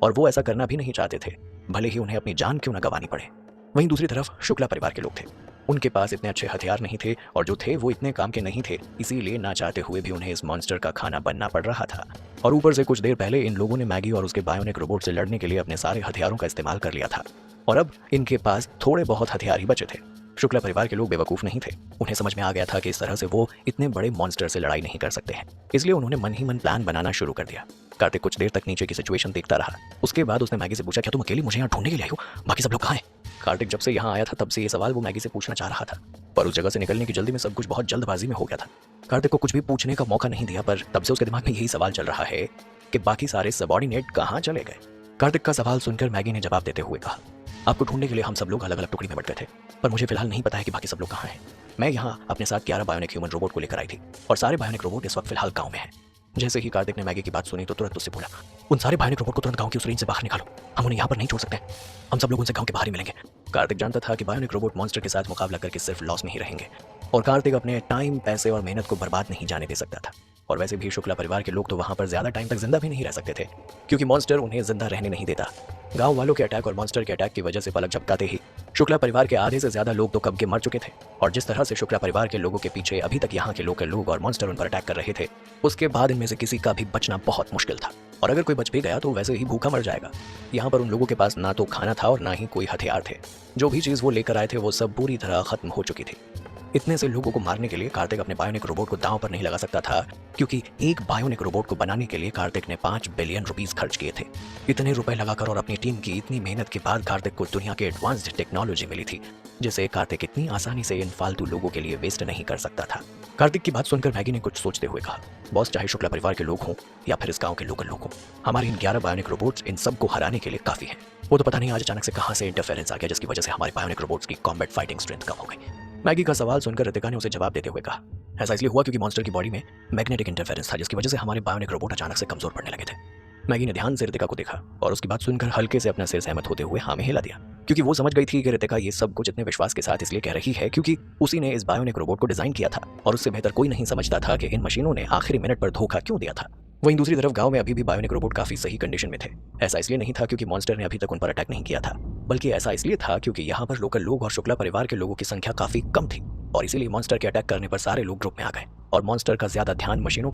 और वो ऐसा करना भी नहीं चाहते थे, भले ही उन्हें अपनी जान क्यों न गंवानी पड़े। वहीं दूसरी तरफ शुक्ला परिवार के लोग थे। उनके पास इतने अच्छे हथियार नहीं थे और जो थे वो इतने काम के नहीं थे, इसीलिए ना चाहते हुए भी उन्हें इस मॉन्स्टर का खाना बनना पड़ रहा था। और ऊपर से कुछ देर पहले इन लोगों ने मैगी और उसके बायोनिक रोबोट से लड़ने के लिए अपने सारे हथियारों का इस्तेमाल कर लिया था और अब इनके पास थोड़े बहुत हथियार ही बचे थे। शुक्ला परिवार के लोग बेवकूफ नहीं थे। उन्हें समझ में आ गया था कि इस तरह से वो इतने बड़े मॉन्स्टर से लड़ाई नहीं कर सकते हैं, इसलिए उन्होंने मन ही मन प्लान बनाना शुरू कर दिया। कार्तिक कुछ देर तक नीचे की सिचुएशन देखता रहा। उसके बाद उसने मैगी से पूछा, क्या तुम अकेली मुझे यहाँ ढूंढने के लिए आई हो? बाकी सब लोग कहाँ हैं? कार्तिक जब से यहाँ आया था तब से ये सवाल वो मैगी से पूछना चाह रहा था, पर उस जगह से निकलने की जल्दी में सब कुछ बहुत जल्दबाजी में हो गया था। कार्तिक को कुछ भी पूछने का मौका नहीं दिया, पर तब से उसके दिमाग में यही सवाल चल रहा है कि बाकी सारे सबॉर्डिनेट कहाँ चले गए। कार्तिक का सवाल सुनकर मैगी ने जवाब देते हुए कहा, आपको ढूंढने के लिए हम सब लोग अलग अलग टुकड़ी में बट गए थे, पर मुझे फिलहाल नहीं पता है कि बाकी सब लोग कहाँ हैं। मैं यहाँ अपने साथ 11 बायोनिक ह्यूमन रोबोट को लेकर आई थी और सारे बायोनिक रोबोट इस वक्त फिलहाल गांव में हैं। जैसे ही कार्तिक ने मैगी की बात सुनी तो तुरंत उससे बोला, उन सारे बायोनिक रोबोट को तुरंत गांव की उस रेंज से बाहर निकालो, हम उन्हें यहाँ पर नहीं छोड़ सकते, हम सब लोग उनसे गांव के बाहर ही मिलेंगे। कार्तिक जानता था कि बायोनिक रोबोट मॉन्स्टर के साथ मुकाबला करके सिर्फ लॉस में ही रहेंगे और कार्तिक अपने टाइम, पैसे और मेहनत को बर्बाद नहीं जाने दे सकता था। और वैसे भी शुक्ला परिवार के लोग तो वहां पर ज्यादा टाइम तक जिंदा भी नहीं रह सकते थे, क्योंकि मॉन्स्टर उन्हें जिंदा रहने नहीं देता। गांव वालों के अटैक और मॉन्स्टर के अटैक की वजह से पलक झपकाते ही शुक्ला परिवार के आधे से ज्यादा लोग तो कब के मर चुके थे। और जिस तरह से शुक्ला परिवार के लोगों के पीछे अभी तक यहाँ के लोकल लोग और मॉन्स्टर उन पर अटैक कर रहे थे, उसके बाद इनमें से किसी का भी बचना बहुत मुश्किल था। और अगर कोई बच भी गया तो वैसे ही भूखा मर जाएगा। यहाँ पर उन लोगों के पास ना तो खाना था और ना ही कोई हथियार थे। जो भी चीज़ वो लेकर आए थे वो सब पूरी तरह खत्म हो चुकी थी। इतने से लोगों को मारने के लिए कार्तिक अपने बायोनिक रोबोट को दांव पर नहीं लगा सकता था, क्योंकि एक बायोनिक रोबोट को बनाने के लिए कार्तिक ने 5 बिलियन रुपीस खर्च किए थे। इतने रुपए लगाकर और अपनी टीम की इतनी मेहनत के बाद कार्तिक को दुनिया के एडवांस्ड टेक्नोलॉजी मिली थी, जिसे कार्तिक इतनी आसानी से इन फालतू लोगों के लिए वेस्ट नहीं कर सकता था। कार्तिक की बात सुनकर मैगी ने कुछ सोचते हुए कहा, बॉस, चाहे शुक्ला परिवार के लोग हों या फिर इस गांव के लोकल लोग हों, हमारे इन 11 बायोनिक रोबोट्स इन सबको हराने के लिए काफी हैं। वो तो पता नहीं आज अचानक से कहां से इंटरफेरेंस आ गया, जिसकी वजह से हमारे बायोनिक रोबोट्स की कॉम्बैट फाइटिंग स्ट्रेंथ कम हो गई। मैगी का सवाल सुनकर रितिका ने उसे जवाब देते हुए कहा, ऐसा इसलिए हुआ क्योंकि मॉन्स्टर की बॉडी में मैग्नेटिक इंटरफेरेंस था, जिसकी वजह से हमारे बायोनिक रोबोट अचानक से कमजोर पड़ने लगे थे। मैगी ने ध्यान से रितिका को देखा और उसकी बात सुनकर हल्के से अपना सिर सहमत होते हुए हाँ में हिला दिया, क्योंकि वो समझ गई थी कि रितिका ये सब कुछ इतने विश्वास के साथ इसलिए कह रही है क्योंकि उसी ने इस बायोनिक रोबोट को डिजाइन किया था और उससे बेहतर कोई नहीं समझता था कि इन मशीनों ने आखिरी मिनट पर धोखा क्यों दिया था। वहीं दूसरी तरफ गांव में अभी भी बायोनिक रोबोट काफी सही कंडीशन में थे। ऐसा इसलिए नहीं था क्योंकि मॉन्स्टर ने अभी तक उन पर अटैक नहीं किया था, बल्कि ऐसा इसलिए था क्योंकि यहाँ पर लोकल लोग और शुक्ला परिवार के लोगों की संख्या काफी कम थी और इसीलिए मॉन्स्टर के अटैक करने पर सारे लोग ग्रुप में आ गए और मॉन्स्टर का ज्यादा ध्यान मशीनों